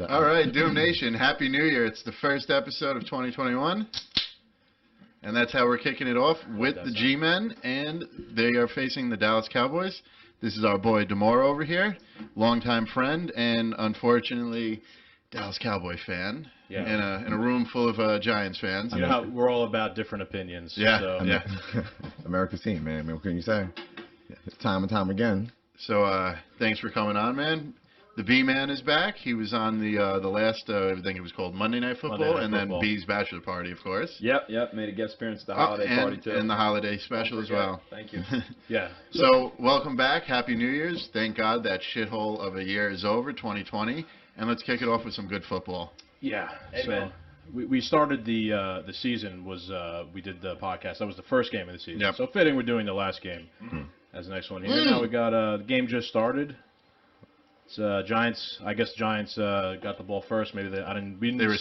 All right, Doom Nation, Happy New Year. It's the first episode of 2021. And that's how we're kicking it off with the G-Men, and they are facing the Dallas Cowboys. This is our boy Demore over here, longtime friend, and unfortunately, Dallas Cowboy fan. Yeah. In a room full of Giants fans. You know how we're all about different opinions. Yeah, so. yeah. America's team, man. I mean, what can you say? Time and time again. So thanks for coming on, man. The B-Man is back. He was on the last, I think it was called Monday Night Football, and then B's Bachelor Party, of course. Yep. Made a guest appearance at the holiday party, too. And the holiday special as well. Thank you. Yeah. So, welcome back. Happy New Year's. Thank God that shithole of a year is over, 2020. And let's kick it off with some good football. Yeah. Amen. So, we started the season, we did the podcast. That was the first game of the season. Yep. So, fitting we're doing the last game as the next one here. Now we got, the game just started. It's Giants. I guess Giants got the ball first. Maybe we didn't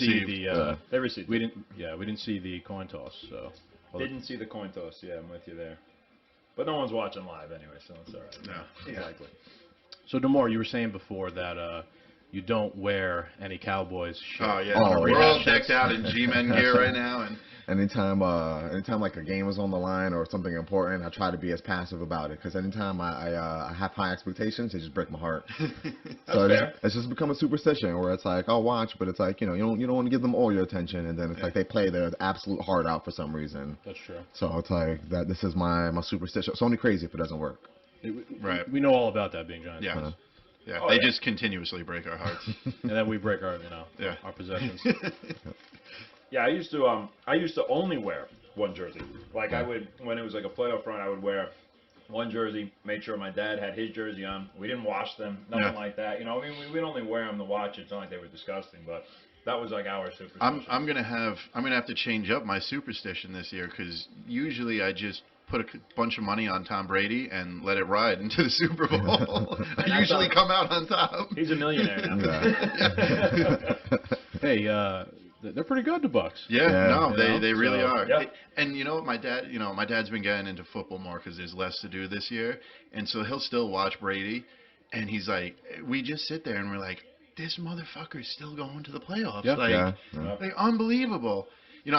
see the coin toss. So didn't see the coin toss. Yeah, I'm with you there. But no one's watching live anyway, so it's all right. No, exactly. So Demore, you were saying before that you don't wear any Cowboys shirt. Oh yeah, we're all decked out in G-Men gear right now, and anytime like a game is on the line or something important, I try to be as passive about it. Because anytime I have high expectations, they just break my heart. So it's just become a superstition where it's like, I'll watch, but it's like, you don't want to give them all your attention, and then it's like they play their absolute heart out for some reason. That's true. So it's like that. This is my superstition. It's only crazy if it doesn't work. Right. We know all about that being Giants. Yeah. Yeah. They just continuously break our hearts. And then we break our our possessions. Yeah, I used to only wear one jersey. Like I would, when it was like a playoff run, I would wear one jersey, made sure my dad had his jersey on. We didn't wash them, nothing like that. I mean, we'd only wear them to watch. It's not like they were disgusting, but that was like our superstition. I'm gonna have to change up my superstition this year, because usually I just put a bunch of money on Tom Brady and let it ride into the Super Bowl. I usually come out on top. He's a millionaire now. Hey, they're pretty good, the Bucks. Yeah, they really are. Yep. And you know what, my dad's been getting into football more because there's less to do this year, and so he'll still watch Brady, and he's like, we just sit there and we're like, this motherfucker's still going to the playoffs. Like unbelievable.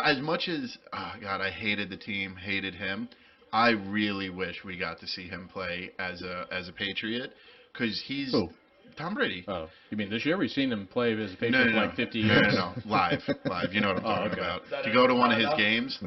As much as I hated the team, hated him, I really wish we got to see him play as a Patriot, because he's. Who? Tom Brady. Oh, you mean this year? We've seen him play as a Patriot for like 50 years. No, live. You know what I'm talking about. To go to one of his games.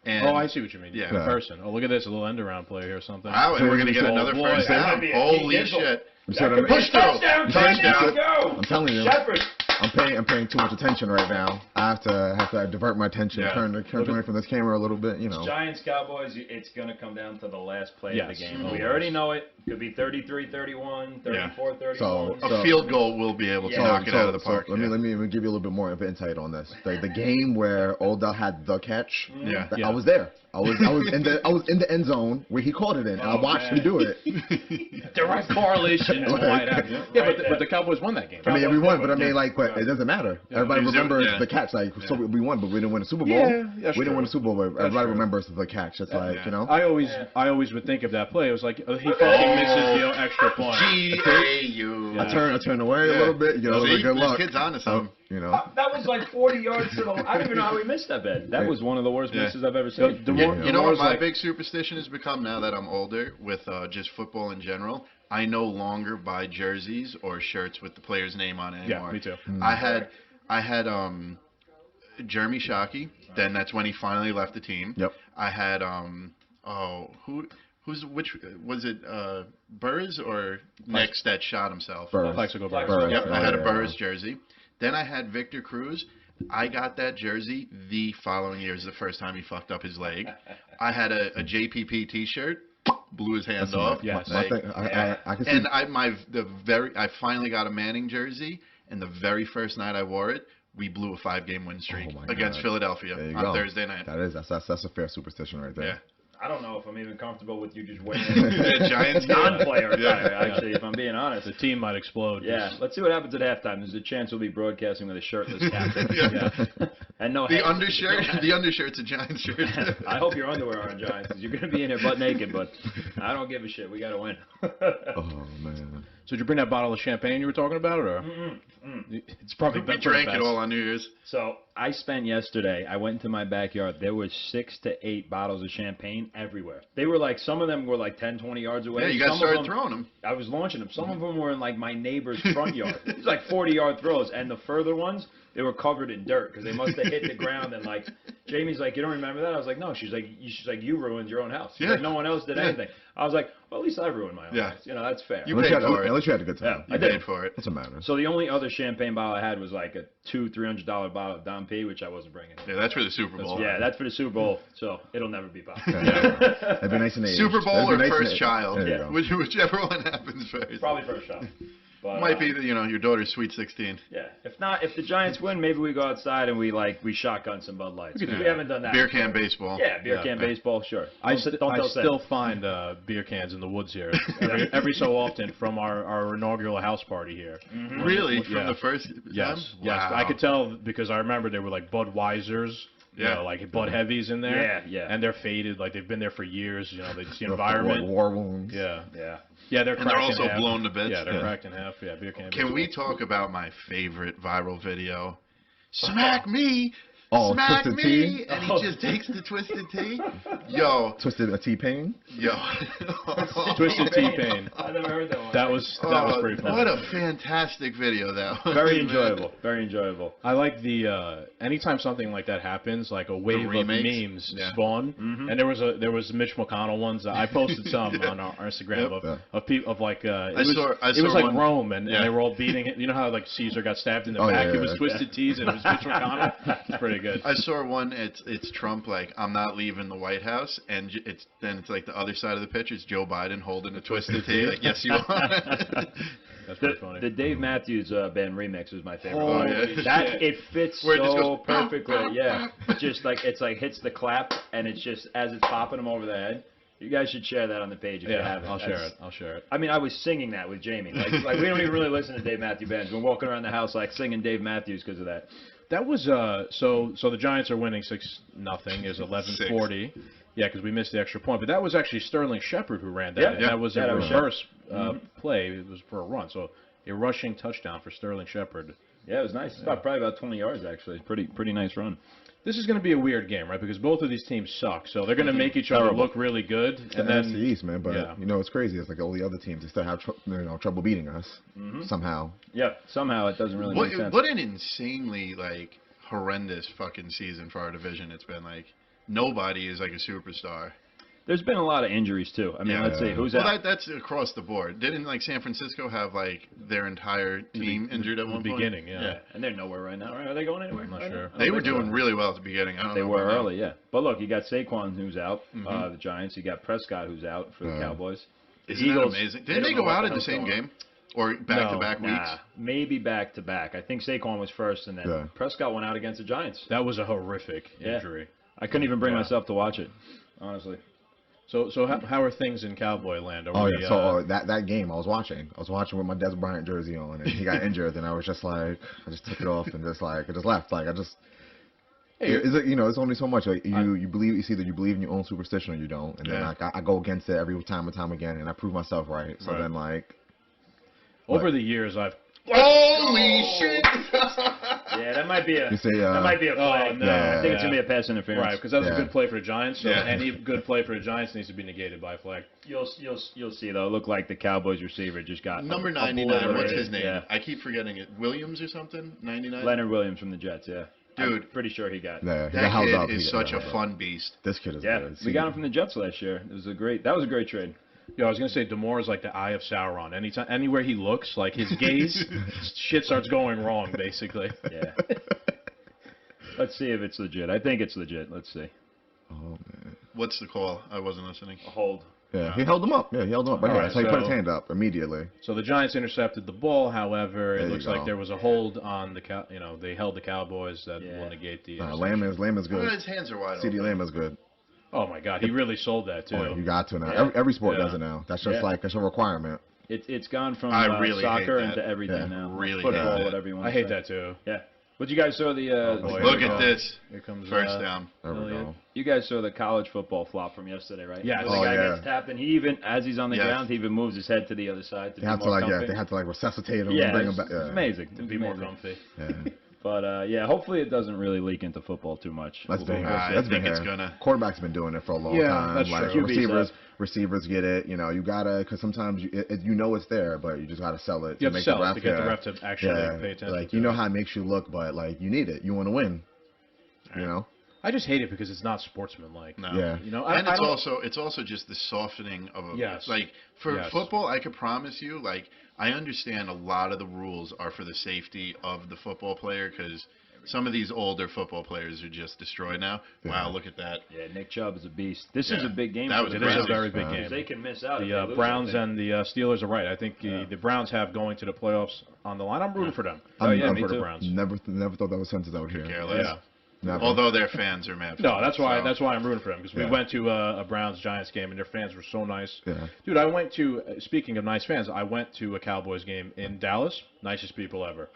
And, I see what you mean. Yeah. In person. Oh, look at this, a little end-around play here or something. Wow, and we're going to get another first down. Holy shit. Push through. Touchdown, go. I'm telling you. Shepherd. I'm paying too much attention right now. I have to divert my attention, turn away from this camera a little bit, Giants, Cowboys, it's going to come down to the last play of the game. Oh, we already know it. Could be 33-31, 34-31. So a field goal will be able to knock it out of the park. Let me give you a little bit more of insight on this. The game where Odell had the catch, I was there. I was in the end zone where he caught it in, and I watched him do it. Direct correlation. But the Cowboys won that game. I mean, we won, but it doesn't matter. Everybody remembers the catch. So we won, but we didn't win a Super Bowl. We didn't win a Super Bowl, but everybody remembers the catch. It's like, I always would think of that play. It was like he fucking misses the extra point. G-A-U. I turned away a little bit. Good luck. This kid's on to something. That was like 40 yards to the line. I don't even know how he missed that bed. That was one of the worst misses I've ever seen. You know what my big superstition has become now that I'm older with just football in general? I no longer buy jerseys or shirts with the player's name on it anymore. Yeah, me too. I had Jeremy Shockey. Then that's when he finally left the team. Yep. I had which was it? Burrs or Nix that shot himself? Burrs. Burrs. Yep, I had a Burrs jersey. Then I had Victor Cruz. I got that jersey the following year. It was the first time he fucked up his leg. I had a JPP T-shirt. Blew his hand off. Yes. I can see. And I finally got a Manning jersey, and the very first night I wore it, we blew a 5-game win streak against Philadelphia on Thursday night. That's a fair superstition right there. Yeah. I don't know if I'm even comfortable with you just wearing Giants non-player attire, actually, if I'm being honest. The team might explode. Yeah, let's see what happens at halftime. There's a chance we'll be broadcasting with a shirtless captain. And no The hat. undershirt, No hat. the undershirt's a Giants shirt. I hope your underwear are on Giants, 'cause you're gonna be in there butt naked. But I don't give a shit. We gotta win. Oh man. So did you bring that bottle of champagne you were talking about, or it's probably We better drank it all on New Year's. So I spent yesterday. I went into my backyard. There was 6 to 8 bottles of champagne everywhere. They were like, some of them were like 10, 20 yards away. Yeah, you guys Some of started them- throwing them. I was launching them. Some of them were in like my neighbor's front yard. It was like 40-yard throws, and the further ones, they were covered in dirt because they must have hit the ground. And like, Jamie's like, you don't remember that? I was like, no. She's like, you ruined your own house. She's like, no one else did anything. I was like, well, at least I ruined my own house. You know, that's fair. You At least paid for it. at least you had a good time. Yeah. You paid for it. Doesn't matter. So the only other champagne bottle I had was like a $200-300 bottle of Dom P, which I wasn't bringing. Yeah, that's for the Super Bowl. Yeah, that's for the Super Bowl, so it'll never be popular. That'd be nice and aged. Super Bowl That'd be or nice and first aged. child, There you go. whichever one happens first. Probably first shot. But, Might be your daughter's Sweet 16. Yeah. If not, if the Giants win, maybe we go outside and we shotgun some Bud Lights. We haven't done that. Beer can baseball. Yeah, beer can baseball, sure. I Don't tell Sam. still find beer cans in the woods here every so often from our inaugural house party here. Really? Yeah. From the first Yes, time? yes. Wow. I could tell because I remember there were like Budweisers, Yeah. like Bud Heavies in there. Yeah, yeah. And they're faded, like they've been there for years. It's the War environment. wounds. Yeah, Yeah. yeah. They're And cracked they're in also half. blown to bits. Yeah, they're cracked in half. Yeah, beer can. Can we talk about my favorite viral video? Smack me! Oh, Smack Twisted me! Tea? And he just takes the Twisted Tea. Yo. Twisted a T-Pain. Yo. Twisted T-Pain. I never heard that one. That was pretty fun. What a fantastic video that was. Very man. enjoyable. Very enjoyable. I like the anytime something like that happens, like a wave of remakes? memes Yeah. spawn, and there was Mitch McConnell ones. I posted some on our Instagram Yep. of people of like I it saw was like one- Rome and Yeah. they were all beating it. You know how like Caesar got stabbed in the Oh, back? yeah, It was yeah. Twisted Teas and it was Mitch McConnell. It's pretty good. I saw one. It's Trump like I'm not leaving the White House, and it's like the other side of the picture. It's Joe Biden holding a Twisted Tea. Like, yes, you are. That's pretty funny. The Dave Matthews Band remix was my favorite. Oh, one. yeah. That it fits Where it just so goes, perfectly. Yeah, it just like hits the clap, and it's just as it's popping them over the head. You guys should share that on the page if you Yeah, haven't. I'll share it. I'll share it. I mean, I was singing that with Jamie. Like we don't even really listen to Dave Matthews Bands. We're walking around the house like singing Dave Matthews because of that. That was so the Giants are winning 6-0. Is 11:40. Yeah, because we missed the extra point. But that was actually Sterling Shepard who ran that. Yeah. And Yeah. that was Yeah, a that was reverse play. It was for a run. So a rushing touchdown for Sterling Shepard. Yeah, it was nice. It's probably about 20 yards actually. Pretty nice run. This is going to be a weird game, right? Because both of these teams suck. So they're going to make each other look really good. The And NFC then East, man. But yeah. it's crazy. It's like all the other teams, they still have trouble beating us somehow. Yeah, somehow it doesn't really What, make sense. what an insanely like horrendous fucking season for our division. It's been like nobody is like a superstar. There's been a lot of injuries too. I mean, Yeah. let's see who's Well, out. that's across the board. Didn't like San Francisco have like their entire team injured at one point? beginning, yeah. And they're nowhere right now. Right? Are they going anywhere? I'm not right sure. now? I don't They were think so. doing really well at the beginning. I don't They know were about now. early, yeah. But look, you got Saquon who's out, the Giants. You got Prescott who's out for the Cowboys. The Isn't that Eagles, amazing? they Didn't they don't know go what out the in the hell's same going on. game? Or back-to-back weeks? Nah, maybe back to back. I think Saquon was first, and then Yeah. Prescott went out against the Giants. That was a horrific Yeah. injury. I couldn't even bring Yeah. myself to watch it, honestly. So how are things in Cowboy land? Are Oh we, yeah. So that game I was watching with my Des Bryant jersey on, and he got injured, and I was just like, I just took it off and I just left. Like I just. It's like, it's only so much. Like you believe, you see that you believe in your own superstition or you don't, and then Yeah. like I go against it every time and time again, and I prove myself right. So Right. then like. over the years, I've Holy shit! Yeah, that might be a You say, that might be a flag. oh, no, I think it's yeah. gonna be a pass interference. right because that was a Yeah. good play for the Giants. So Yeah. any good play for the Giants needs to be negated by a flag. You'll see though. It looked like the Cowboys receiver just got Number a 99, what's obliterated. his name? Yeah. I keep forgetting it. Williams or something? 99? Leonard Williams from the Jets. Yeah, I'm Dude. pretty sure he got. Yeah, he got That held kid up. is He got such a held up. fun beast. This kid is Yeah, good. we got him from the Jets last year. That was a great trade. Yeah, I was gonna say Demore is like the eye of Sauron. Anywhere he looks, like his gaze, shit starts going wrong, basically. Yeah. Let's see if it's legit. I think it's legit. Let's see. Oh man. What's the call? I wasn't listening. A hold. Yeah, he held him up. Yeah, he held him up. Right here. Alright, So he put his so- hand up immediately. So the Giants intercepted the ball. However, There it you looks like go. there was a hold on the they held the Cowboys that Yeah. will negate the. Lamb is Well, good. his hands are wide CD open. Lamb is good. Oh my God, he really sold that too. Oh, you got to now. Yeah. Every sport Yeah. does it now. That's just Yeah. like that's a requirement. It's gone from I really hate soccer that. into everything Yeah. now. Really Football, hate that. whatever you want I to hate say. that too. Yeah. But you guys saw the boy. Look at this. Here comes First down. There we go. you guys saw the college football flop from yesterday, right? Yes. Where the Oh, guy yeah. gets tapped, and he even, as he's on the Yes. ground, he even moves his head to the other side to They be had to more like comfy. they had to like resuscitate him Yeah, and bring him it's, back. it's Yeah. amazing. to It's be more amazing. comfy. Yeah. But yeah, hopefully it doesn't really leak into football too much. That's been here. I That's been think it's here. gonna. Quarterback's been doing it for a long Yeah, time. that's Like true. QB's receivers get it. You know, you gotta because sometimes you know it's there, but you just gotta sell it You to have to make sell the it ref. to get the yeah. ref to actually Yeah. pay attention. Like to you know it. how it makes you look, but like you need it. You want to win. You know. I just hate it because it's not sportsmanlike. No. Yeah. You know, And I it's don't- also just the softening of a Yes. like for Yes. football. I could promise you, like I understand a lot of the rules are for the safety of the football player because some of these older football players are just destroyed now. Yeah. Wow, look at that. Yeah, Nick Chubb is a beast. This is Yeah. a big game That for was the it is a Browns. very big Because game. They can miss out. if The they lose, Browns I think. and the Steelers are right. I think the Browns have going to the playoffs on the line. I'm rooting for them. Oh, yeah, I'm me for the too. Browns. Never thought that was sentence out here. Careless. Yeah. Never. Although their fans are mad. No, that's why. so. That's why I'm rooting for them because we Yeah. went to a Browns Giants game and their fans were so nice. Yeah. Dude, I went to. Speaking of nice fans, I went to a Cowboys game in Dallas. Nicest people ever.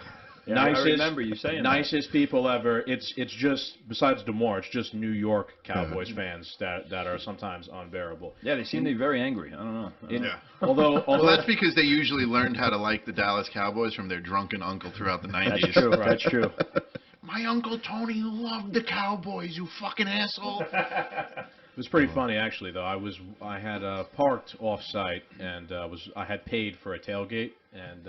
Yeah, I remember you saying that. nicest people ever. It's just besides Demore, it's just New York Cowboys fans that are sometimes unbearable. Yeah, they seem to be very angry. I don't know. Yeah. Although Well, that's because they usually learned how to like the Dallas Cowboys from their drunken uncle throughout the 90s. That's true. That's true. My Uncle Tony loved the Cowboys, you fucking asshole. It was pretty funny actually though. I had parked off site and I had paid for a tailgate and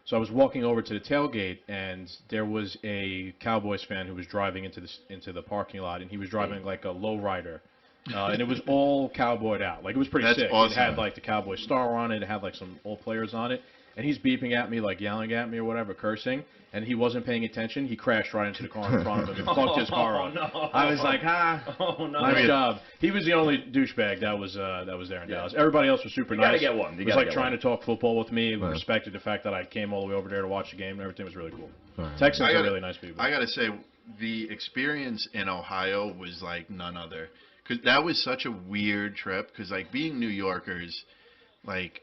so I was walking over to the tailgate and there was a Cowboys fan who was driving into the parking lot and he was driving like a lowrider. And it was all cowboyed out. Like it was pretty That's sick. awesome. It had like the Cowboy star on it. It had like some old players on it. And he's beeping at me, like yelling at me or whatever, cursing. And he wasn't paying attention. He crashed right into the car in front of him and fucked his car up. No. I was like, Oh no. nice job. He was the only douchebag that was there in Dallas. Everybody else was super You nice. gotta get one. You He was gotta like get trying one. to talk football with me. We Right. respected the fact that I came all the way over there to watch the game and everything was really cool. Right. Texans I are gotta- really nice people. I gotta say, the experience in Ohio was like none other. Cause that was such a weird trip. Cause like being New Yorkers, like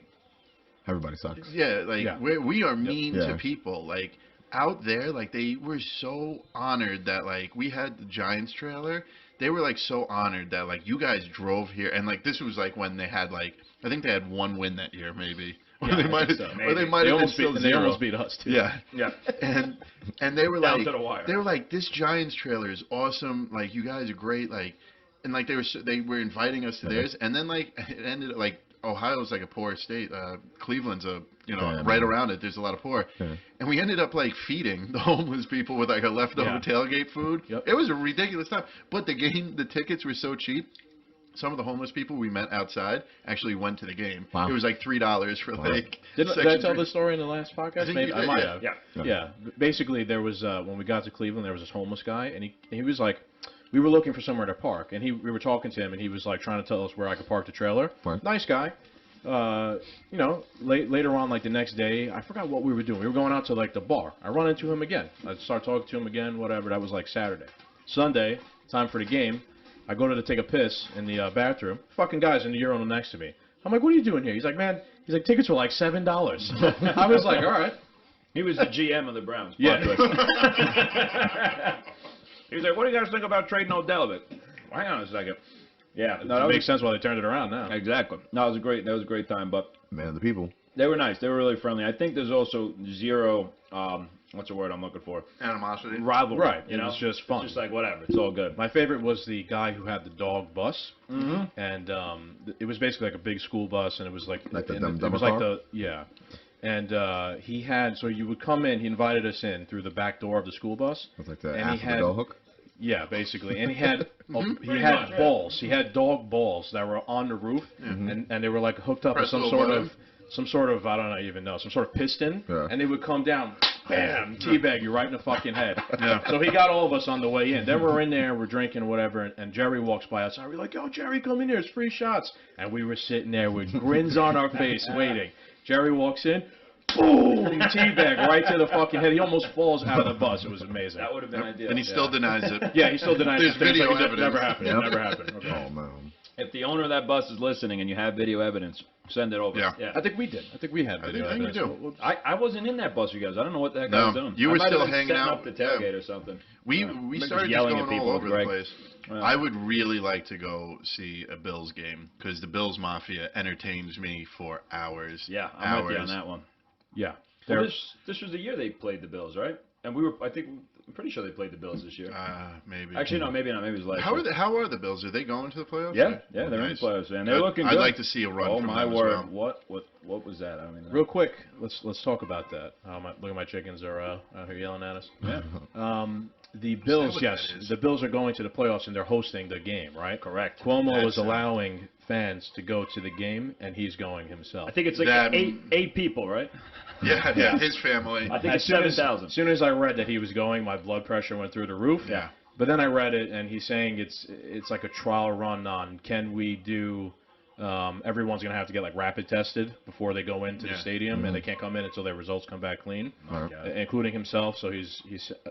Everybody sucks. yeah, like Yeah. we are mean Yeah. to people. Like out there, like they were so honored that like we had the Giants trailer. They were like so honored that like you guys drove here, and like this was like when they had like I think they had one win that year maybe. Or Yeah, they I might think have, so. or they might have been almost still beat, zero. they almost beat us too. Yeah, Yeah. and they were Down like to the wire. they were like this Giants trailer is awesome. Like you guys are great. Like and like they were inviting us to theirs, and then like it ended like Ohio's like a poor state. Cleveland's a Yeah, right man. around it. There's a lot of poor, Yeah. and we ended up like feeding the homeless people with like a leftover Yeah. tailgate food. Yep. It was a ridiculous time, but the tickets were so cheap. Some of the homeless people we met outside actually went to the game. Wow. It was like $3 for like. Did I section tell three. this story in the last podcast? I think Maybe you I did, might yeah. have. Yeah. Yeah. Basically, there was when we got to Cleveland, there was this homeless guy, and he was like, we were looking for somewhere to park, and we were talking to him, and he was like trying to tell us where I could park the trailer. Right. Nice guy. Later on, like the next day, I forgot what we were doing. We were going out to like the bar. I run into him again. I start talking to him again. Whatever. That was like Saturday. Sunday, time for the game. I go to take a piss in the bathroom. Fucking guy's in the urinal next to me. I'm like, what are you doing here? He's like, man. He's like, tickets were like $7. I was like, all right. He was the GM of the Browns. Yeah. He was like, "What do you guys think about trading Odell?" But hang on a second. Yeah, no, that It was makes sense why they turned it around now. exactly. No, it was great. That was a great time. But Man of the people. they were nice. They were really friendly. I think there's also zero. What's the word I'm looking for? Animosity. Rivalry. Right. You It know, was just fun. It's just like whatever. It's all good. My favorite was the guy who had the dog bus, Mm-hmm. and it was basically like a big school bus, and it was like Like the and dumb- it dumber was like car? the yeah, and he had so you would come in. He invited us in through the back door of the school bus. That's like the And he ass of the had- bell hook. Yeah, basically, and he had Pretty much, yeah. balls. He had dog balls that were on the roof, and they were like hooked up with Press some little sort button. of I don't know even know some sort of piston, Yeah. and they would come down, bam, teabag you right in the fucking head. Yeah. So he got all of us on the way in. Then we're in there, we're drinking whatever, and Jerry walks by outside. We're like, yo, Jerry, come in here, it's free shots. And we were sitting there with grins on our face, waiting. Jerry walks in. Boom! Teabag right to the fucking head. He almost falls out of the bus. It was amazing. That would have been ideal. And he still denies it. Yeah, he still denies There's it. It's like video it never evidence. happened. Yep. It never happened. Okay. Oh man. If the owner of that bus is listening and you have video evidence, send it over. Yeah. I think we did. I think we had I video think we evidence. do. I wasn't in that bus, you guys. I don't know what the heck I No, was doing. you were I might still have been hanging setting out. up the tailgate or something. We Maybe started just yelling going at people all with over the Greg. place. Yeah. I would really like to go see a Bills game because the Bills Mafia entertains me for hours. Yeah, I'm hours. with you on that one. Yeah. Well, this was the year they played the Bills, right? And I'm pretty sure they played the Bills this year. Maybe. Actually, no, maybe not. Maybe it was last How year. How are the Bills? Are they going to the playoffs? Yeah, Oh, they're in nice. the playoffs, and they're looking good. I'd like to see a run Oh from my them word! as well. What was that? I don't even know. Real quick, let's talk about that. Look at my chickens are out here yelling at us. Yeah. The Bills, what yes, that is? the Bills are going to the playoffs and they're hosting the game, right? Correct. Cuomo That's, was allowing fans to go to the game, and he's going himself. I think it's like That- eight people, right? Yeah, his family. I think it's soon as 7,000. soon as I read that he was going, my blood pressure went through the roof. Yeah. But then I read it, and he's saying it's like a trial run on can we do. Everyone's gonna have to get like rapid tested before they go into the Yeah. stadium, and they can't come in until their results come back clean, Right. including himself. So he's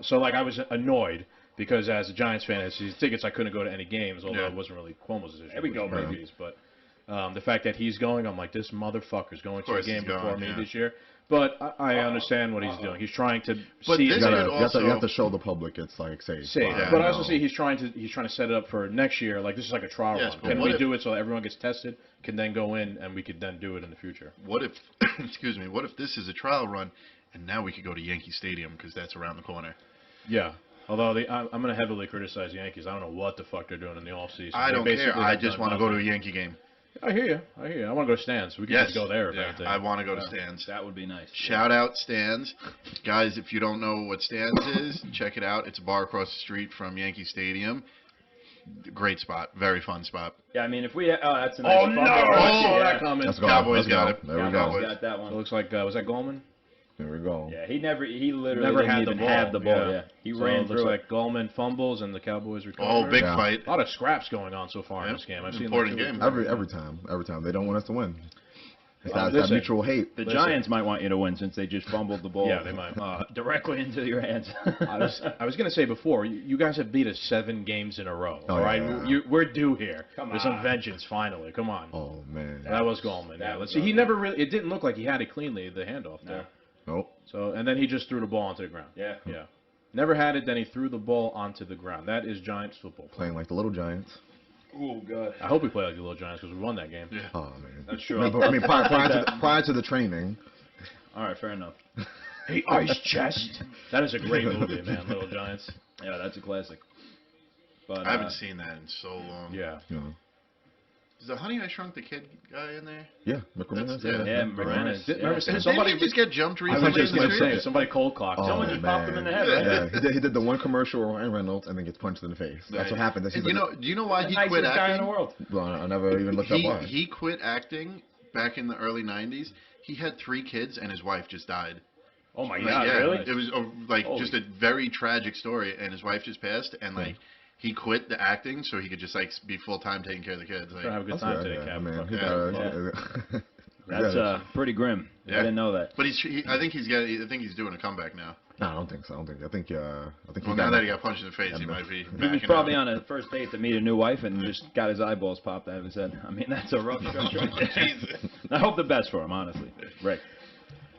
so like I was annoyed because as a Giants fan, as his tickets I couldn't go to any games, although Yeah. it wasn't really Cuomo's decision. There we it go, was baby. Brady's, But the fact that he's going, I'm like, this motherfucker's going to a course game he's going, before me yeah. this year. But I understand what he's doing. He's trying to But see this it could You have also- to show the public it's like safe. safe. Yeah, But I I also know. see he's trying to set it up for next year. Like this is like a trial Yes, run. but Can what we if- do it so everyone gets tested, can then go in, and we could then do it in the future? What if, excuse me, what if this is a trial run, and now we could go to Yankee Stadium because that's around the corner? Yeah. Although I'm going to heavily criticize the Yankees. I don't know what the fuck they're doing in the offseason. I They don't care. basically I have just done want to go to a nothing. Yankee game. I hear you. I want to go to stands. We can Yes. just go there if Yeah, anything. I want to go to stands. That would be nice. Shout out Stands. Guys, if you don't know what Stands is, check it out. It's a bar across the street from Yankee Stadium. Great spot. Very fun spot. Yeah, I mean, if we that's a nice Oh, bump no! up. I saw Yeah. that coming. Let's go. Cowboys Let's got go. it. There we Cowboys. go. Got that It one. looks like, was that Goldman? There we go. Yeah, he literally Never didn't had even the ball. have the ball. Yeah, he So ran it looks through like Goldman fumbles and the Cowboys recover. Oh, big Yeah. fight. A lot of scraps going on so far in Yeah. this game. I've seen Important like two or game. three. Every time they don't want us to win. It's that listen. mutual hate. The Listen. Giants might want you to win since they just fumbled the ball. Yeah, they might. Directly into your hands. I was going to say before, you guys have beat us 7 games in a row. Oh, all right, yeah. we're due here. Come There's some on. vengeance finally. Come on. Oh man. That was Goldman. that Yeah, was let's see. He never really. It didn't look like he had it cleanly. The handoff there. Nope. So and then he just threw the ball onto the ground. Yeah. Yeah. Never had it. Then he threw the ball onto the ground. That is Giants football. Playing like the little Giants. Oh god. I hope we play like the little Giants because we won that game. Yeah. Oh man. That's true. I mean, prior to the training. All right, fair enough. Hey, ice chest. That is a great movie, man. Little Giants. Yeah, that's a classic. But I haven't seen that in so long. Yeah. You know. Is the Honey I Shrunk the Kid guy in there? Yeah. McRae. yeah. Yeah, McManus. Remember, Yeah. somebody Didn't he just get jumped I recently? was just in the going to street? say somebody cold clocked. Oh, Someone just popped him in the head, right? Yeah, he did the one commercial with Ryan Reynolds and then gets punched in the face. That's what happened. That's And do you know why The he nicest quit guy in acting? the world. Well, I never even looked up why. He quit acting back in the early '90s. He had 3 kids and his wife just died. Oh my Like, god, yeah, really? It was just a very tragic story, and his wife just passed, and like he quit the acting so he could just like be full time taking care of the kids. Like, Trying to have a good That's time right, today, yeah, Cap. man. He Yeah. got- That's pretty grim. Yeah. I didn't know that. But I think he's doing a comeback now. No, I don't think so. I think he Well, got now that he got punched in the face, he might be. He was backing probably up. on a first date to meet a new wife and just got his eyeballs popped out of his head. I mean, that's a rough stretch right there. Jesus. I hope the best for him, honestly. Rick.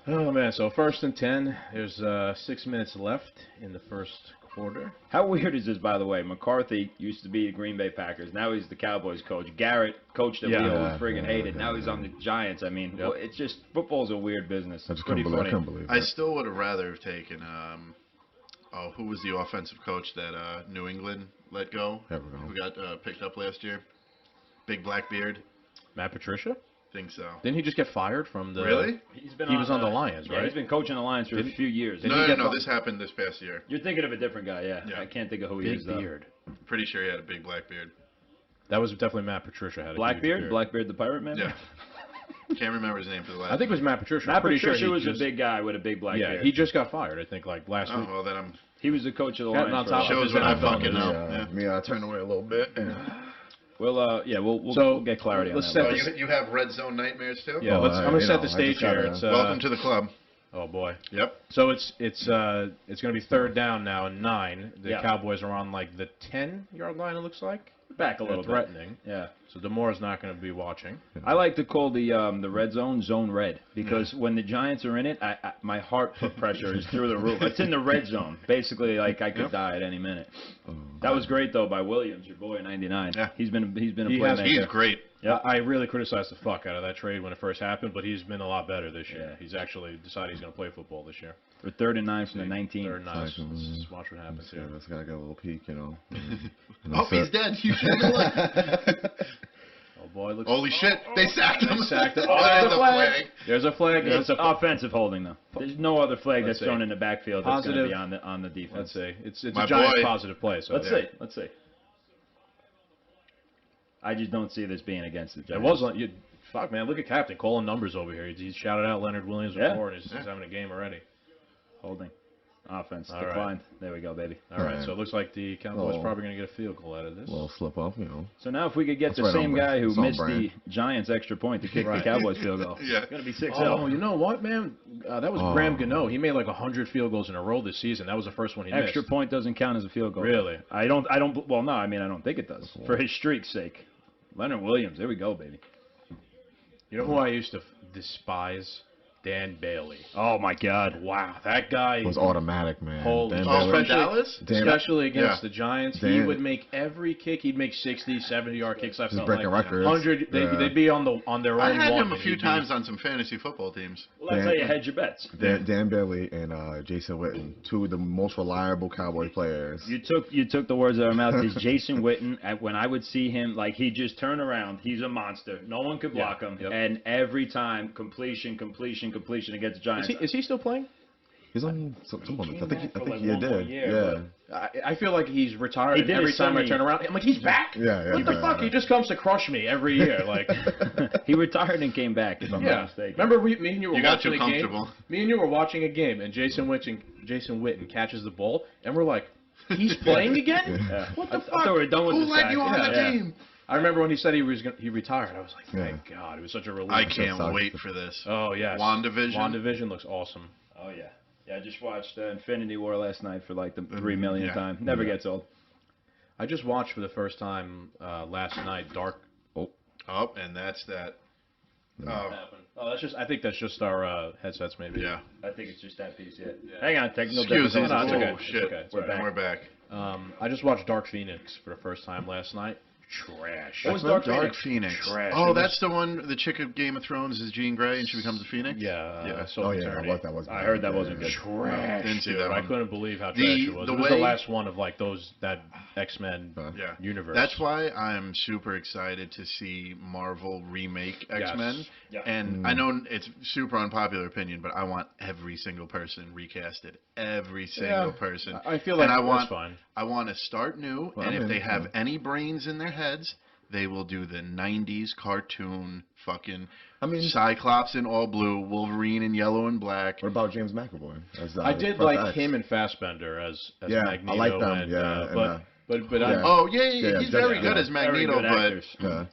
Oh man, so 1st and 10. There's 6 minutes left in the first quarter. How weird is this, by the way? McCarthy used to be the Green Bay Packers. Now he's the Cowboys coach. Garrett, coach that we Yeah. always friggin' hated. Yeah, Now he's on the Giants. I mean, Yep. well, it's just football's a weird business. I It's just pretty couldn't believe, funny. I it. still would have rather have taken. Who was the offensive coach that New England let go? There we go. Who got picked up last year? Big black beard. Matt Patricia? Think so. Didn't he just get fired from the? Really? He was on the Lions, Yeah, right? he's been coaching the Lions for a few years. No. This happened this past year. You're thinking of a different guy, yeah. Yeah. I can't think of who he Big is, though. beard. Pretty sure he had a big black beard. That was definitely Matt Patricia. Had a huge Blackbeard? beard. Blackbeard the Pirate Man? Yeah. Can't remember his name for the last. I think it was Matt Patricia. I'm Matt pretty Patricia sure he was just, a big guy with a big black Yeah, beard. he just got fired. I think like last Oh week. well, then I'm. He was the coach of the Getting Lions. on for a top while. of Shows what I NFL fucking news. know. Yeah. Turn away a little bit. We'll get clarity on let's that. set Oh, this- you have red zone nightmares too? Yeah, Oh, I'm gonna you set know, the I stage just here. gotta- It's Welcome to the club. oh boy. Yep. So it's gonna be 3rd down now and 9. The Yeah. Cowboys are on like the 10-yard line. It looks like. back a little bit. threatening. Yeah. So Demore's not going to be watching. I like to call the red zone red because when the Giants are in it, my heart pressure is through the roof. It's in the red zone. Basically, like I could die at any minute. That was great though by Williams, your boy, 99. Yeah. He's been a playmaker. He's great. Yeah. I really criticized the fuck out of that trade when it first happened, but he's been a lot better this year. Yeah. He's actually decided he's going to play football this year. For 3rd and 9 from the 19. Third and 9. Let's just watch what happens Yeah, here. this guy got a little peek, you know. Oh, he's dead. You should have looked. Oh boy, look. Holy shit! They sacked him. They sacked him. Oh, there's There's a a flag. There's a flag. It's offensive holding though. There's no other flag Let's that's thrown see. in the backfield that's going to be Positive. on the defense. Let's see. It's My a giant boy. positive play. So Let's yeah. see. Let's see. I just don't see this being against the It Giants. wasn't. Fuck, man. Look at Captain calling numbers over here. He shouted out Leonard Williams Yeah. before, and he's having a game already. Holding. Offense All right. declined. There we go, baby. All right. Right. So it looks like the Cowboys Oh. probably going to get a field goal out of this. A little slip up, you know. So now if we could get That's the right same on guy who it's on missed brand. the Giants extra point to kick Right. the Cowboys field goal. Yeah. It's going to be 6-0. Oh, you know what, man? That was Oh. Graham Gano. He made like 100 field goals in a row this season. That was the first one he Extra missed. point doesn't count as a field goal. Really? I don't, well, no, I mean, I don't think it does. For his streak's sake. Leonard Williams, there we go, baby. You know who I used to despise? Dan Bailey. Oh, my God. Wow, that guy. It was automatic, man. Holy Dan shit. Oh, Bailey- from Dallas? Dan- Especially against Yeah. the Giants, he Dan- would make every kick. He'd make 60, 70-yard kicks. I Just felt breaking like records. 100. Yeah. They'd be on their own. I had one, him a and few he'd be- times on some fantasy football teams. Well, that's Dan- how you hedge your bets. Dan Bailey and Jason Witten, two of the most reliable Cowboy players. You took the words out of my mouth. Is Jason Witten, when I would see him, like, he'd just turn around. He's a monster. No one could block him. Yep. And every time, completion against the Giants. Is he still playing? He's on some of it. I came think back for, he like, one more did. year, Yeah. I feel like he's retired. He And did every his time I semi- turn around, I'm like, he's back. Yeah, What the yeah, fuck? yeah. He just comes to crush me every year. Like, He retired and came back, if I'm not yeah. mistaken. Remember, me and you were You got watching too a game. comfortable. Me and you were watching a game, and Jason Witten catches the ball, and we're like, he's playing again? Yeah. What the I fuck? thought we were done with Who this let guy. you on the Yeah. game? I remember when he said he retired. I was like, thank God. It was such a relief. I can't sucks. wait for this. Oh, yes. WandaVision. WandaVision looks awesome. Oh, yeah. Yeah, I just watched Infinity War last night for like the 3 millionth Yeah. time. Never gets old. I just watched for the first time last night Dark. Oh, and that's that. Oh, Oh, I think that's just our headsets, maybe. yeah. I think it's just that piece, yeah. Hang on, technical Excuse me. difficulties. No, it's okay. Oh, It's shit. okay. It's We're all right. back. We're back. I just watched Dark Phoenix for the first time last night. Trash. What was Dark Dark Phoenix. Trash. Oh, It that's the one. The chick of Game of Thrones is Jean Grey, and she becomes a Phoenix. Yeah. Yeah. Soul Oh yeah, Eternity. that was. I heard that wasn't good. Trash. Didn't see dude. that I one. couldn't believe how trash The- it was. the It was the way- last one of like that X-Men Yeah. universe. That's why I'm super excited to see Marvel remake X-Men. Yeah. And I know it's super unpopular opinion, but I want every single person recasted. Every single person. I feel like and that's fine. I want to start new, Well, and I if mean, they have yeah. any brains in their heads, they will do the 90s cartoon fucking Cyclops in all blue, Wolverine in yellow and black. What about James McAvoy? I did like him and Fassbender as Yeah, Magneto. I like them. And, Yeah, and, but yeah. Oh, yeah, Yeah, he's yeah, very yeah. good as Very Magneto, good but actors. Yeah.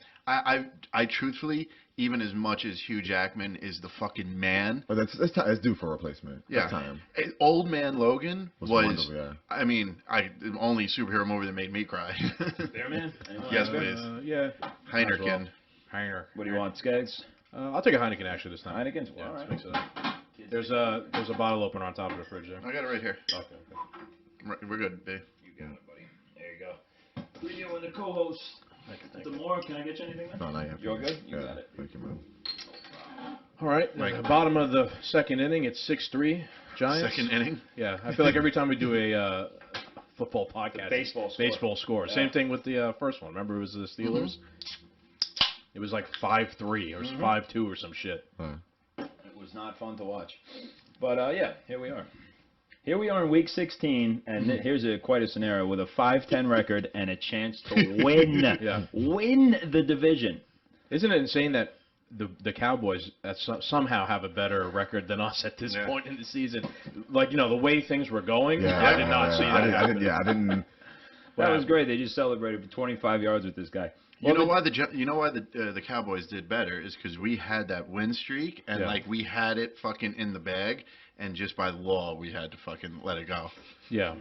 I truthfully, even as much as Hugh Jackman is the fucking man, But it's due for a replacement. yeah, It's time. Old Man Logan Was was wonderful, yeah. I mean, the only superhero movie that made me cry. Bearman? Anyone? Yes, please. Yeah. Heineken. Heiner. What do you want, Skaggs? I'll take a Heineken actually this time. Heineken's? Yeah, All let's right. mix it up. There's a bottle opener on top of the fridge there. I got it right here. Okay. We're good, babe. You got it, buddy. There you go. For you and the co-host, Demore, can I get you anything? No, not yet. You're good? You Yeah, got it. thank you, man. All right. At the bottom of the second inning, it's 6-3 Giants. Second inning. Yeah, I feel like every time we do a football podcast, baseball score. baseball score. Yeah. Same thing with the first one. Remember, it was the Steelers. It was like 5-3 or 5-2 or some shit. It was not fun to watch. But, yeah, here we are. Here we are in Week 16, and here's quite a scenario with a 5-10 record and a chance to win. Yeah. Win the division. Isn't it insane that the Cowboys somehow have a better record than us at this Yeah. point in the season? Like, the way things were going, Yeah, I did not see that. I didn't. That was great. They just celebrated for 25 yards with this guy. You know why the Cowboys did better is because we had that win streak and Yeah. we had it fucking in the bag, and just by law we had to fucking let it go. Yeah.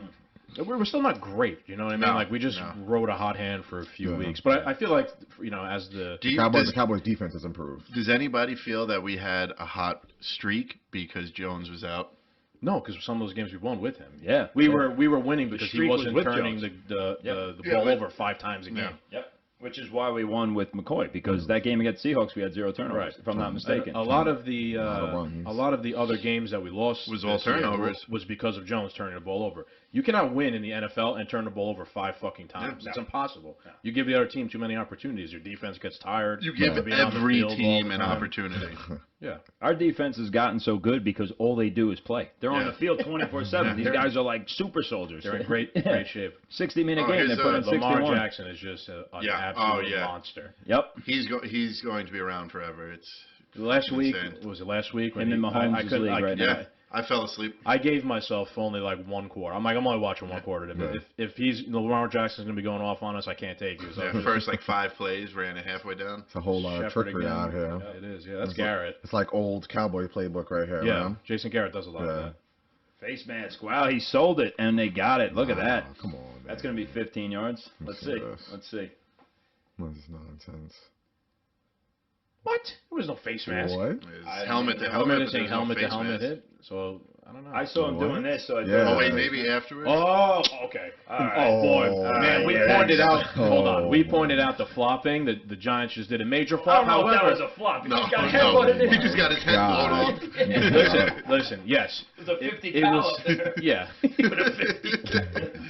We're still not great, you know what I mean? No, Like we just no. rode a hot hand for a few Yeah. weeks, but I feel like as the Do you, The Cowboys defense has improved. does anybody feel that we had a hot streak because Jones was out? no, because some of those games we won with him. Yeah. We were winning because he streak was wasn't with turning Jones. the Yeah, ball but- over 5 times a game. Yep. Which is why we won with McCoy, because that game against Seahawks we had 0 turnovers, Right. if I'm not mistaken. A lot of the runs. a lot of the other games that we lost Was all this year turnovers. was because of Jones turning the ball over. You cannot win in the NFL and turn the ball over 5 fucking times. No. It's impossible. You give the other team too many opportunities. Your defense gets tired. You give of being on the every field all team the an time. opportunity. Yeah. Our defense has gotten so good because all they do is play. They're on Yeah. the field 24/7. These They're- guys are like super soldiers. They're in great shape. 60-minute Oh, game, here's they put in Lamar 61. Jackson is just an Yeah. absolute Oh, yeah. monster. Yep. He's going to be around forever. It's Last week, insane. was it last week? Him and Mahomes' couldn't- league right now. Yeah. I fell asleep. I gave myself only like 1 quarter. I'm only watching 1 quarter. Yeah. If Lamar Jackson's gonna be going off on us, I can't take you. So Yeah, first like 5 plays, ran it halfway down. It's a whole lot of Shepherd trickery again. out here. It is. Yeah, that's Garrett. It's like old Cowboy playbook right here, Yeah, man. Jason Garrett does a lot of Yeah. that. Face mask. Wow, he sold it, and they got it. Look at that. Oh, come on, man. That's going to be 15 yards. Let's see. this. Let's see. This is nonsense. What? There was no face mask. What? His I helmet to didn't Helmet helmet, is but saying there's no helmet to face helmet mask. hit. So I don't know. I saw him What? doing this, so I Yeah. Oh wait, did. maybe afterwards. Oh, okay. All right. Oh, Boy, man, we yeah, pointed out. that's- Hold on, we Oh. pointed out the flopping. The Giants just did a major I flop. don't know if that However, was a flop. He No, just got no, headbutted in. he just got his head God. blown off. listen. Yes, There's a 50 it cal was. up there. Yeah. With a 50.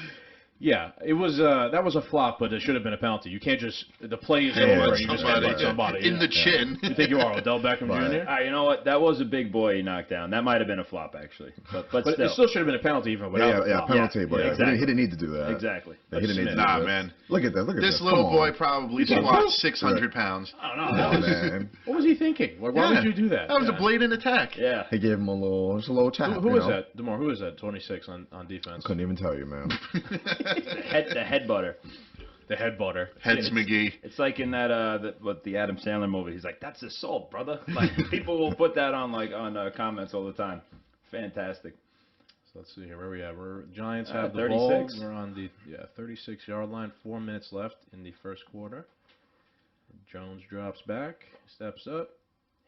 Yeah, it was. That was a flop, but it should have been a penalty. You can't just the play is Yeah, over. And you just somebody, hit somebody in yeah. the chin. You think you are Odell Beckham Right. Jr.? All right, you know what? That was a big boy he knocked down. That might have been a flop, actually. But But still. it still should have been a penalty even without Yeah, the yeah, flop. penalty, but Yeah, he exactly. didn't need to do that. Exactly. Yeah, he didn't need to Nah, do this. man. Look at this. Look at this. This little Come boy on. probably You think squats so? 600 pounds. I don't know. Oh, man. What was he thinking? Like, why Yeah. would you do that? That was a blatant attack. Yeah. He gave him just a little tap. Who you was know? that? Demore, who is that? 26 on defense. Couldn't even tell you, man. The head butter. The head butter. Heads McGee. It's like in that the Adam Sandler movie. He's like, "That's assault, brother." Like people will put that on comments all the time. Fantastic. So let's see here. Where we at? We're Giants have the 36. ball. We're on the 36-yard line. 4 minutes left in the first quarter. Jones drops back, steps up.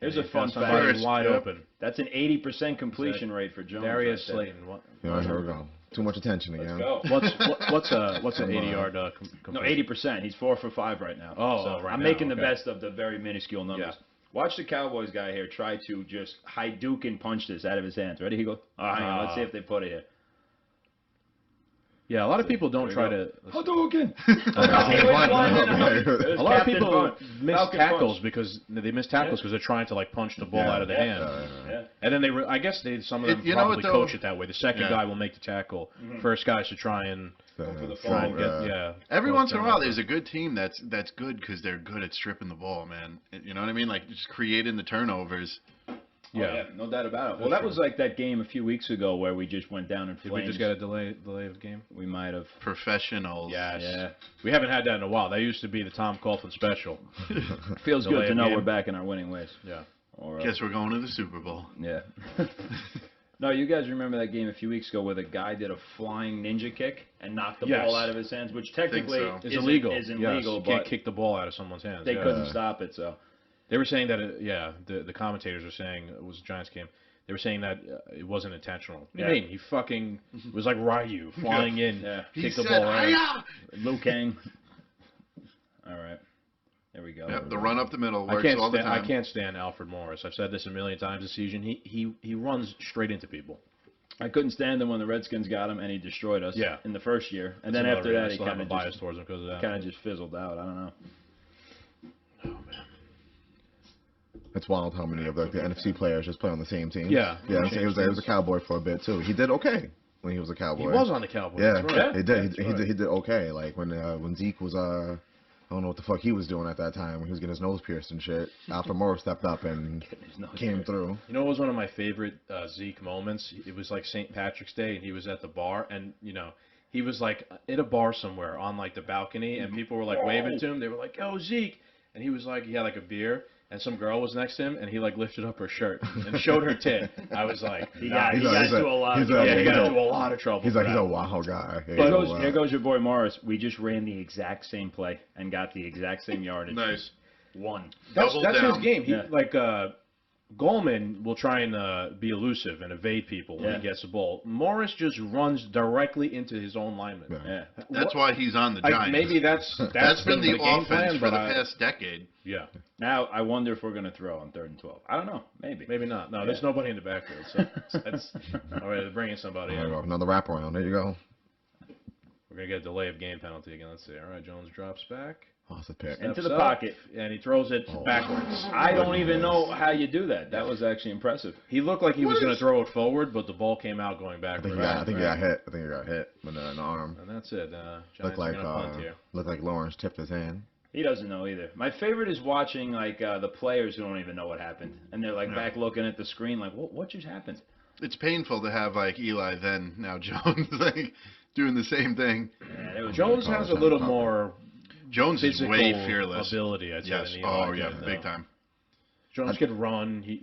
Here's and a he's got fun somebody fact. wide Yep. open. That's an 80% completion rate for Jones. Darius right there. Slayton. What? Yeah, here we go. Too much attention Let's again. go. What's an Come on. 80-yard No, completion? 80%. He's 4 for 5 right now. Oh, so right I'm now, making the okay. best of the very minuscule numbers. Yeah. Watch the Cowboys guy here try to just Hadouken punch this out of his hands. Ready? He goes. Oh, hang on. Let's see if they put it here. Yeah, a lot of people don't There try you to. Hadouken. A lot of people miss Falcon tackles punch. because they miss tackles because they're trying to like punch the ball out of the hand. Yeah. And then I guess some of them You know probably what, though? coach it that way. The second Yeah. guy will make the tackle. First guy should try and Try and get yeah. Every close once in a down. while, there's a good team that's good because they're good at stripping the ball, man. You know what I mean? Like just creating the turnovers. Yeah. Oh, yeah, no doubt about it. Well, that was like that game a few weeks ago where we just went down in Did flames. we just get a delay of game? We might have. Professionals. Yes. Yeah. We haven't had that in a while. That used to be the Tom Coughlin special. Feels Delay good to of know game. we're back in our winning ways. Yeah. Or, Guess we're going to the Super Bowl. yeah. No, you guys remember that game a few weeks ago where the guy did a flying ninja kick and knocked the Yes. ball out of his hands, which technically so. It's isn't- illegal. Isn't Yes. legal, You can't but kick the ball out of someone's hands. they yeah. couldn't stop it. So They were saying that, the commentators were saying, it was a Giants game, they were saying that it wasn't intentional. What do you Yeah. mean? He fucking it was like Ryu flying in, Yeah. He kicked the said, ball out. "Hi-ya!" Liu Kang. All right, there we go. Yep, the run up the middle I works can't all the stand. I time. can't stand Alfred Morris. I've said this a million times this season. He runs straight into people. I couldn't stand him when the Redskins got him and he destroyed us. Yeah. In the first year, and That's then another after reason. that I he still have kind a of bias towards him because of that. just fizzled out. I don't know. It's wild how many of the NFC players just play on the same team. Yeah. Yeah, he was a Cowboy for a bit too. He did okay when he was a Cowboy. He was on the Cowboys. Yeah, That's right. he did. That's He right. did okay. Like when Zeke was I don't know what the fuck he was doing at that time when he was getting his nose pierced and shit. Alfred Morris stepped up and came through. You know what was one of my favorite Zeke moments? It was like St. Patrick's Day, and he was at the bar, and he was like at a bar somewhere on like the balcony, and people were like waving to him. They were like, "Yo, Zeke," and he was like, he had like a beer, and some girl was next to him, and he like lifted up her shirt and showed her tit. I was like, Yeah, nah, he got into a lot of trouble. yeah, he got into a lot of trouble. He's for like, he's that. a wow guy. Yeah, Here goes your boy Morris. We just ran the exact same play and got the exact same yardage. Nice. One. That's Double down. his game. He Yeah. like Goldman will try and be elusive and evade people when he gets the ball. Morris just runs directly into his own lineman. Yeah. Yeah. That's why he's on the Giants. Maybe that's been the game offense plan, for but the past decade. yeah, Now I wonder if we're gonna throw on 3rd and 12. I don't know. Maybe. maybe not. No, there's nobody in the backfield, so that's all right. They're bringing somebody There you in. go. Another wraparound. There you go. We're gonna get a delay of game penalty again. Let's see. All right, Jones drops back. Oh, it's a pick. Into Steps the up, pocket. and he throws it backwards. I don't even know how you do that. That was actually impressive. He looked like he was going to throw it forward, but the ball came out going I think backwards. he got hit. I think he got hit in the arm. And that's it. Giants Looked like are going to punt here. looked like Lawrence tipped his hand. He doesn't know either. My favorite is watching like the players who don't even know what happened, and they're like back looking at the screen, like, what just happened? It's painful to have like Eli then now Jones like doing the same thing. Yeah, that was Jones has a little more Jones is physical way fearless. ability, I'd say, Yes. than Eli Oh yeah, did, big though. time. Jones could run. He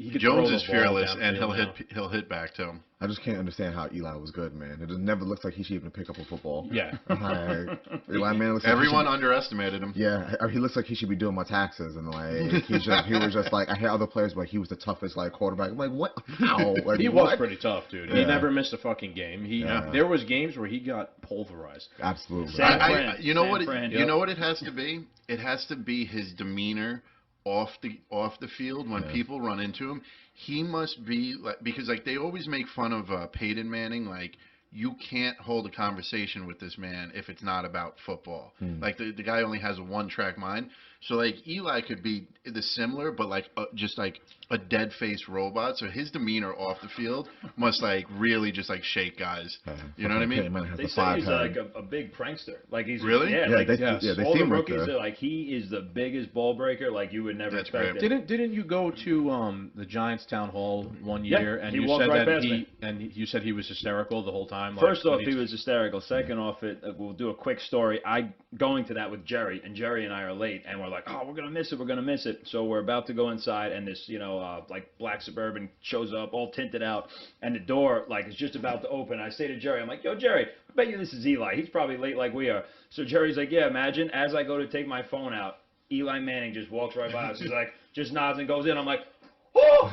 could Jones throw is the ball fearless, and downfield he'll hit back to him. I just can't understand how Eli was good, man. It just never looks like he should even pick up a football. Yeah. Like, Eli man looks like Everyone he should, underestimated him. yeah, he looks like he should be doing my taxes, and like he was just like I hear other players like he was the toughest like quarterback. I'm like, what? How? Like, He what? was pretty tough, dude. He Yeah. never missed a fucking game. There was games where he got pulverized. Absolutely. San Fran. You know San what? Fran. You know what it has to be? It has to be his demeanor off the field when people run into him. He must be like, because like they always make fun of Peyton Manning, like you can't hold a conversation with this man if it's not about football. Like the guy only has a one-track mind. So like Eli could be the similar, but like just like a dead-faced robot. So his demeanor off the field must like really just like shake guys. You know what I mean? Man has They the say five he's head. like a big prankster. Like he's Really? Yeah, Yeah, like they all the seem like rookies that. are like he is the biggest ball breaker. Like you would never That's expect great. it. Didn't you go to the Giants town hall one Yeah, year and he you walked said right that past me. you said he was hysterical the whole time? First like, off, when he was hysterical. Second off, we'll do a quick story. Going to that with Jerry, and Jerry and I are late, and we're like, oh, we're gonna miss it. We're gonna miss it. So we're about to go inside, and this, like black Suburban shows up, all tinted out, and the door like is just about to open. I say to Jerry, I'm like, yo, Jerry, I bet you this is Eli. He's probably late like we are. So Jerry's like, yeah, imagine. As I go to take my phone out, Eli Manning just walks right by us. He's like, just nods and goes in. I'm like, oh!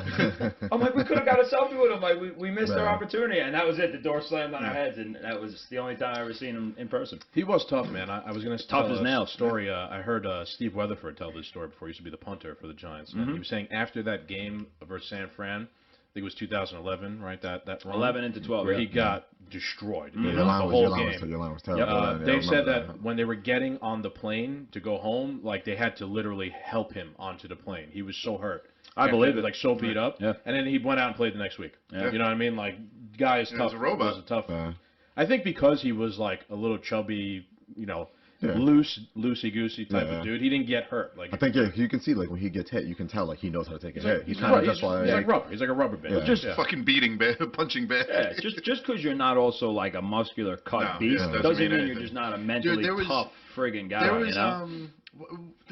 I'm like, we could have got a selfie with him. Like, we missed our opportunity. And that was it. The door slammed on our heads, and that was the only time I ever seen him in person. He was tough, man. I was going to tell Tough as a nails. story. I heard Steve Weatherford tell this story before he used to be the punter for the Giants. And he was saying after that game versus San Fran, I think it was 2011, right? That run, 11 into 12, where yeah. he got destroyed Your the line was whole your line game. was, your line was terrible. Yeah, I They remember said that when they were getting on the plane to go home, like they had to literally help him onto the plane. He was so hurt. I believe it. Like so beat up. Yeah. And then he went out and played the next week. Yeah. You know what I mean? Like guy is He tough. was a robot. Was a tough. Yeah. I think because he was like a little chubby, Yeah. loosey goosey type Yeah. of dude. He didn't get hurt. Like I think you can see like when he gets hit, you can tell like he knows how to take a hit. He's he's kind of right, just like he's like rubber. He's like a rubber band. Yeah. Just Yeah. fucking beating bad, punching bad. Yeah, just because you're not also like a muscular cut No, beast yeah, doesn't mean mean anything. you're just not a mentally there was- tough friggin' guy. There was you know?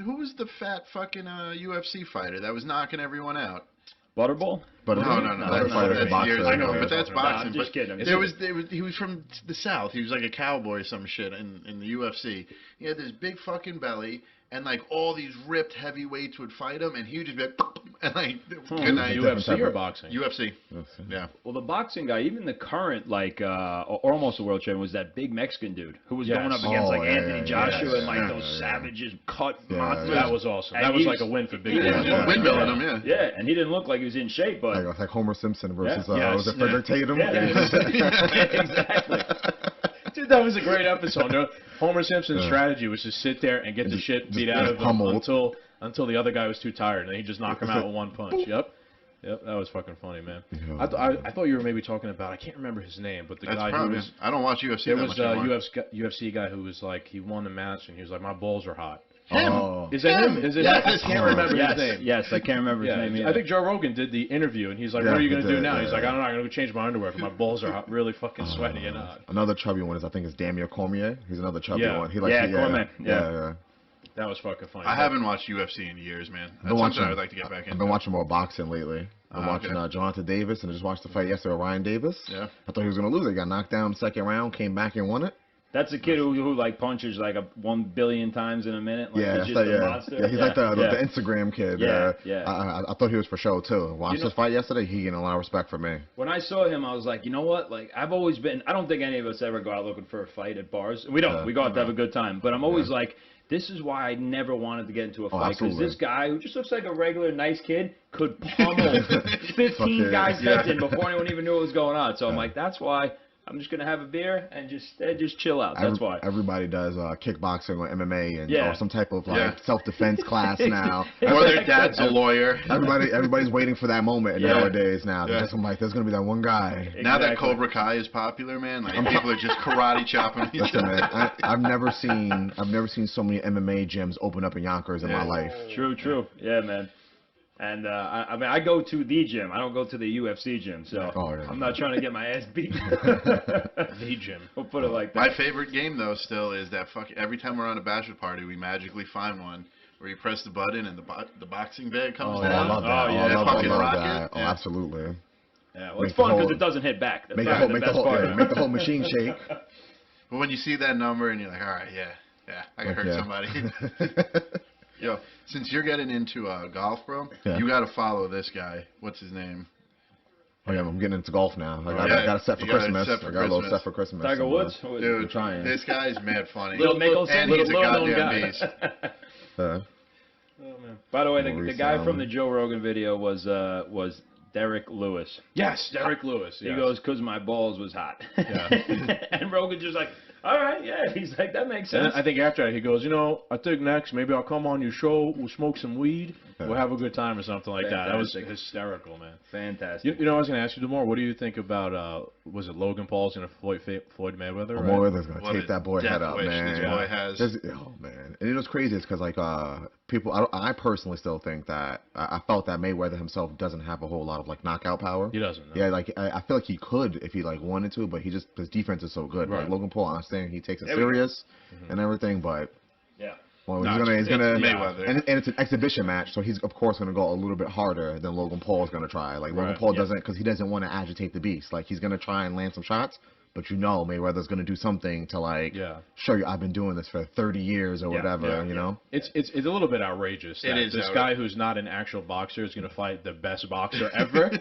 who was the fat fucking UFC fighter that was knocking everyone out? Butterball? but No, that's fighter that's boxer. years ago, Yeah. but that's boxing. I'm just but kidding. He was from the South. He was like a cowboy or some shit in the UFC. He had this big fucking belly, and like all these ripped heavyweights would fight him, and he would just be like, and like, good night. UFC or boxing? UFC. Yeah. Well, the boxing guy, even the current, like, or almost a world champion, was that big Mexican dude who was Yes. going up against, like, Oh, yeah, Anthony yeah, Joshua yeah, and, like, yeah, those yeah. savages cut Yeah, monsters. That was awesome. And That was he like a win for Big he Ben. didn't Yeah. look- Windmilling him, yeah. Yeah, and he didn't look like he was in shape, but... Like Homer Simpson versus Yeah. was it Frederick Tatum? Yeah, exactly. Dude, that was a great episode. No? Homer Simpson's strategy was to sit there and get the shit beat out of him pummeled. until the other guy was too tired, and then he just knock him out with one punch. Yep, that was fucking funny, man. Yeah. I thought you were maybe talking about, I can't remember his name, but the That's guy who probably. was, I don't watch UFC there that was much a anymore. UFC guy who was like, he won the match, and he was like, my balls are hot. Oh. Is it him? Is it Yes. him? I can't remember yes, his name. yes, I can't remember his name either. I think Joe Rogan did the interview, and he's like, Yeah, what are you he going to do did, now? yeah. He's like, I don't know, I'm going to change my underwear, but my balls are hot, really fucking sweaty and hot. Another chubby one is I think it's Damier Cormier. He's another chubby Yeah. one. He likes Yeah, to, Cormier, yeah. yeah. That was fucking funny. I haven't watched UFC in years, man. That's something I would like to get back into. I've been watching more boxing lately. I'm watching okay. Gervonta Davis, and I just watched the fight yesterday with Ryan Davis. Yeah. I thought he was going to lose. He got knocked down second round, came back and won it. That's a kid who like punches like 1 billion times in a minute. Like, he's just a monster. Yeah, he's like the Instagram kid. Yeah. I thought he was for show too. Watched his fight yesterday. He gained a lot of respect from me. When I saw him, I was like, you know what? Like, I've always been. I don't think any of us ever go out looking for a fight at bars. We don't. We go out to have a good time. But I'm always like, this is why I never wanted to get into a fight, because this guy who just looks like a regular nice kid could pummel 15 guys' heads in before anyone even knew what was going on. So I'm like, that's why. I'm just gonna have a beer and just chill out. That's why. Everybody does kickboxing or MMA and or some type of self-defense class now. Or their dad's a lawyer. Everybody's waiting for that moment nowadays. Now, I'm like, there's gonna be that one guy. Exactly. Now that Cobra Kai is popular, man, like people are just karate chopping each other. Man, I've never seen so many MMA gyms open up in Yonkers in my life. True. Yeah, man. And I mean, I go to the gym. I don't go to the UFC gym, so I'm not trying to get my ass beat. The gym. We'll put it like that. My favorite game though still is that every time we're on a bachelor party, we magically find one where you press the button and the boxing bag comes down. I love that. I love that. Oh, absolutely. Yeah, well, it's fun because it doesn't hit back. That's make the whole machine shake. But when you see that number and you're like, all right, I can hurt somebody. Yo, since you're getting into golf, bro, you got to follow this guy. What's his name? Oh, yeah, I'm getting into golf now. I got it set for Christmas. I got a little set for Christmas. Tiger Woods? Dude, this guy's mad funny. And he's a goddamn beast. Oh, man. By the way, the guy from the Joe Rogan video was Derek Lewis. Yes, Derek Lewis. He goes, because my balls was hot. Yeah. And Rogan's just like, all right, yeah. He's like, that makes sense. And I think after that, he goes, I think next, maybe I'll come on your show, we'll smoke some weed, we'll have a good time or something like that. That was hysterical, man. Fantastic. I was going to ask you, Demore, what do you think about, was it Logan Paul's going to Floyd Mayweather? Right? Mayweather's going to take that boy head up, man. This boy has. Oh, man. And what's crazy is because, like, people, I personally still think that, I felt that Mayweather himself doesn't have a whole lot of, like, knockout power. He doesn't. No. Yeah, like, I feel like he could if he, like, wanted to, but his defense is so good. Right. Like, Logan Paul, I understand he takes it serious and everything, but well, he's gonna Mayweather. And it's an exhibition match, so he's of course gonna go a little bit harder than Logan Paul is gonna try. Like Logan Paul doesn't, because he doesn't want to agitate the beast. Like he's gonna try and land some shots, but Mayweather's gonna do something to like show you I've been doing this for 30 years or whatever. You know, it's a little bit outrageous. That it is. This guy who's not an actual boxer is gonna fight the best boxer ever.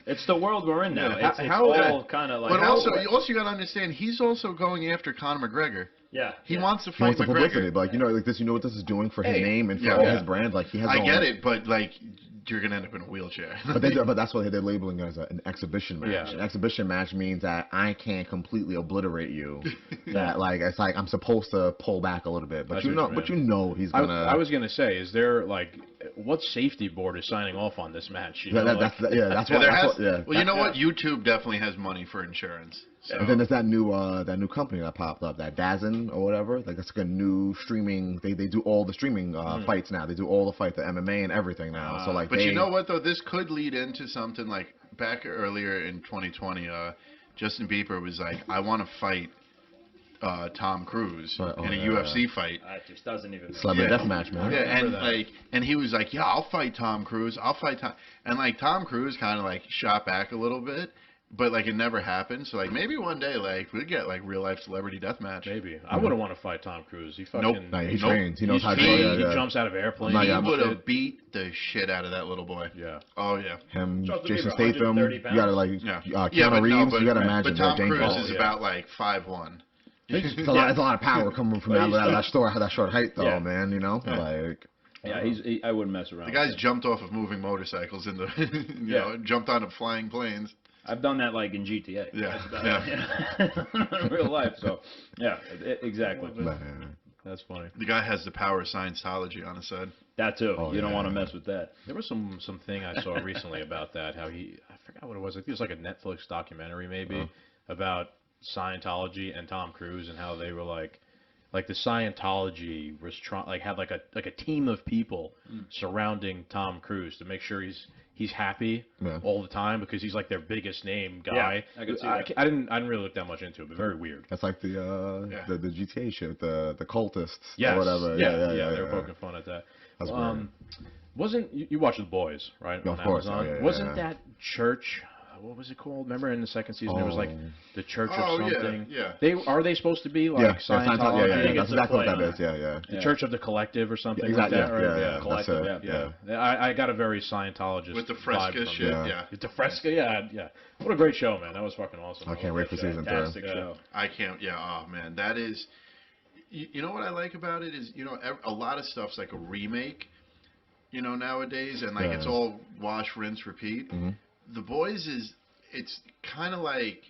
It's the world we're in now. Yeah. It's all kind of like. But also you got to understand, he's also going after Conor McGregor. Yeah. He wants to fight McGregor. Publicity, but like like this, what this is doing for his name and for his brand. Like he has. I get it, but like you're gonna end up in a wheelchair. but that's what they're labeling it as an exhibition match. Yeah. An exhibition match means that I can't completely obliterate you. That like it's like I'm supposed to pull back a little bit, but he's gonna. I was gonna say, is there like what safety board is signing off on this match? Well, you know what? YouTube definitely has money for insurance. So. And then there's that new company that popped up, that DAZN or whatever. Like that's like a new streaming. They do all the streaming fights now. They do all the fights, the MMA and everything now. So like. But you know what though? This could lead into something like back earlier in 2020. Justin Bieber was like, I want to fight Tom Cruise in a UFC fight. That just doesn't even. Celebrity deathmatch, man. Yeah, and he was like, yeah, I'll fight Tom Cruise. I'll fight Tom. And like Tom Cruise kind of like shot back a little bit. But like it never happened, so like maybe one day like we'd get like real life celebrity deathmatch. Maybe I wouldn't want to fight Tom Cruise. He fucking he trains. He knows how to. He jumps out of airplanes. He would have beat the shit out of that little boy. Yeah. Oh yeah. Him, Jason Statham. You gotta like Keanu Reeves. You gotta imagine. But Tom Cruise is about like 5'1". It's a lot of power coming from that short height though, man. You know, like. Yeah, I wouldn't mess around. The guy's jumped off of moving motorcycles into, you know, jumped onto flying planes. I've done that like in GTA. Yeah. In real life, so yeah, exactly. That's funny. The guy has the power of Scientology on his side. That too. You don't want to mess with that. There was some thing I saw recently about that. How I forgot what it was. I think it was like a Netflix documentary maybe about Scientology and Tom Cruise and how they were like. like the Scientology was had like a team of people surrounding Tom Cruise to make sure he's happy all the time because he's like their biggest name guy. Yeah, I could see that. I didn't really look that much into it, but very weird. That's like the GTA shit, the cultists Yes. or whatever. Yeah, they were poking fun at that. That's weird. Wasn't you watched The Boys, right? Of on course. Amazon? Oh, yeah, Wasn't yeah. that church? What was it called? Remember in the second season, it was like the Church of Oh, yeah, something. yeah. Are they supposed to be like Yeah, Scientology? yeah. That's it's a exactly what play that on is. Yeah. The Church of the Collective or something Exactly. like that, right? Yeah. That's Collective, it. Yeah. I got a very Scientologist With the vibe fresca from shit, it. yeah. The fresca, yeah. What a great show, man. That was fucking awesome. I can't wait for season 3. Fantastic show. I can't. Yeah. Oh man, that is. You know what I like about it is a lot of stuff's like a remake. Nowadays, and like it's all wash, rinse, repeat. Mm-hmm. The Boys it's kind of like.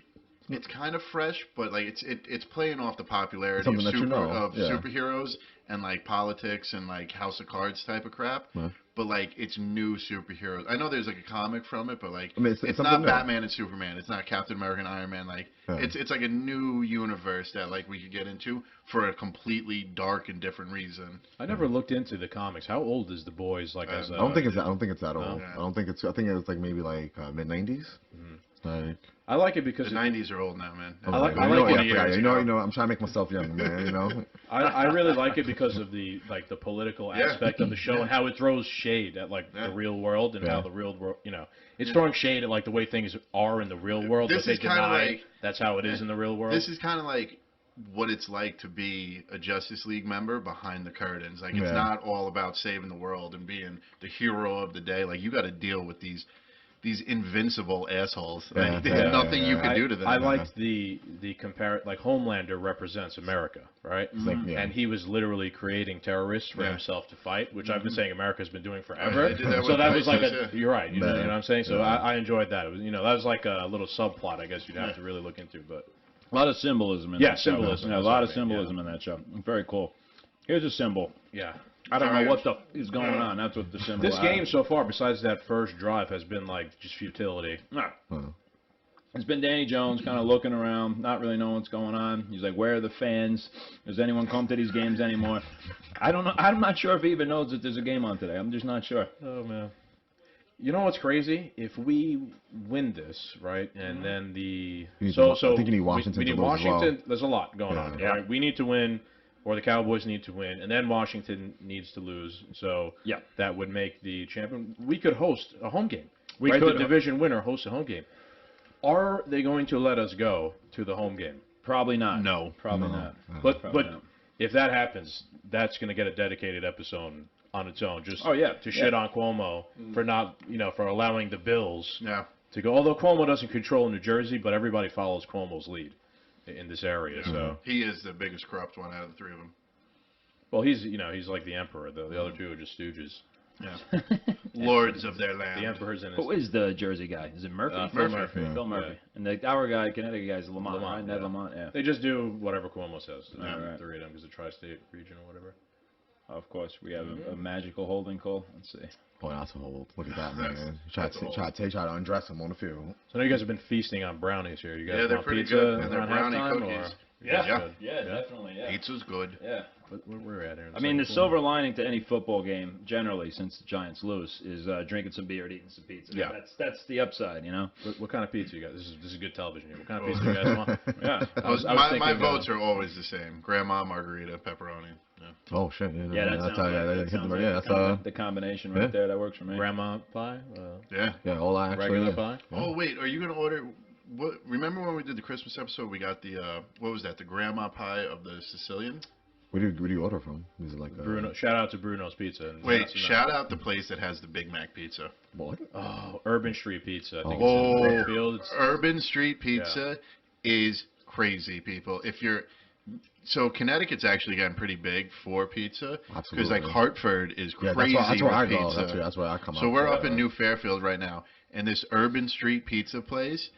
It's kind of fresh, but like it's playing off the popularity Something of, that you know. of Yeah. superheroes and like politics and like House of Cards type of crap. Yeah. But like it's new superheroes. I know there's like a comic from it, but like I mean, it's it's something not new. Batman and Superman. It's not Captain America and Iron Man. Like Yeah. it's like a new universe that like we could get into for a completely dark and different reason. I never looked into the comics. How old is The Boys? Like as I don't think it's that old. Yeah. I think it was like maybe like mid 90s. Like I like it because The 90s are old now, man. I like it. I'm trying to make myself young, man. I really like it because of the political aspect of the show and how it throws shade at like the real world and how the real world, it's throwing shade at like the way things are in the real world, This but they is kinda deny like- that's how it is in the real world. This is kind of like what it's like to be a Justice League member behind the curtains. Like it's not all about saving the world and being the hero of the day. Like you got to deal with these invincible assholes. Like there's nothing you can do to them. I liked the like Homelander represents America, right? And he was literally creating terrorists for himself to fight, which I've been saying America's been doing forever. They did that So with that was like ISIS, you're right. You know what I'm saying? So Yeah. I enjoyed that. It was, that was like a little subplot, I guess you'd have to really look into, but. A lot of symbolism in that show. Symbolism. Yeah, a lot of symbolism in that show. Very cool. Here's a symbol. Yeah. I don't know what the is going on. That's what the symbol This game so far, besides that first drive, has been like just futility. It's been Danny Jones kind of looking around, not really knowing what's going on. He's like, where are the fans? Does anyone come to these games anymore? I don't know. I'm not sure if he even knows that there's a game on today. I'm just not sure. Oh, man. You know what's crazy? If we win this, right, and then I think you need Washington we need to lose as well. Washington. There's a lot going on, Yeah. right? We need to win, or the Cowboys need to win, and then Washington needs to lose. So that would make the champion. We could host a home game. We right? could. The division winner hosts a home game. Are they going to let us go to the home game? Probably not. No. Probably not. But Probably but not. if that happens, that's going to get a dedicated episode on its own. Just to shit on Cuomo for not for allowing the Bills to go. Although Cuomo doesn't control New Jersey, but everybody follows Cuomo's lead in this area. So He is the biggest corrupt one out of the three of them. well, he's like the emperor. The other two are just stooges. Yeah. Lords of their land. The emperor's in his. Who is the Jersey guy? Is it Murphy? Phil Murphy. Yeah. Phil Murphy. And our guy, Connecticut guy, is Lamont. Right? Ned yeah. Lamont. Yeah. They just do whatever Cuomo says. The Right. three of them, because the tri-state region or whatever. Of course, we have a magical holding call. Let's see. Oh, that's a hold. Look at that, man. Try to undress him on the field. So now you guys have been feasting on brownies here. You guys Yeah, they're want pretty pizza good, and they're around brownie halftime, cookies. or- Yeah. good. Yeah, definitely. Yeah. Pizza's good. Yeah. Where we're at here. I mean, the silver lining to any football game, generally, since the Giants lose, is drinking some beer and eating some pizza. Yeah. That's the upside, you know. What kind of pizza you got? This is good television here. What kind of pizza you guys want? Yeah. I was my thinking, votes are always the same: grandma, margarita, pepperoni. Yeah. Oh shit! Yeah, that sounds like the combination right there. That works for me. grandma pie, Yeah. All I actually. regular pie. Oh wait, are you gonna order? What? Remember when we did the Christmas episode? We got the what was that? The grandma pie of the Sicilian. Where do you order from? Is it like Bruno, shout out to Bruno's Pizza. And Wait, that's enough. shout out the place that has the Big Mac pizza. What? Oh, Urban Street Pizza. I think Oh, it's in Brookfield. It's, Urban Street Pizza is crazy, people. If you're so Connecticut's actually gotten pretty big for pizza because like Absolutely. Hartford is Yeah, crazy that's where I with go. pizza. That's where I come So up. we're up in New Fairfield right now, and this Urban Street Pizza place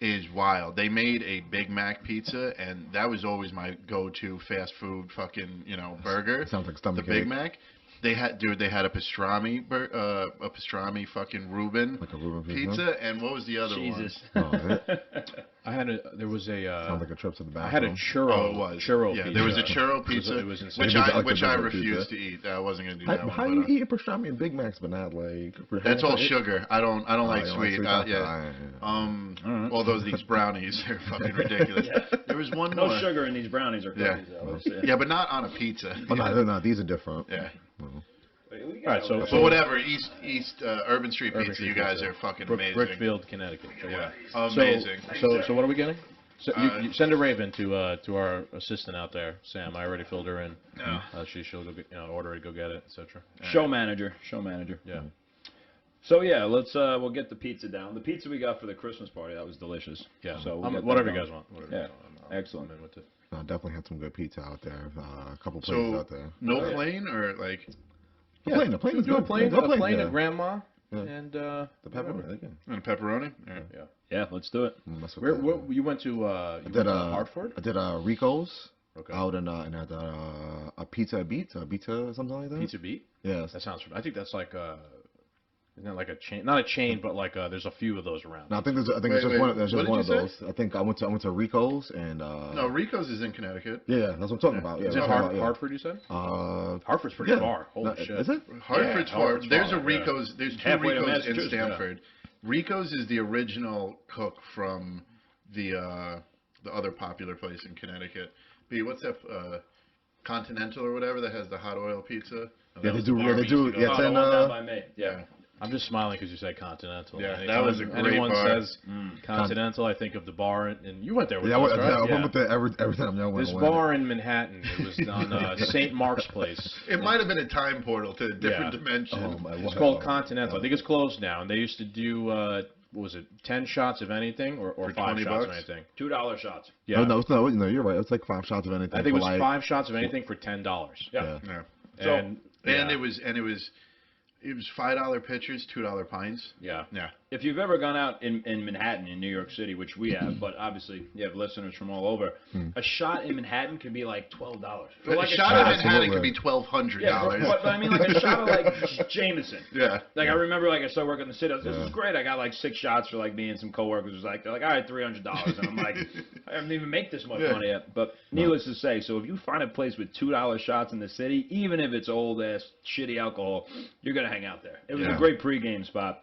is wild. They made a Big Mac pizza, and that was always my go-to fast food fucking burger. Sounds like The stomach Big ache. Mac. They had a pastrami fucking Reuben, Like a Reuben pizza, and what was the other Jesus. Oh, There was a. sounds like a trip to the I had a bathroom. churro. Oh, it was. Churro Yeah, pizza. there was a churro pizza, It was insane. which I like I the refused pizza. to eat. I wasn't gonna do How, that how one. you But, eat a pastrami and Big Macs, but not like? that's all sugar. I don't like you don't sweet. like sweet? Yeah. Alright. All these brownies are fucking ridiculous. Yeah. There was one No more. sugar in these brownies or Yeah. cookies. Though. It's, Yeah, but not on a pizza. Oh no, these are different. Yeah. All right, so But whatever, East Urban Street Urban Pizza, Street you guys Pizza. are fucking amazing. Brookfield, Connecticut. Check it Yeah, out. amazing. So what are we getting? So you send a Raven to our assistant out there, Sam. I already filled her in. No. She'll go get, order it, go get it, etc. Show manager. Yeah. So yeah, we'll get the pizza down. The pizza we got for the Christmas party, that was delicious. Yeah. So we'll get that whatever you going. guys want. Whatever Yeah. you want. Excellent. I'm in with it. No, definitely had some good pizza out there. A couple places So out there. no plain or like The plane is Do a good. plane, The a plane plane's to good. grandma, Yeah. and The pepperoni. Yeah. and pepperoni? yeah. Yeah, let's do it. Mess with Where that. you went to? You I went did to Hartford? I did Rico's Okay. out in at a Pizza Beat, something like that. Pizza Beat. Yes. That sounds. I think that's like isn't that like a chain? Not a chain, but like there's a few of those around. No, I think there's Wait, just wait, one. There's what just did one you of say? those. I think I went to Rico's and No, Rico's is in Connecticut. yeah, that's what I'm talking about. Yeah, Is it that's what I'm talking about, Hartford? You said? yeah. Hartford's pretty Yeah. far. Holy No, shit! Is it? Hartford's far. Hartford's There's far, a Rico's. There's two Halfway to Rico's in Massachusetts, yeah. Stamford. Rico's is the original cook from the other popular place in Connecticut. B, what's that? Continental or whatever that has the hot oil pizza. Yeah, they do. Yeah, they do. Yeah, Oh, it's the in one down by me. Yeah. I'm just smiling because you said Continental. Yeah, Anytime that was a great anyone bar. says Continental, I think of the bar, and you went there with Yeah, us, I right? went with the every time I went. This bar in Manhattan, it was on St. Mark's Place. It might have been a time portal to a different Yeah. dimension. Oh my! It's called Continental. I think it's closed now, and they used to do what was it, 10 shots of anything or For 5 $20 shots of anything? $2 shots. Yeah, No, you're right. It's like 5 shots of anything. I think it for was like, 5 shots of anything for $10. Yeah. Yeah. So- And And it was $5 pitchers, $2 pints. yeah. Yeah. If you've ever gone out in Manhattan, in New York City, which we have, but obviously you have listeners from all over, a shot in Manhattan could be like $12. For like a shot in Manhattan Absolutely. could be $1,200. Yeah, but I mean like a shot of like Jameson. Yeah. Like I remember, like I started working in the city. I was, this Yeah. is great. I got like 6 shots for like me and some coworkers. It was like they're like, all right, $300, and I'm like, I haven't even make this much Yeah. money yet. But needless to say, so if you find a place with $2 shots in the city, even if it's old ass shitty alcohol, you're gonna hang out there. It was Yeah. a great pregame spot.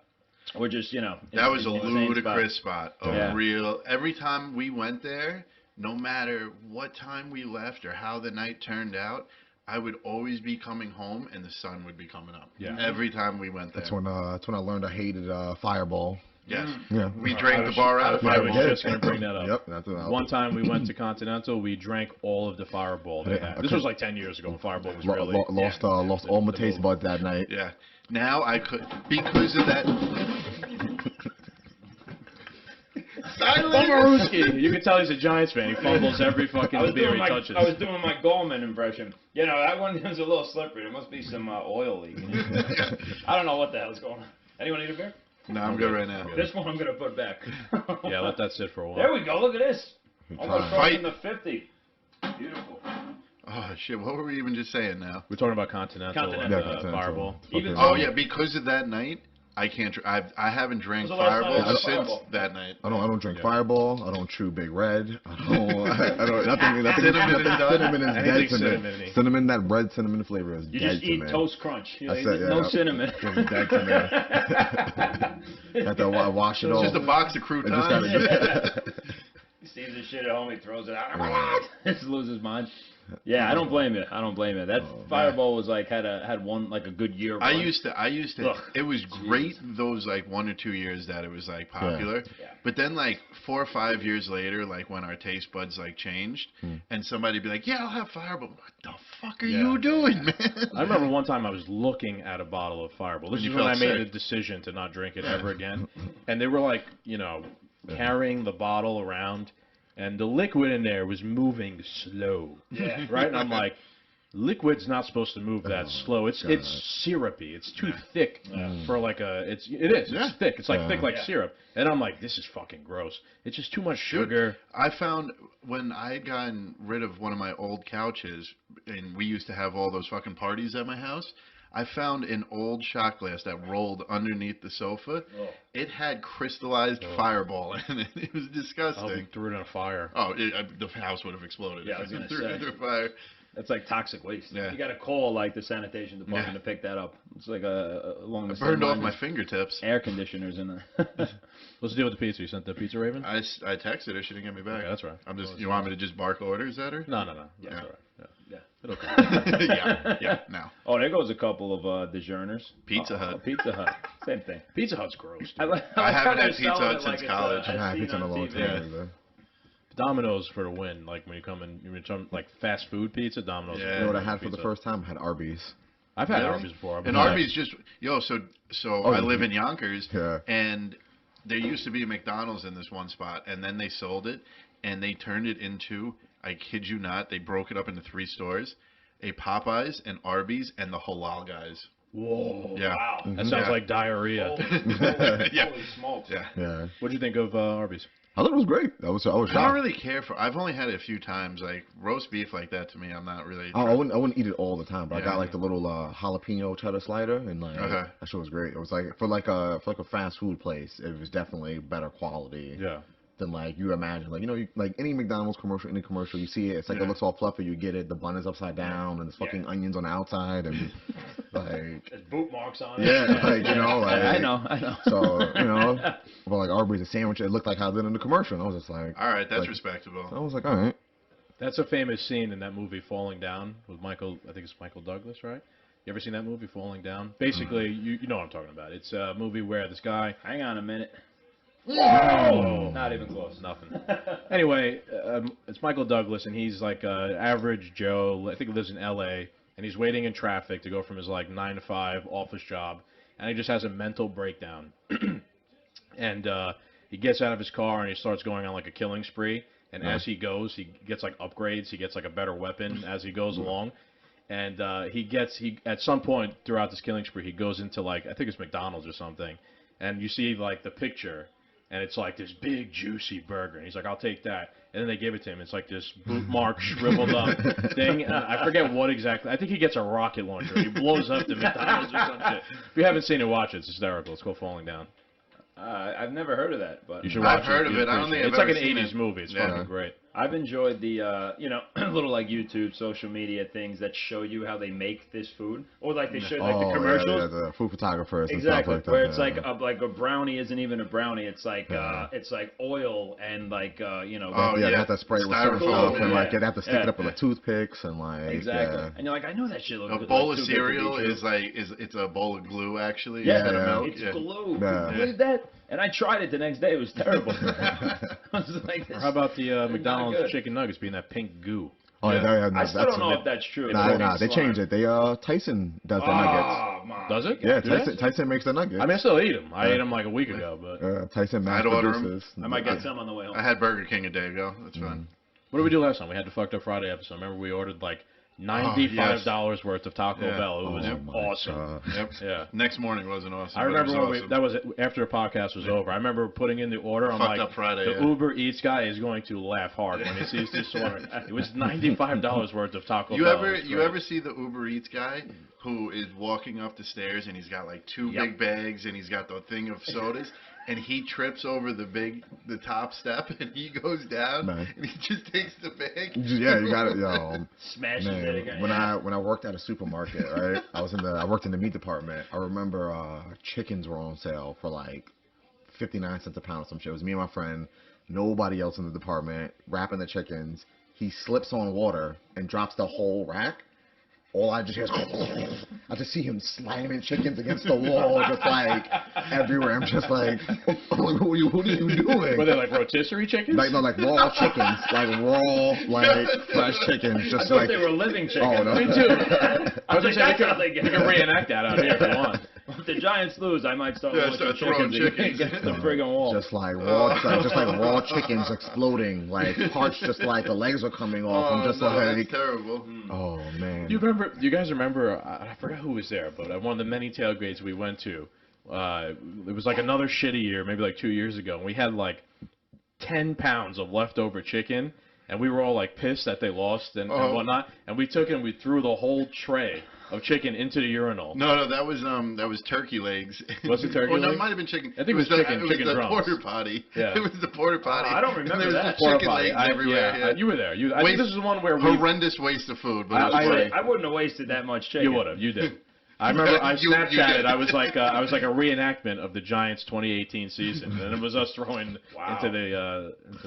Or just That was a insane ludicrous spot. A Yeah. real. Every time we went there, no matter what time we left or how the night turned out, I would always be coming home and the sun would be coming up. Yeah. Every time we went there. That's when I learned I hated Fireball. Yes. Yeah. We drank the bar out of I was Fireball. just going to bring that up. Yep. That's what One time we went to Continental, we drank all of the Fireball they had. This was like 10 years ago when Fireball was really... lost all my taste buds that night. Yeah. Now I could, because of that. Bomarooski! You can tell he's a Giants fan. He fumbles every fucking beer he touches. I was doing my Goldman impression. You know, that one was a little slippery. There must be some oil leak. I don't know what the hell's going on. Anyone need a beer? No, I'm good right now. This one I'm going to put back. Yeah, let that sit for a while. There we go. Look at this. Almost Fight. crossing the 50. Beautiful. Oh shit! What were we even just saying now? We're talking about Continental, Continental. and Yeah, Continental. Fireball. Even Oh yeah, because of that night, I can't. I haven't drank When's the last time Fireball you had since Fireball? that night. I don't drink Fireball. I don't chew Big Red. I don't nothing Cinnamon is done. cinnamon is Anything dead to me. cinnamon-y. Cinnamon, that red cinnamon flavor is You dead just to eat me. Toast Crunch. You know, That's it, no yeah. cinnamon. It's dead to me. Have to wash it It's off. just a box of I croutons. just gotta- He sees the shit at home, he throws it out. Just loses his mind. Yeah, I don't blame you. I don't blame you. That Fireball was like had one like a good year. I run. used to. Ugh. It was great those like 1 or 2 years that it was like popular. Yeah. But then like 4 or 5 years later, like when our taste buds like changed, and somebody'd be like, "Yeah, I'll have Fireball." What the fuck are you doing, man? I remember one time I was looking at a bottle of Fireball. This And is you when I felt made sick. a decision to not drink it ever again. And they were like, carrying the bottle around, and the liquid in there was moving slow. Yeah. Right? And I'm like, liquid's not supposed to move that slow. It's syrupy. It's too thick for like it is. It's thick. It's like thick like syrup. And I'm like, this is fucking gross. It's just too much sugar. I found when I had gotten rid of one of my old couches, and we used to have all those fucking parties at my house, I found an old shot glass that rolled underneath the sofa. It had crystallized Fireball in it. It was I hope you disgusting. threw it in a fire. Oh, the house would have exploded. Yeah, I was if gonna threw it say. in the fire. That's like toxic waste. Yeah. You got to call like the sanitation department Yeah. to pick that up. It's like along the I same burned off lines my as fingertips. air conditioners in there. What's the deal with the pizza? You sent the pizza Raven? I texted her. She didn't get me back. Okay, that's right. I'm just. You want me to just bark orders at her? No. That's Yeah. all right. Yeah. Yeah. It'll come. yeah. No. Oh, there goes a couple of DiGiorno's. Pizza Hut. Pizza Hut. Same thing. Pizza Hut's gross, dude. I like haven't how had they're Pizza selling Hut it since like it's college. I haven't scene had pizza in a on long TV. time. either. Domino's for the win. Like when you come in, like fast food pizza. Domino's. Yeah. You know what I had for the pizza. first time? I had Arby's. I've had Really? Arby's before. And Arby's just so I live in Yonkers, Yeah. and there used to be a McDonald's in this one spot, and then they sold it, and they turned it into, I kid you not, they broke it up into 3 stores, a Popeyes, an Arby's, and the Halal guys. Whoa. Yeah. Wow. That sounds Yeah. like diarrhea. Yeah. Holy smokes. Yeah. Yeah. What'd you think of Arby's? I thought it was great. I was I don't shocked. really care for. I've only had it a few times. Like roast beef like that to me, I'm not really. I wouldn't eat it all the time, but I Yeah. got like the little jalapeno cheddar slider, and like Okay. that shit was great. It was like for a fast food place, it was definitely better quality Yeah. than like you imagine. Like like any McDonald's commercial, any commercial you see it, it's like Yeah. it looks all fluffy. You get it, the bun is upside down, and there's fucking onions on the outside, and like There's boot marks on it. yeah, like like I know. So but like Arby's a sandwich, it looked like how I did in the commercial. And I was just like, All right, that's like- respectable. I was like, all right. That's a famous scene in that movie Falling Down with Michael. I think it's Michael Douglas, right? You ever seen that movie Falling Down? Basically, you know what I'm talking about. It's a movie where this guy. Hang on a minute. Oh, Not even close. nothing. Anyway, it's Michael Douglas, and he's like a average Joe. I think he lives in L.A. and he's waiting in traffic to go from his like 9 to 5 office job, and he just has a mental breakdown. And he gets out of his car and he starts going on like a killing spree. And as he goes, he gets like upgrades. He gets like a better weapon as he goes along. And he at some point throughout this killing spree, he goes into like, I think it's McDonald's or something. And you see like the picture, and it's like this big juicy burger. And he's like, I'll take that. And then they give it to him. It's like this boot mark shriveled up thing. And I forget what exactly. I think he gets a rocket launcher. He blows up the McDonald's or some shit. If you haven't seen it, watch it. It's hysterical. It's called Falling Down. I've never heard of that, but You should watch I've heard of You'd it. I don't appreciate think it. I've It's like ever an seen 80s it. movie. It's Yeah. fucking great. I've enjoyed the little like YouTube, social media things that show you how they make this food, or like they show like the commercials. Yeah, the food photographers and Exactly, stuff like that. where it's yeah. like a brownie isn't even a brownie. It's like Yeah. it's like oil and like Oh, They yeah. have to spray it with certain Styrofoam, stuff, and like they have to stick Yeah. it up with the toothpicks and like exactly. yeah. And you're like, I know that shit looks A good, bowl like, of too good to be cereal true. it's a bowl of glue actually Yeah, instead of milk. it's Yeah. glue. Yeah. What is that? And I tried it the next day. It was terrible. I was like, Or how about the McDonald's good. chicken nuggets being that pink goo? Oh Yeah. yeah, I still don't know if that's true. Nah, they changed it. They Tyson does the nuggets. Oh, man. Does it? Yeah, Do they? Tyson makes the nuggets. I mean, I still eat them. I Yeah. ate them like a week ago, but Tyson mass I'd order 'em. produces. I might get some on the way home. I had Burger King a day ago. That's fine. what did we do last time? We had the Fucked Up Friday episode. Remember we ordered like $95 worth of Taco Yeah. Bell. It was Oh my awesome. God. Yep. Yeah. Next morning wasn't awesome. I but it remember was when awesome. that was after the podcast was over. I remember putting in the order. I'm Fucked like, Up Friday, the yeah. Uber Eats guy is going to laugh hard when he sees this order. It was $95 worth of Taco You Bell. ever It was you great. ever see the Uber Eats guy who is walking up the stairs and he's got like 2 big bags and he's got the thing of sodas and he trips over the top step and he goes down Nice. and he just takes the bag. Yeah, you got it, yo. Smashes it Man, again. when I worked at a supermarket, right? I worked in the meat department. I remember chickens were on sale for like 59 cents a pound or some shit. It was me and my friend, nobody else in the department, wrapping the chickens. He slips on water and drops the whole rack. All I just hear is, I just see him slamming chickens against the wall, just like everywhere. I'm just like, what are you doing? Were they like rotisserie chickens? Like no, like raw chickens, like raw, like fresh chickens, I just thought like. they were living chickens. Oh no. Me too. I was like, gonna say that's how they we get can reenact that out here if you want. If the Giants lose, I might start Yeah, launching start throwing chickens against the friggin' wall. Just like raw chickens exploding, like parts just like the legs are coming off. I'm just no, like, that's terrible. oh man. You guys remember? I forgot who was there, but at one of the many tailgates we went to, it was like another shitty year, maybe like 2 years ago, and we had like 10 pounds of leftover chicken, and we were all like pissed that they lost and whatnot, and we took it and we threw the whole tray of chicken into the urinal. No, that was turkey legs. Was it turkey Oh, no, legs? it might have been chicken. I think it was chicken. It was chicken the drums. porter potty. Yeah. It was the porter potty. I don't remember and there that. was the chicken Porta potty. legs everywhere. Yeah. You were there. I think this is the one where we. Horrendous waste of food, but it was great. I wouldn't have wasted that much chicken. You would have. You did. I remember I You Snapchatted. did. I was like a reenactment of the Giants 2018 season, and it was us throwing into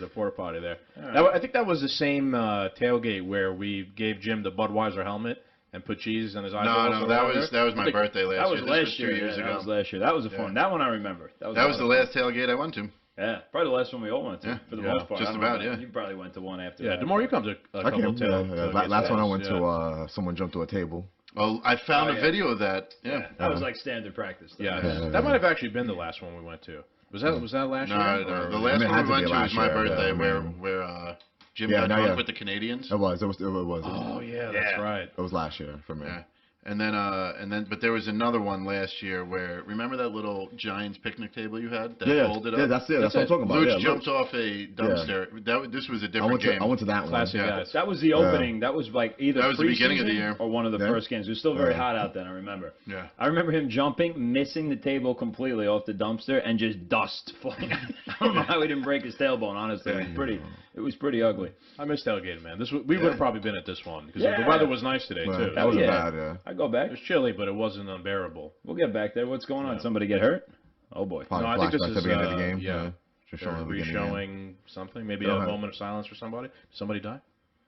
the porta potty there. I think that was the same tailgate where we gave Jim the Budweiser helmet and put cheese on his eyeballs. No, that was my birthday last year. That was last year. 2 years ago. That was last year. That was a fun. That one I remember. That was the last tailgate I went to. Yeah, probably the last one we all went to for the most part. Just about, yeah. You probably went to one after. Yeah, that. Demore, you come to a couple of tailgates. Last one I went to, someone jumped to a table. Oh, I found a video of that. Yeah. That was like standard practice. Though. Yeah, that might have actually been the last one we went to. Was that last year? No. The last one we went to was my birthday, where Jim got drunk with the Canadians. It was. Oh yeah, that's right. It was last year for me. Yeah. And then, but there was another one last year where, remember that little Giants picnic table you had that folded up? Yeah, that's it. That's what I'm talking about. Luch jumped off a dumpster. This was a different game. I went to that Classic one. guys. That was the opening. That was like either that was the beginning of the year or one of the first games. It was still very hot out then. I remember. Yeah. I remember him jumping, missing the table completely off the dumpster, and just dust flying. I don't know how he didn't break his tailbone. Honestly, it was pretty ugly. I missed tailgating, man. We would have probably been at this one because the weather was nice today too. That wasn't bad. Yeah. I'd go back. It was chilly, but it wasn't unbearable. We'll get back there. What's going on? Somebody get hurt? Oh boy. Probably I think this is the beginning of the game. Yeah. Just They're showing the beginning. re-showing something. Maybe a moment of silence for somebody. Did somebody die?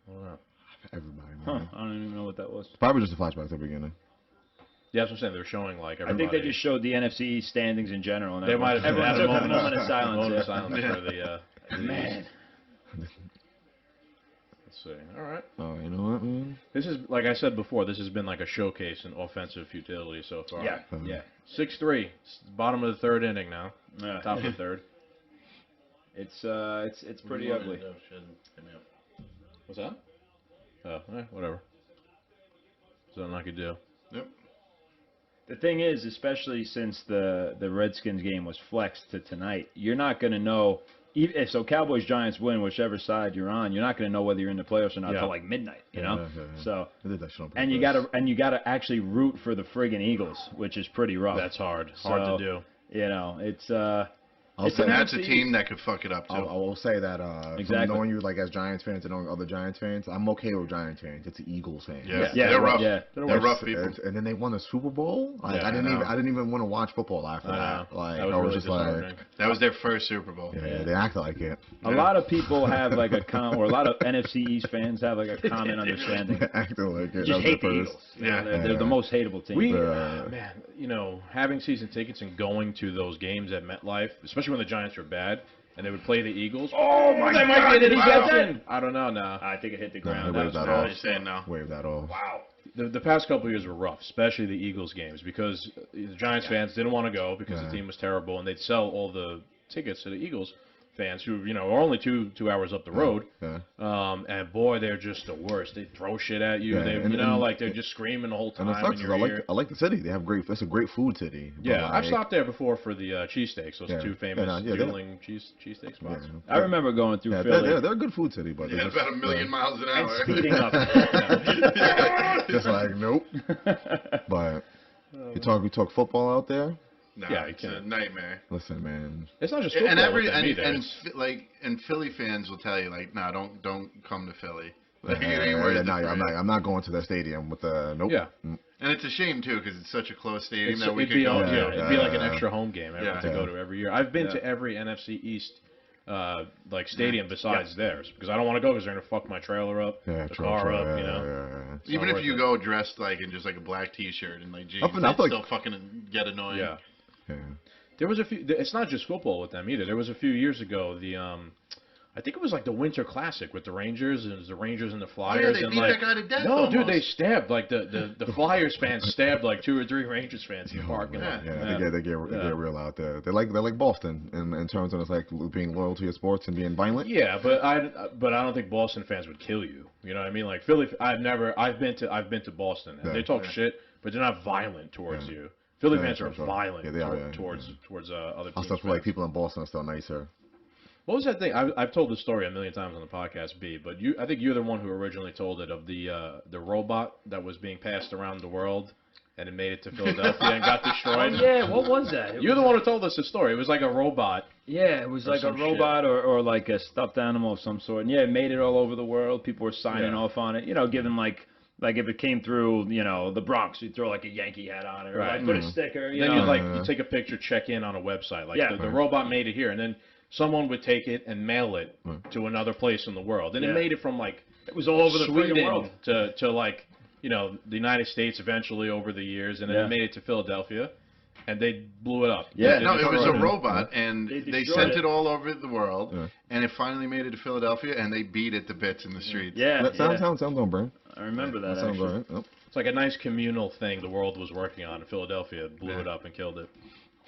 I don't know. Everybody. Man. I don't even know what that was. Probably just a flashback to the beginning. Yeah, that's what I'm saying. They're showing like everybody. I think they just showed the NFC standings in general. And They might have everyone had took a moment of silence. Moment of silence for the Man. Let's see. All right. Oh, you know what, man? This is, like I said before, this has been like a showcase in offensive futility so far. Yeah. 6-3. Bottom of the third inning now. Yeah. Top of the third. It's pretty ugly. What's that? Oh, whatever. So not a good deal. Yep. The thing is, especially since the Redskins game was flexed to tonight, you're not going to know. So Cowboys Giants win, whichever side you're on, you're not going to know whether you're in the playoffs or not until like midnight. You know. So and you gotta actually root for the friggin' Eagles, which is pretty rough. That's hard. Hard to do. You know, it's. That's a team that could fuck it up too. I will say that Exactly. from knowing you like as Giants fans and knowing other Giants fans, I'm okay with Giants fans. It's the Eagles fans. Yeah, they're rough. Yeah. They're rough people. And then they won the Super Bowl. Like, I didn't even want to watch football after that. Like that was I was really just like, that was their first Super Bowl. yeah, they acted like it. A lot of people have like a or a lot of NFC East fans have like a common understanding. Acting like it. Just hate the first. Eagles. You know, they're the most hateable team. Man, you know, having season tickets and going to those games at MetLife, especially when the Giants were bad, and they would play the Eagles. Oh my God! Might get an Did he get interception. I don't know now. I think it hit the No, ground. they waved that off. Saying no. Wave that off. Wow. The past couple of years were rough, especially the Eagles games, because the Giants fans didn't want to go because the team was terrible, and they'd sell all the tickets to the Eagles fans who, you know, are only two hours up the road. Yeah. And boy, they're just the worst. They throw shit at you. Yeah, they're just screaming the whole time. And it sucks in 'cause your ear. I like the city. They have That's a great food city. But Yeah, I've like, stopped there before for the cheesesteaks. Those two famous they're- dueling cheesesteak spots. Yeah. I remember going through Yeah, Philly. they're a good food city, but Yeah, about a million miles an and hour. speeding up. just like nope. But we talk football out there. No, Yeah, you it's a can't. nightmare. Listen, man. It's not just football And with them either. and Philly fans will tell you like, nah, don't come to Philly. Like, it Yeah, ain't worth it. I'm not going to the stadium with the nope. Yeah. And it's a shame too because it's such a close stadium that we It'd could be, go. it'd be like an extra home game Yeah. to go to every year. I've been to every NFC East stadium besides theirs because I don't want to go because they're gonna fuck my trailer up, the car up, you know. Even if you go dressed like in just like a black T-shirt and like jeans, I feel it's like- still fucking get annoying. Yeah. Yeah. There was a few. It's not just football with them either. There was a few years ago I think it was like the Winter Classic with the Rangers, and it was the Rangers and the Oh Flyers. yeah, they and beat like, that guy to death. no, almost. dude, they stabbed like the Flyers fans stabbed like 2 or 3 Rangers fans in the parking lot. Yeah, they get real out there. They're like Boston in terms of like being loyal to your sports and being violent. Yeah, but I don't think Boston fans would kill you. You know what I mean? Like Philly, I've been to Boston. And they talk shit, but they're not violent towards you. Philly fans are violent Yeah, they are, towards other I teams. still feel like people in Boston are still nicer. What was that thing? I've told this story a million times on the podcast, B. But I think you're the one who originally told it of the robot that was being passed around the world, and it made it to Philadelphia and got destroyed. Oh, yeah, what was that? You're the one who told us the story. It was like a robot. Yeah, it was like a some robot or like a stuffed animal of some sort. And yeah, it made it all over the world. People were signing off on it. You know, giving like if it came through, you know, the Bronx, you'd throw like a Yankee hat on it, or Right. like put a sticker. You Then know? you take a picture, check in on a website. Like Yeah. the robot made it here, and then someone would take it and mail it to another place in the world, and it made it from like it was all over the freaking Sweden world. to like the United States eventually over the years, and then it made it to Philadelphia, and they blew it up. Yeah, No, it was a destroyed it. robot, and They they destroyed sent it. it all over the world, and it finally made it to Philadelphia, and they beat it to bits in the streets. Yeah, That sounds on, Brian. I remember that. That sounds Actually. right. Yep. It's like a nice communal thing the world was working on, and Philadelphia blew it up and killed it.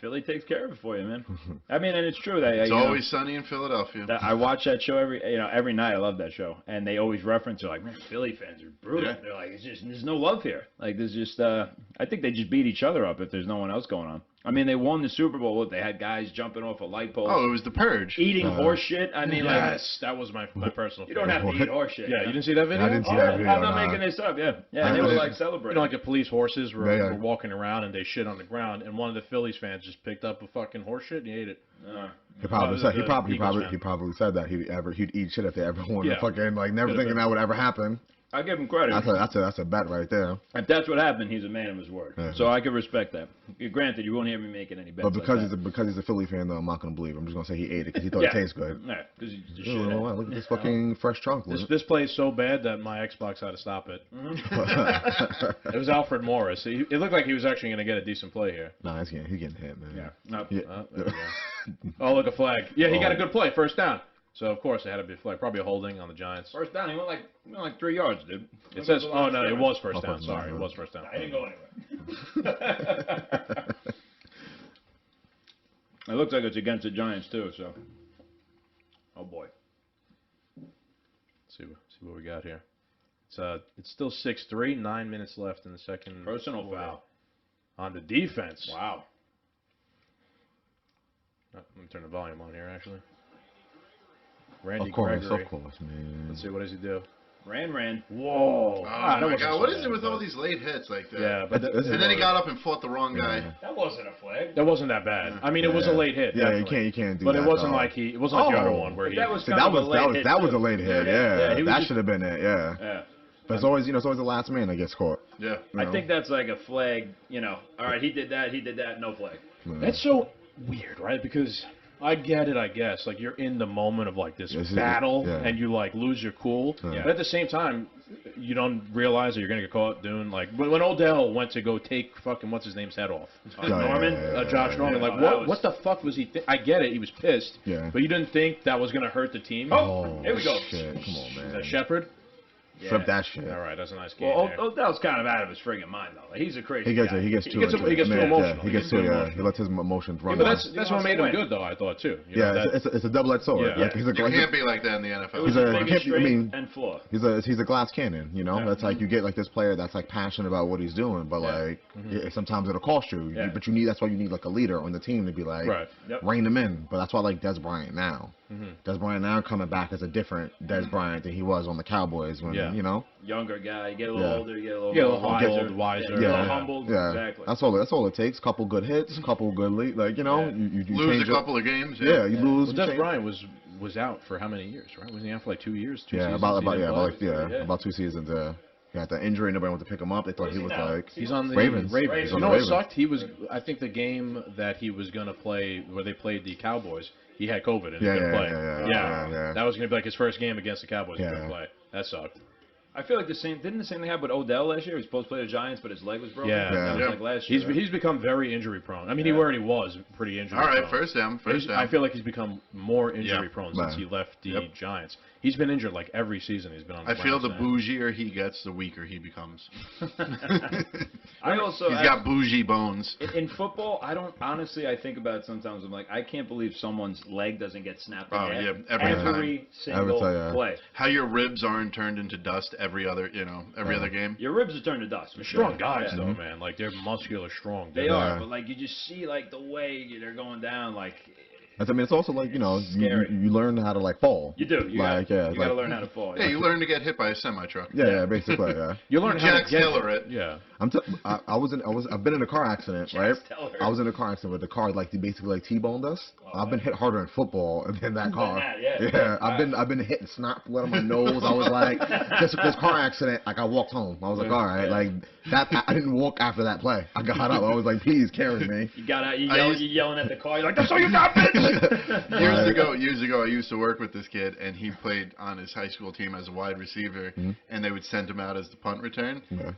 Philly takes care of it for you, man. I mean, and it's true that It's you know, always sunny in Philadelphia. I watch that show every night. I love that show, and they always reference it like, man, Philly fans are brutal. Yeah. They're like, it's just there's no love here. Like there's just I think they just beat each other up if there's no one else going on. I mean, they won the Super Bowl. They had guys jumping off a light pole, Oh, it was the Purge. eating horse shit. I mean, like Yes, that was my personal. you don't have to eat horse shit. Yeah, you didn't see that video? I didn't see Oh, that video. I'm not nah. making this up. Yeah, and I they were didn't- like You celebrating. know, like the police horses were, Yeah, yeah. were walking around and they shit on the ground, and one of the Phillies fans just picked up a fucking horse shit and he ate it. He probably Oh, said the Eagles fan. he probably said that he'd eat shit if they ever won. Yeah. Fucking like never Could've thinking been. that would ever happen. I give him credit. That's a bet right there. If that's what happened, he's a man of his word. Yeah. So I can respect that. Granted, you won't hear me making any bets. But because like he's a Philly fan, though, I'm not gonna believe him. I'm just gonna say he ate it because he thought Yeah. it tastes good. yeah, because he's the Oh, shit. wow, look at this fucking fresh chocolate. This plays so bad that my Xbox had to stop it. Mm-hmm. It was Alfred Morris. It looked like he was actually going to get a decent play here. Nah, he's getting hit, man. Yeah. No. Yeah. There we go. Oh, look, a flag. Yeah, he got a good play, first down. So, of course, it had to be a flag. Probably a holding on the Giants. First down, he went like 3 yards, dude. It says, oh, no, it was first Oh, down. first Sorry, down. it was first down. I didn't go anywhere. It looks like it's against the Giants too. So, oh boy. See what we got here. It's still 6-3, 9 minutes left in the second. Personal quarter. foul. On the defense. Wow. Let me turn the volume on here, actually. Randy Of course, Gregory. man. Let's see, what does he do? Ran. Whoa. Oh that my wasn't God! so What is bad, it with but- all these late hits like that? Yeah, but This is And then he got up and fought the wrong guy. Yeah. That wasn't a flag. that wasn't that bad. I mean, it was a late hit. Yeah, definitely. you can't do But that. it wasn't though. like it wasn't like the other Oh, one where But he. that was See, kind that of was a late hit. that was too. a late hit. Yeah, Yeah, he was that just- should have been it. Yeah, Yeah. but it's always it's always the last man that gets caught. Yeah. you I know? think that's like a flag. All right, he did that, no flag. Yeah. That's so weird, right? Because I get it, I guess. Like, you're in the moment of, like, this Yes, battle, yeah. and you, like, lose your cool. Yeah. But at the same time, you don't realize that you're going to get caught doing, like, when Odell went to go take fucking, what's his name's head off? Norman? Josh Norman. yeah. Like, Oh, that what the fuck was he I get it, he was pissed. Yeah. But you didn't think that was going to hurt the team? Oh, here we go. Shit. Come on, man. Is that Shepard? Flip that shit. All right, that's a nice game Well, there. Odell's kind of out of his friggin' mind though. Like, he's a crazy He gets guy. he gets too gets too yeah, emotional. He gets He too gets too yeah. He emotional. lets his emotions run. But out. that's what wants made to him win. good, though, I thought, too. You know, yeah, that- it's a double-edged sword. Yeah. Like, he's a You can't be like that in the NFL. He's a- Big I and straight mean- and floor. he's a glass cannon, you know. Yeah. That's like you get like this player that's like passionate about what he's doing, but like sometimes it'll cost you. Yeah. But that's why you need like a leader on the team to be like Right. Yep. rein them in. But that's why I like Des Bryant now. Des Bryant now coming back as a different Des Bryant than he was on the Cowboys when Yeah. you know. Younger guy, you get a little Yeah. older, you get a little, You get a little wiser, humbled, wiser, yeah, a little yeah. humbled, Yeah, exactly. that's all it takes. Couple good hits, couple good lead. Like you know, Yeah. you Lose change a couple of games. Yeah, you lose. Well, you Des change- Bryant was out for how many years, right? Wasn't he out for like 2 years? Two Yeah, seasons? about He didn't play? Yeah. about 2 seasons. He had the injury. Nobody wanted to pick him up. They thought Where's he he was now? like He's on the Ravens. Ravens. He's You on know the what Ravens. sucked? He was. I think the game that he was gonna play, where they played the Cowboys, he had COVID and he Yeah, couldn't yeah, play. yeah. That was gonna be like his first game against the Cowboys. He Yeah. couldn't play. That sucked. I feel like didn't the same thing happen with Odell last year? He was supposed to play the Giants, but his leg was broken. Yeah. That was Yeah. like last year. He's become very injury prone. I mean, he Yeah. already was pretty injury All prone. right, first down. First down. I feel like he's become more injury Yeah. prone since Right. he left the Yep. Giants. He's been injured like every season. He's been on. The I feel Browns the now. bougier he gets, the weaker he becomes. I also He's got bougie bones. in football, I think about it sometimes. I'm like, I can't believe someone's leg doesn't get snapped in Oh, half yeah, every every single time. play. How your ribs aren't turned into dust every other game. Your ribs are turned to dust for sure. Strong guys Yeah. though, man. Like they're muscular, strong. They dude. are, Yeah. but like you just see like the way they're going down, like I mean, it's also like, you know, Scary. you learn how to like fall. You do. You like, gotta, you gotta like, learn how to fall. Yeah, you learn to get hit by a semi truck. yeah, basically, yeah. You learn how to Jack get Taylor it. it. Yeah. I've been in a car accident, right? Tell her. I was in a car accident where the car like they basically like T-boned us. Oh, I've been hit harder in football than that car. that, yeah. I've been hitting snot blood on my nose. I was like, this car accident. Like I walked home. I was like, all right, like that. I didn't walk after that play. I got up. I was like, please carry me. You got out. You yelling at the car. You're like, that's all you got, bitch. Years ago, I used to work with this kid, and he played on his high school team as a wide receiver, and they would send him out as the punt return. Yeah.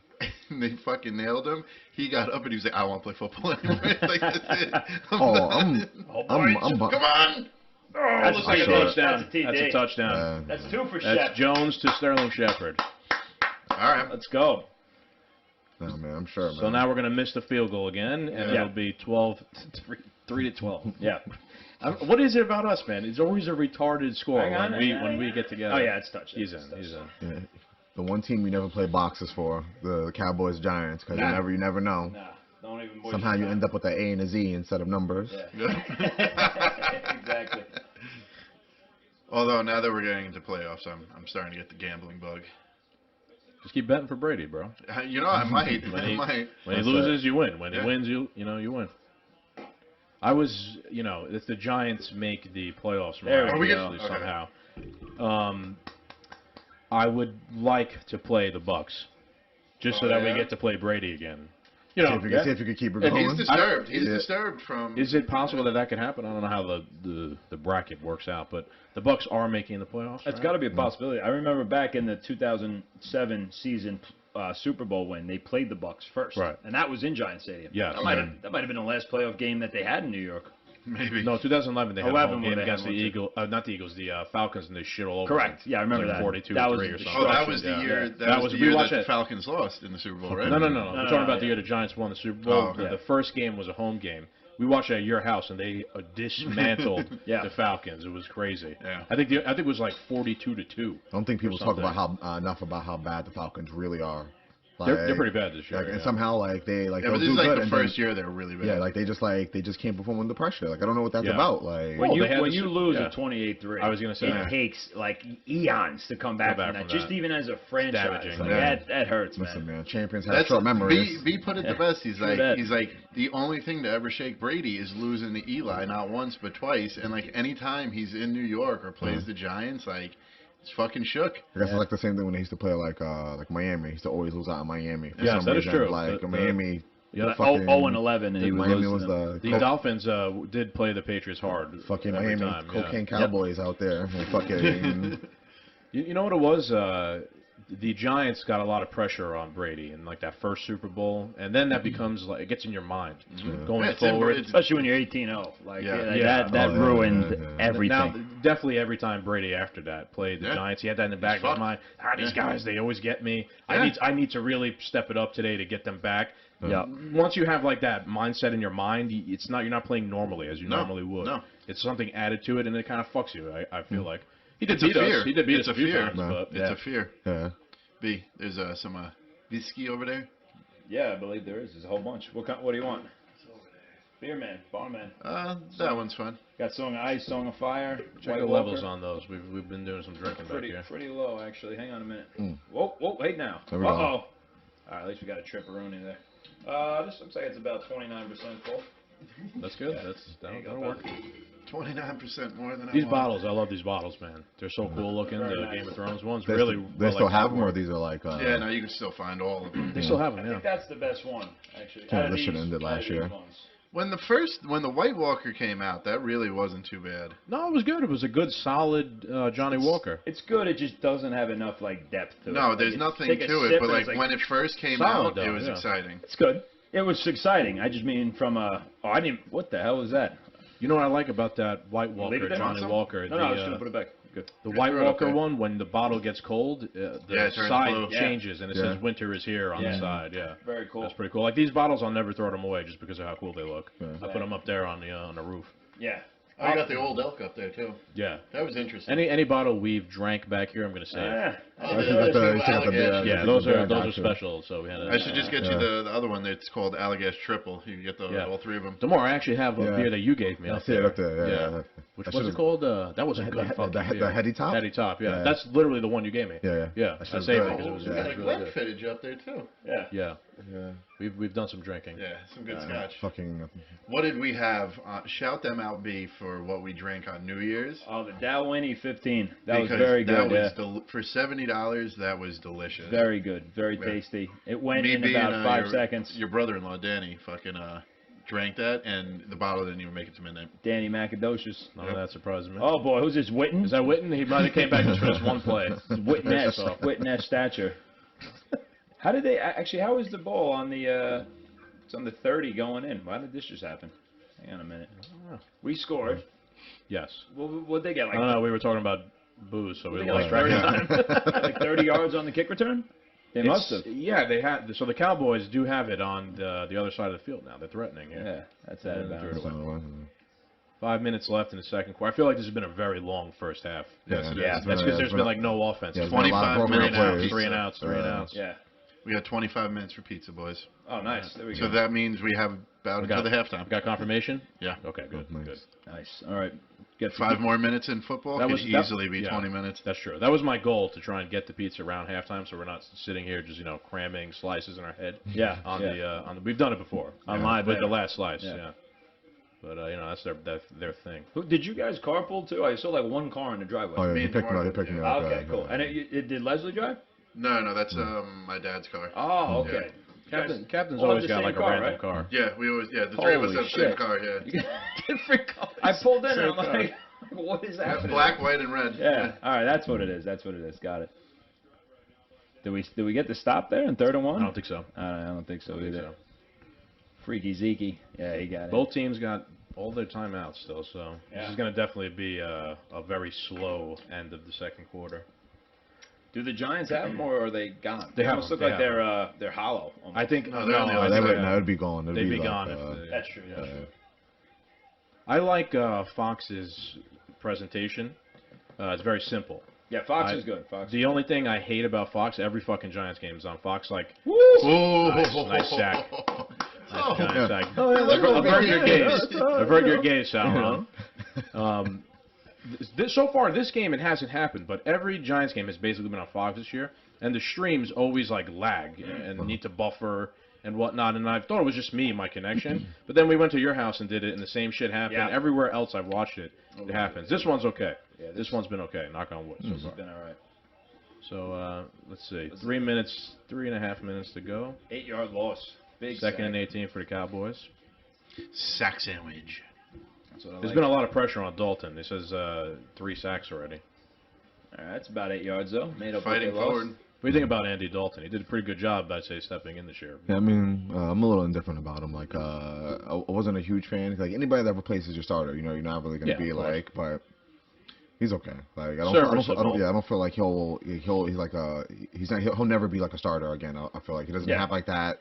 And they fucking nailed him. He got up and he was like, "I won't play football anymore." Like, that's it. I'm Come on. Oh, That's like a sure. touchdown. That's a TD. That's a touchdown. That's 2 for That's Shep. Jones to Sterling Shepard. All right. Let's go. No, man, I'm sure, man. So now we're going to miss the field goal again, and Yeah. it'll be 3 to 12. Yeah. What is it about us, man? It's always a retarded score Hang on, when we get together. Oh yeah, it's touchdown. He's in. He's in. Yeah. The one team we never play boxes for, the Cowboys Giants, because you never know. Nah, don't even. Somehow you end up with an A and a Z instead of numbers. Yeah. Exactly. Although now that we're getting into playoffs, I'm starting to get the gambling bug. Just keep betting for Brady, bro. You know, I might. When I he- might. When he That's loses, you win. When Yeah. he wins, you win. I was, if the Giants make the playoffs There we miraculously go. Okay. somehow, I would like to play the Bucks, just so that we yeah? get to play Brady again. See if you could keep it going. He's disturbed. He's Yeah. disturbed from. Is it possible that that could happen? I don't know how the bracket works out, but the Bucks are making the playoffs. It's right? got to be a possibility. I remember back in the 2007 season Super Bowl when they played the Bucks first, Right. And that was in Giant Stadium. Yes. That might have been the last playoff game that they had in New York. Maybe. No, 2011 they had a 11 home when game they against had the one, too. Eagles, not the Eagles, the Falcons, and they shit all over Correct. them. Yeah, I remember Like that. 42 That to was 3 or the something. Oh, that was the Yeah. year. That That was was- the we year watched that the it. Falcons lost in the Super Bowl, right? No. No, We're talking about the yeah. year the Giants won the Super Bowl. Oh, okay. The first game was a home game. We watched it at your house, and they dismantled Yeah. the Falcons. It was crazy. Yeah. I think it was like 42-2. I don't think people talk something. about enough about how bad the Falcons really are. They're pretty bad this year. Like, and yeah. somehow like they Yeah, they'll but this do is like good the and first then, year they were really bad. yeah, like they just can't perform under pressure. Like I don't know what that's Yeah. about. Like Well, they had when the you Super- lose yeah. a 28-3, I was gonna say it that. takes like eons to come back, back from that. from Just that. even as a franchise, damaging. like, Yeah. that hurts, listen, man. man, champions have That's short memories. B put it the Yeah. best. He's True like, that. the only thing to ever shake Brady is losing to Eli, not once but twice. And like anytime he's in New York or plays the Giants, like it's fucking shook. I guess it's like the same thing when they used to play like Miami. He used to always lose out in Miami. For Yes, some that is reason. true. Like The- Miami. Yeah, fucking- 0-11, and he was Miami losing was them. The Dolphins did play the Patriots hard. fucking every Miami time, yeah. cocaine Cowboys out there. And fucking You know what it was? The Giants got a lot of pressure on Brady in like that first Super Bowl, and then that becomes like it gets in your mind going Yeah, it's in- forward. it's- Especially when you're 18-0. Like Yeah. Yeah. that Oh, yeah, ruined yeah, yeah. everything. Now, definitely every time Brady after that played the Yeah. Giants, he had that in the back of his fucked. mind. These Yeah. guys, they always get me. Yeah. I need to really step it up today to get them back. Yeah. Once you have like that mindset in your mind, you're not playing normally as you No, normally would. no. It's something added to it, and it kind of fucks you. I feel like he did It's a beat fear. us. He did beat It's us a a few fear. times, No. but It's a fear. yeah. B, there's some whiskey over there. Yeah, I believe there is. There's a whole bunch. What do you want? Beer man, barman. That one's fun. Got Song of Ice, Song of Fire. check White the levels Walker. on those. We've been doing some drinking back here. Pretty low, actually. Hang on a minute. Mm. Whoa, hey now. There we go. All right, at least we got a tripperoni there. This looks like it's about 29% full. That's good. Yeah. There you That'll go, work. bud. 29% more than I These want. bottles, I love these bottles, man. They're so cool looking. Very The nice. Game of Thrones ones, They really. still, they well, still like, have them, or artwork. these are like Yeah, no, you can still find all of them. They still have I them, think yeah. that's the best one, actually. Yeah, Out of this shit these- ended out of last these year. ones. When the White Walker came out, that really wasn't too bad. No, it was good. It was a good, solid Johnny Walker. It's good. It just doesn't have enough like depth to it. No, Like, there's you nothing take a to it, sip but and like it's when it first came Solid, out, though, it was yeah. exciting. it's good. It was exciting. I just mean from a. Oh, I didn't. What the hell was that? You know what I like about that White Leave Walker, it there. Johnny Some? Walker? No, I was gonna put it back. Good. The Just White throw it up Walker there. one, when the bottle gets cold, the Yeah, it turns side blue. Yeah. changes and it Yeah. says "Winter is here" on the Yeah. side. Yeah, Very cool. that's pretty cool. Like these bottles, I'll never throw them away just because of how cool they look. Yeah. I put them up there on the roof. Yeah. I got the old elk up there too. Yeah. That was interesting. Any bottle we've drank back here, I'm gonna save. Oh, I the think other that's the- two you took up the- Allagash. Yeah, those are special. So we had. I should just get you Yeah. the other one that's called Allagash Triple. You can get all three of them. Demore, I actually have a Yeah. beer that you gave me. I up see it there. up there. Yeah. Which I was it should've- called? That was a good fucking the beer. Heady Top? Heady Top. Yeah. Yeah. That's literally the one you gave me. Yeah. Yeah. I should've saved it done because it was, We it got was a really Glen good. footage up there too. Yeah. Yeah. We've done some drinking. Yeah, some good scotch. Fucking. What did we have? Shout them out, B, for what we drank on New Year's. Oh, the Dalwhinnie 15. That was Because very that good. was for $70. That was delicious. Very good. Very Yeah. tasty. It went Me in being, about 5 your, seconds. Your brother-in-law Danny fucking drank that, and the bottle didn't even make it to midnight. Danny Macadocious. None of that surprised me. Oh boy, who's this? Witten? Is that Witten? He might have came back just for this one play. Witten-esque. Witten-esque stature. How did they actually? How was the ball on the? It's on the 30 going in. Why did this just happen? Hang on a minute. We scored. Yes. What'd they get? I Like, don't know. We were talking about booze, so we they get lost like track. 30, like 30 yards on the kick return? They must have. Yeah, they had. So the Cowboys do have it on the other side of the field now. They're threatening. Yeah. Yeah, that's out of bounds. 5 minutes left in the second quarter. I feel like this has been a very long first half. Yes, it is. Yeah. That's because there's been like no offense. Yeah, It's there's been a lot of 25 broken minutes plays. three and outs, three and outs. Yeah. We got 25 minutes for pizza, boys. Oh, nice. There we go. So that means we have about got until the halftime. Got confirmation? Yeah. Okay, good. Nice. Good. Nice. All right. Get 5 more minutes in football That could was- that- easily be yeah. 20 minutes. That's true. That was my goal, to try and get the pizza around halftime, so we're not sitting here just cramming slices in our head. Yeah. On yeah. the we've done it before. On live with air. the last slice. Yeah. Yeah. But that's their thing. Did you guys carpool too? I saw like one car in the driveway. Oh yeah, Me he and picked me up. He Marvin, picked me yeah. up. Okay, cool. And did Leslie drive? No, that's my dad's car. Oh, okay. Captain's all always have the got like same a car, random right? car. Yeah, the three of us Holy have the same shit. car, yeah. Different colors. I pulled in and Same I'm car. like, what is happening? Black, white, and red. Yeah. All right, that's what it is. That's what it is. Got it. Did we get the stop there in 3rd and 1? I don't think so. I don't think so I don't think either. so. Freaky Zeke. Yeah, he got it. Both teams got all their timeouts still, so Yeah. this is going to definitely be a very slow end of the second quarter. Do the Giants have them or are they gone? They have almost them. look like They have they're hollow. Almost. I think No, they're on the No, other they side. would. No, it'd be gone. It'd they'd be like, gone. If That's true. Yeah. I like Fox's presentation. It's very simple. Yeah, Fox is good. Fox. The only thing I hate about Fox, every fucking Giants game is on Fox. Like, Ooh. Nice sack. Oh, Giants yeah. sack. Oh, yeah, look over Avert your here. gaze. Avert your gaze, Salman. So far, this game, it hasn't happened, but every Giants game has basically been on Fox this year, and the streams always like lag and need to buffer and whatnot. And I thought it was just me, my connection, but then we went to your house and did it, and the same shit happened. Yeah. Everywhere else I've watched it, it happens. This one's okay. Yeah, This one's been okay. Knock on wood. So It's far. been all right. So let's see, 3.5 minutes to go. 8-yard loss. Big Second and sack. 18 for the Cowboys. Sack sandwich. That's what I There's like. been a lot of pressure on Dalton. He says 3 sacks already. All right, that's about 8 yards though. Made up Fighting what they lost. forward. What do you think about Andy Dalton? He did a pretty good job, I'd say, stepping in this year. Yeah, I mean, I'm a little indifferent about him. Like, I wasn't a huge fan. Like, anybody that replaces your starter, you're not really gonna Yeah, be of course. like, but he's okay. Like, I Serviceable. don't feel like he's like he'll never be like a starter again. I feel like he doesn't Yeah. have like that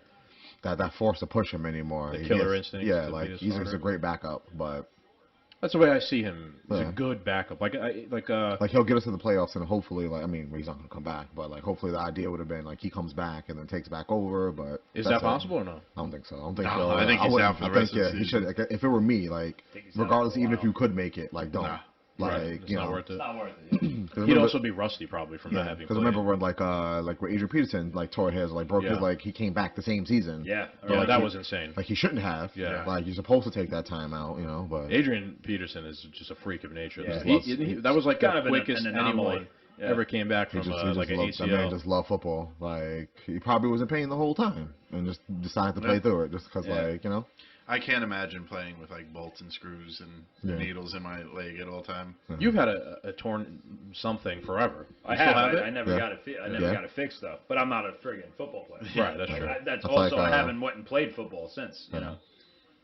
force to push him anymore. The He killer gets- instinct Yeah, to like be a he's just starter. a great backup, but That's the way I see him. He's Yeah. a good backup. Like he'll get us to the playoffs and hopefully, like, I mean, he's not gonna come back, but like hopefully the idea would have been like he comes back and then takes back over. But is that's that it. possible or no? I don't think so. I don't think No, so. I think he's wouldn't- out for the I rest think, of the he should. Like, if it were me, like, think he's out regardless, for a even if while. you could make it, like, don't. Nah. Like, Right. It's you not know, worth it. Not worth it. Yeah. He'd also be rusty probably from not having because played. remember when like where Adrian Peterson like tore his like broke his Yeah. like he came back the same season. Yeah. Yeah, like, that he- was insane. Like he shouldn't have. Yeah. Like you're supposed to take that time out, but Adrian Peterson is just a freak of nature. Yeah, That was like kind the of an quickest anomaly. anyone Yeah. ever came back he from just, like an loved, that man ACL. just loved football. Like he probably was in pain the whole time and just decided to play Yeah. through it just because Yeah. I can't imagine playing with like bolts and screws and Yeah. needles in my leg at all time. You've had a torn something forever. I You still have. it? I never Yeah. got it. I never Yeah. got it fixed though. But I'm not a friggin' football player. Right, that's true. That's That's also like, I haven't went and played football since. You know.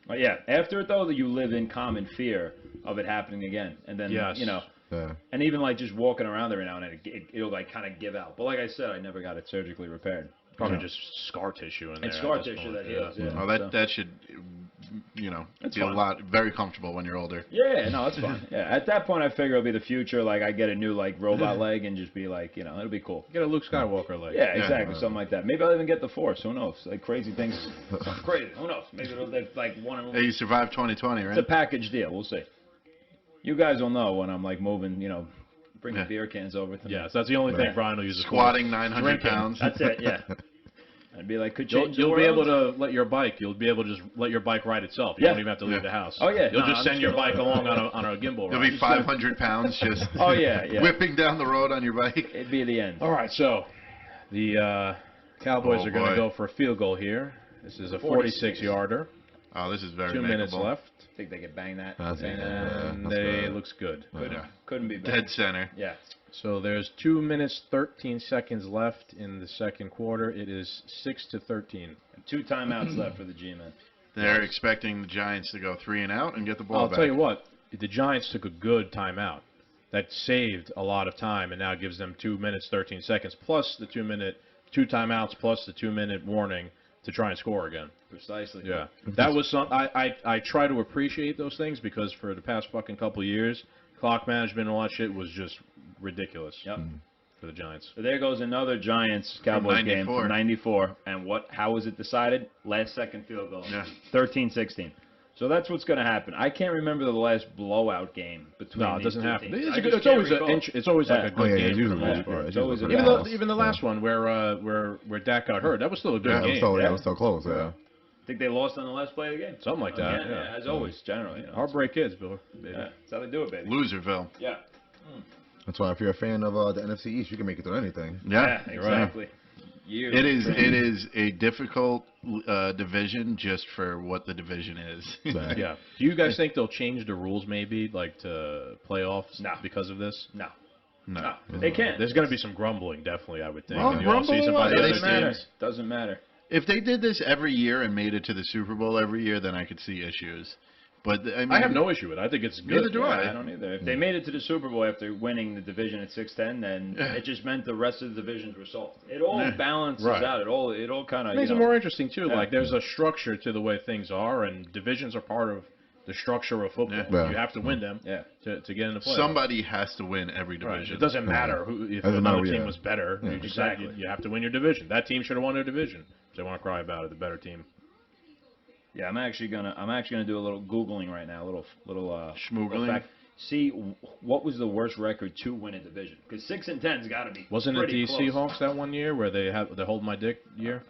But yeah, after it though, you live in common fear of it happening again, and then Yes. Yeah. and even like just walking around every now and then, it'll like kind of give out. But like I said, I never got it surgically repaired. Probably You know. just scar tissue in there. It's at scar this tissue point, that heals. Yeah. Oh, that should That's feel fine. very comfortable when you're older. Yeah, no, it's fine. Yeah, at that point, I figure it'll be the future. Like, I get a new robot leg and just be like, it'll be cool. Get a Luke Skywalker leg. Yeah, exactly, something like that. Maybe I'll even get the Force. Who knows? Like crazy things, something crazy. Who knows? Maybe it'll like one of them. Hey, you survived 2020, right? It's a package deal. We'll see. You guys will know when I'm like moving. Bringing beer cans over to me. Yes, that's the only thing Brian will use it for. Squatting 900 Drinking. pounds. That's it. Yeah. I'd be like, You'll be able to let your bike. You'll be able to just let your bike ride itself. You Yeah. don't even have to leave the house. Oh, yeah. You'll No, just I'm send your sure. bike along on a gimbal You'll ride. be 500 pounds just Oh yeah. whipping down the road on your bike. It'd be the end. All right, so the Cowboys Oh, are going to boy. go for a field goal here. This is a 46-yarder. Oh, this is very 2 minutes makeable. left, Think they could bang that? That's it. and That's they good. looks good. Couldn't be better. Dead center. Yeah. So there's 2 minutes 13 seconds left in the second quarter. It is 6-13. 2 timeouts left for the G-men. They're expecting the Giants to go 3 and out and get the ball I'll back. tell you what, the Giants took a good timeout. That saved a lot of time and now gives them 2 minutes 13 seconds plus the 2 timeouts plus the 2-minute warning to try and score again. Precisely. Yeah, that was some. I try to appreciate those things because for the past fucking couple of years, clock management and all that shit was just ridiculous. Yep. For the Giants. So there goes another Giants Cowboys game 94. from '94, and how was it decided? Last second field goal. Yeah. 13-16. So that's what's going to happen. I can't remember the last blowout game between. No, it these doesn't two happen. teams. It's, I a good, just it's always can't recall. it's always like a Yeah. good Oh, yeah, game it's for the usually most good. part. Yeah, It's always a usually good good. game. Even the last one where Dak got hurt, that was still a good Yeah, game. it was so close. Yeah. I think they lost on the last play of the game. Something like that. Again, Yeah. as always, generally. Heartbreak kids, Bill. Baby. Yeah, that's how they do it, baby. Loserville. Yeah. That's why if you're a fan of the NFC East, you can make it through anything. Yeah. you're right. exactly. Years It of is. training. It is a difficult division just for what the division is. Right. Yeah. Do you guys think they'll change the rules maybe, like to playoffs No. because of this? No. No. They can't. There's going to be some grumbling, definitely, I would think. Well, in the offseason by the grumble other Doesn't matter. teams. Doesn't matter. If they did this every year and made it to the Super Bowl every year, then I could see issues. But I mean, I have no issue with it. I think it's good. Neither do I. I don't either. If they made it to the Super Bowl after winning the division at 6-10, then it just meant the rest of the divisions were solved. It all Yeah. balances Right. out. It all kind of It makes it more interesting too. Yeah. Like there's a structure to the way things are, and divisions are part of the structure of football. Yeah. You have to win them Yeah. to get in the playoffs. somebody has to win every Right. division. It doesn't matter who if Doesn't another matter, team yeah. was better. Yeah. You just Exactly. you have to win your division. That team should have won their division. If they want to cry about it, the better team. Yeah, I'm actually gonna do a little googling right now, a little Schmoogling? fact. See what was the worst record to win a division? Because 6-10's got to be. Wasn't it pretty the close. Seahawks that one year where they had the hold my dick year?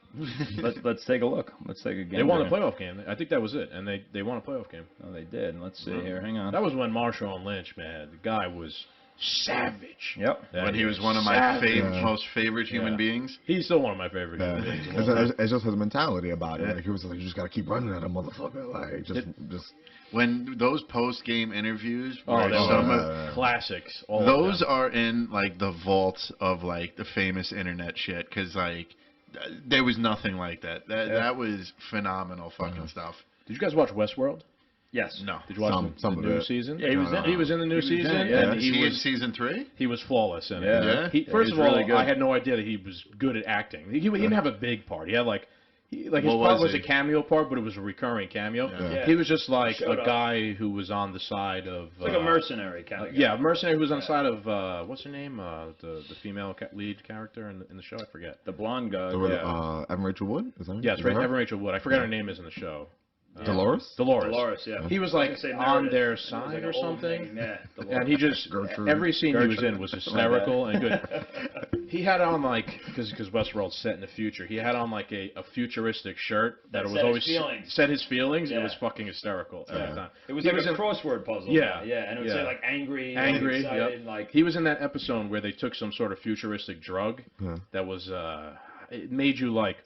Let's take a look. Let's take a game. They won a playoff game. I think that was it, and they won a playoff game. Oh, they did. Let's see here. Hang on. That was when Marshawn Lynch, man, the guy was savage. Yep. Yeah, when he was one of my savage. most favorite human Yeah. beings. He's still one of my favorite Yeah. human beings. of all time. It's just his mentality about it. Yeah. Like he was like, you just gotta keep running at a motherfucker. Like just When those post-game interviews, Oh, where they some were of, classics. All of those them. are in like the vaults of like the famous internet shit, because like there was nothing like that. That was phenomenal fucking stuff. Did you guys watch Westworld? Yes. No. Did you watch Some the of new it. season? Yeah, he was in it. He was in the new He was in season, it, yeah. and He he in was season 3? he was flawless in it. Yeah. Yeah. He, first he's of all, really good. I had no idea that he was good at acting. He didn't have a big part. He had like his What part was was he? a cameo part, but it was a recurring cameo. Yeah. Yeah. He was just like Showed a up. guy who was on the side of It's like a mercenary kind of guy. yeah, a mercenary who was on the side of what's her name? The female lead character in the show. I forget. The blonde guy. Evan Rachel Wood. Is that Yeah, it's is that her? Evan Rachel Wood. I forget her name is in the show. Dolores. Dolores. yeah. He was I like was gonna say on Meredith. their It was side like or an old something. name, Yeah. And he just Gertrude. every scene he was in was Gertrude. hysterical and good. He had on like because Westworld's set in the future. He had on like a futuristic shirt That was said his always feelings. said his feelings. It Yeah. was fucking hysterical every Yeah. time. It was He like a in- crossword puzzle. Yeah. Yeah, and it would Yeah. say like angry, Angry, like, excited, yep. like He was in that episode where they took some sort of futuristic drug Yeah. that was it made you like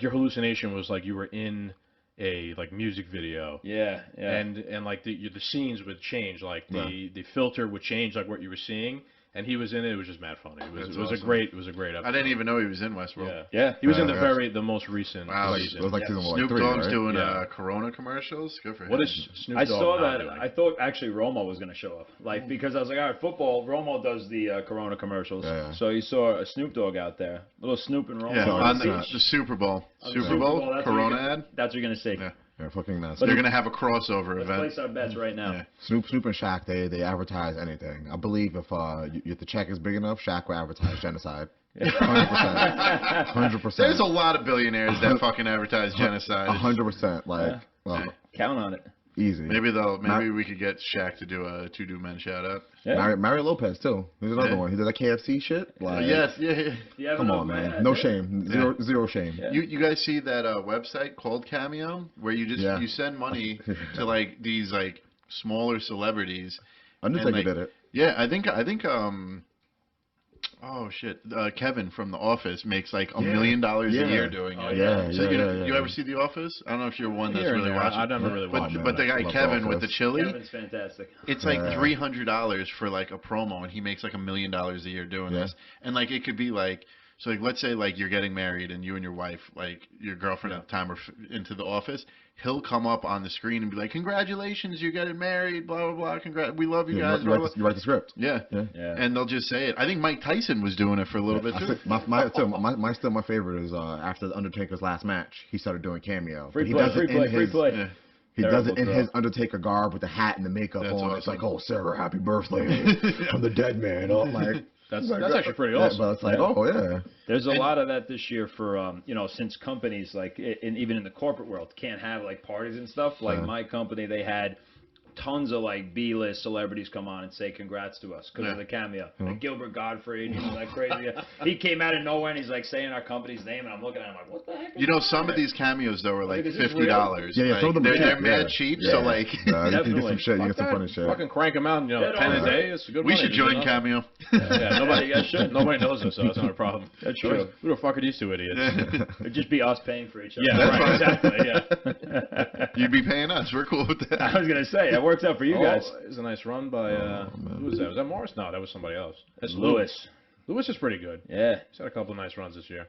your hallucination was like you were in a like music video. yeah. And like the scenes would change, like the filter would change, like what you were seeing, and he was in it. It was just mad funny. It was That's it was awesome. a great episode. I didn't even know he was in Westworld. Yeah, he was in Yeah. the most recent Wow. season. It was like season like Snoop 3, Dogg's right? doing Yeah. Corona commercials. Good for him. What is Snoop I Dogg saw now that. doing? I thought actually Romo was going to show up, like because I was like, all right, football. Romo does the Corona commercials, Yeah. so you saw a Snoop Dogg out there, little Snoop and Romo. Yeah, No, on it's the not. Super Bowl. On the Super Super Bowl Bowl, that's what Corona you're ad. That's what you're going to see. Yeah. Yeah, fucking nuts. They're gonna have a crossover Let's event. place our bets right now. Yeah. Snoop and Shaq, they advertise anything. I believe if the check is big enough, Shaq will advertise genocide. 100%. 100%. There's a lot of billionaires that fucking advertise genocide. 100%. Like, well, Count on it. easy. Maybe we could get Shaq to do a two men shout out. Yeah. Mario Lopez too. He's another Yeah. one. He did that KFC shit. Like, Yes, yeah. Yeah, come on, man. No shame. Zero shame. Yeah. You guys see that website called Cameo where you just Yeah. you send money to like these like smaller celebrities. Undertaker And, like, did it. Yeah, I think oh shit, Kevin from The Office makes like $1 million a year doing it. Yeah, So yeah, you ever see The Office? I don't know if you're one that's Here and really there. watching. I never really watched But the guy love Kevin The with the Office. chili, Kevin's fantastic. it's like Yeah. $300 for like a promo, and he makes like $1 million a year doing Yeah. this. And like it could be like, so like let's say like you're getting married and you and your wife, like your girlfriend at the time, are into The Office. He'll come up on the screen and be like, "Congratulations, you're getting married, blah blah blah. We love you guys." You Blah, blah. write the script. Yeah. Yeah. Yeah. And they'll just say it. I think Mike Tyson was doing it for a little bit too. My favorite is after the Undertaker's last match, he started doing Cameo. Free He play, does free it in play, free his- play. Yeah. He does it in Terrible his Undertaker garb with the hat and the makeup That's on. It's awesome. like, oh, Sarah, happy birthday. I'm the dead man. Oh, like, That's like, actually pretty yeah, awesome. but it's like, Yeah. oh, yeah. There's a lot of that this year for since companies like even in the corporate world can't have like parties and stuff. Like my company, they had tons of like B-list celebrities come on and say congrats to us because of the Cameo. Like Gilbert Gottfried, that crazy. He came out of nowhere and he's like saying our company's name, and I'm looking at him like, what the heck? Is You know, going some on of here? these cameos though are like Like, is this $50. Yeah, Like, some of them they're are mad cheap, cheap. yeah. So like, You get Definitely. some shit. You get some Fuck funny that. shit. Fucking crank them out, Yeah, 10 a no, day. It's good we money. should join Enough. Cameo. Yeah, nobody, You guys should. nobody knows us, so that's not a problem. That's true. Who the fuck are these two idiots? It'd just be us paying for each other. Yeah, That's right, fine. exactly, yeah. You'd be paying us. We're cool with that. I was gonna say that works out for you guys. Oh, it's a nice run by, who was that? Was that Morris? No, that was somebody else. That's Lewis. Lewis is pretty good. Yeah, He's had a couple of nice runs this year.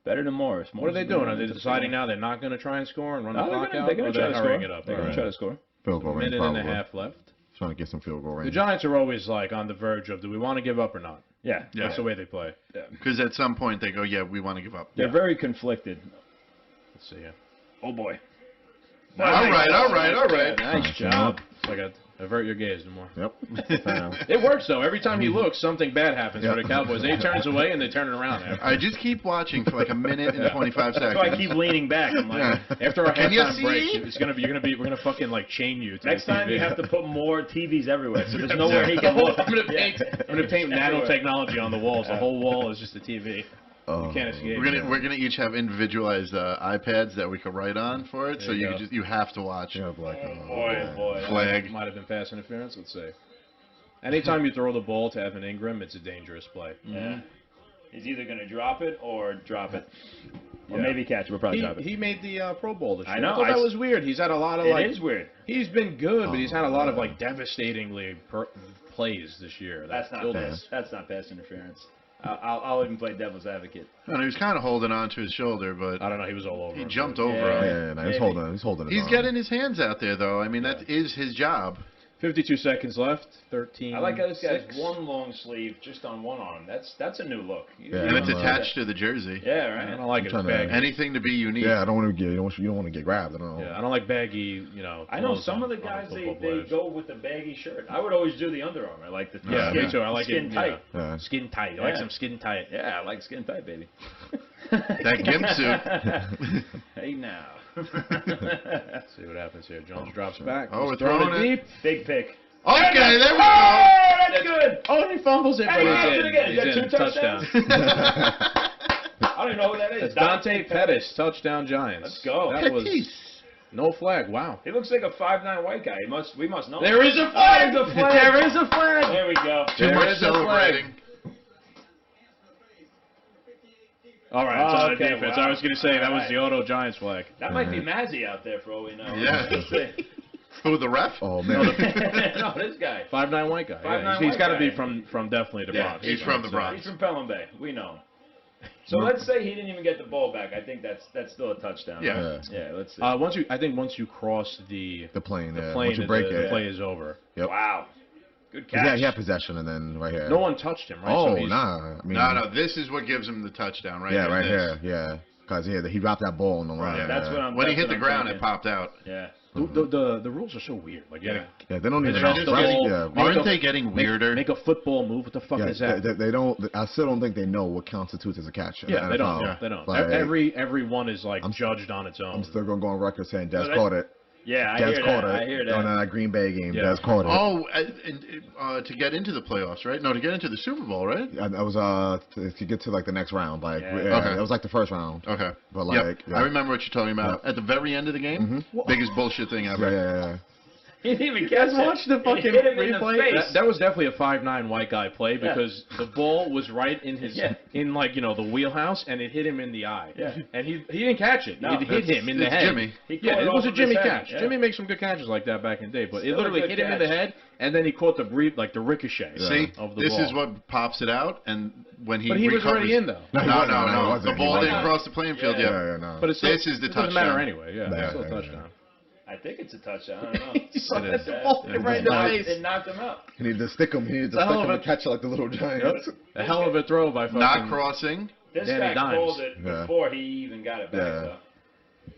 better than Morris. What are they doing? Are they deciding now they're not going to try and score and run the No, clock out? they're gonna or try they're to score. hurrying it up? They're gonna Alright. try to score. Field goal range, Minute and probably. a half left. Trying to get some field goal range. The Giants are always like on the verge of, do we want to give up or not? Yeah, Yeah. That's the way they play. Because at some point they go, yeah, we want to give up. they're very conflicted. Let's see here. Oh boy. All right. Nice job. It's like a avert your gaze, Demore. Yep. It works though. Every time he looks, something bad happens for the Cowboys. Then he turns away and they turn it around. I just keep watching for like a minute and 25 seconds. That's why I keep leaning back. I'm like, After our Can you halftime see? break, we're gonna fucking like chain you to next the TV. time you have to put more TVs everywhere, so there's nowhere he can look. I'm gonna paint Everywhere. nanotechnology on the walls. The whole wall is just a TV. Oh, You can't escape. We're gonna each have individualized iPads that we could write on for it, so There you you go. could you have to watch. yeah, like, Boy. Flag. Might have been pass interference. Let's see. Anytime you throw the ball to Evan Ingram, it's a dangerous play. Yeah. He's either gonna drop it or drop it, or Yeah. maybe catch it. We'll probably drop it. He made the Pro Bowl this year. I know, thought I that s- was weird. He's had a lot of It like. is weird. He's been good, but he's had a lot of Oh, like devastatingly plays this year. That's not killed pass. us. That's not pass interference. I'll even play devil's advocate. And he was kind of holding on to his shoulder, but I don't know. He was all over. he him. jumped over Yeah. him. yeah, no, Maybe. he's holding it He's on. getting his hands out there, though. I mean, that is his job. 52 seconds left. 13. I like how this guy's 6. one long sleeve just on one arm. That's a new look. Yeah. And it's Yeah. attached to the jersey. Yeah, I right. don't like it. I'm It's trying to- baggy. Anything to be unique. Yeah, I don't want to get. You don't want to get grabbed. I don't know. Yeah, I don't like baggy. You know. I know clothes some on- of the on guys football they players. go with the baggy shirt. I would always do the Under Armour. I like the Yeah, Yeah. me too. I like skin it. tight. Yeah. Skin tight. I like Yeah. some skin tight. Yeah, I like skin tight, baby. That gimp suit. Hey now. Let's see what happens here. Jones drops back. Oh, He's we're throwing throwing it. deep. Big pick. Okay, there we go. Oh, that's good. Oh, and he fumbles it, but Hey, he's he in. did it again. He's Is that in. 2 Touchdown. I don't even know who that is. It's Dante Pettis. Touchdown Giants. Let's go. That was Pettis. no flag. Wow. He looks like a 5'9" white guy. We must know. There is a Oh, flag. there's a flag. There is a flag. There we go. Too There much is a flag. celebrating. All right, it's Oh, on okay, the defense. wow. I was going to say that All was right. the auto Giants flag. That might be Mazzy out there for all we know. Yeah. Let's see. Who, the ref? Oh man. No, this guy. 5'9" white guy. 5'9" He's white got to guy. be from definitely the Yeah, Bronx. he's from the So- Bronx. He's from Pelham Bay. We know him. So let's say he didn't even get the ball back. I think that's still a touchdown. Yeah. right? Yeah. Let's see. I think once you cross the The plane. Yeah. plane, Once you break the it. play is over. Yep. Wow. Good 'Cause catch. he had possession and then right here. No one touched him, right? Oh So he's- nah. I mean, No, this is what gives him the touchdown, right? Yeah, here, right this. here. Yeah. Because he dropped that ball on the line. Right. That's what I'm. When he that's hit what the I'm ground, thinking. it popped out. Yeah. The rules are so weird. Like, Yeah. Yeah, they don't even Adjust know. the ball. Yeah. Aren't they getting weirder? Make a football move. What the fuck is that? They don't. I still don't think they know what constitutes as a catch. in Yeah, the they NFL. don't. Yeah, they don't. Like, Every one is like judged on its own. I'm still gonna go on record saying Des that- caught it. Yeah, I Des hear caught that. it. I hear On that. that Green Bay game, Yeah. Des caught it. Oh, to get into the playoffs, right? No, to get into the Super Bowl, right? That was to get to like the next round. Like Yeah. Okay. it was like the first round. Okay. But Yep. like I remember what you're talking about. Yeah. At the very end of the game, biggest bullshit thing ever. Yeah. He didn't even You guys catch it. watch the He fucking hit him in the replay? face. That was definitely a 5'9" white guy play Yeah. because the ball was right in his Yeah. in like the wheelhouse and it hit him in the eye. Yeah. And he didn't catch it. No, it hit him in the it's head. Jimmy. He caught Yeah, it off was a of Jimmy his head. catch. Yeah. Jimmy makes some good catches like that back in the day, but Still it a literally good hit him in catch. the head and then he caught the ricochet See, of the this ball. is what pops it out, and when he But he was recovers, already in though. No, he No, wasn't. no, He no. wasn't. The ball He didn't wasn't. cross the playing field Yeah. yet. Yeah, no. But it's still, This is the it doesn't matter touchdown. anyway. Yeah, Yeah, it's still a yeah, touchdown. I think it's a touchdown. I don't know. He saw It that is. the ball hit him right in the Knocked- face. It knocked him out. He needed to stick him. He needed to The stick hell him of and a- catch it like the little giants. A hell of a throw by fucking. Not crossing. This Danny guy Dimes. called it Yeah. before he even got it back. Yeah. So.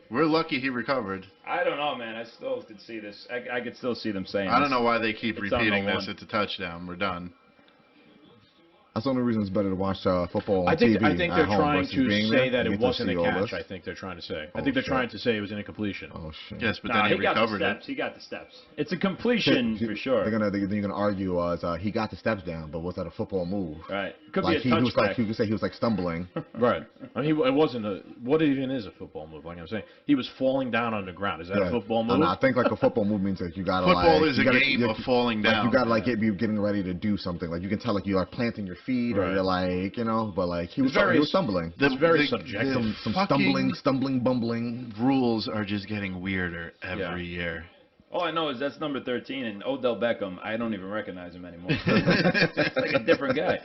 We're lucky he recovered. I don't know, man. I still could see this. I could still see them saying I don't this. know why they keep It's on the repeating this. one. It's a touchdown. We're done. That's the only reason it's better to watch football on I think TV they're at home trying versus to being say there. that You it get to wasn't a see all catch. this. I think they're trying to say. I Oh, think they're shit. trying to say it was an incompletion. Oh shit. Yes, but Nah, then he he got the recovered it. steps. He got the steps. It's a completion for sure. They're gonna argue he got the steps down, but was that a football move? Right. Could Like be a he was like touchback. you could say he was like stumbling. Right. I mean, it wasn't a. What even is a football move? Like I'm saying, he was falling down on the ground. Is that Yeah. a football And move? I think like a football move means like you gotta Football like is you a gotta- game you- of falling like, down. you gotta like be getting ready to do something. Like you can tell like you are planting your feet or Right. you're like but like he was very stumbling. It's very subjective. Some fucking stumbling, bumbling. rules are just getting weirder every Yeah. year. All I know is that's number 13, and Odell Beckham. I don't even recognize him anymore. It's like a different guy.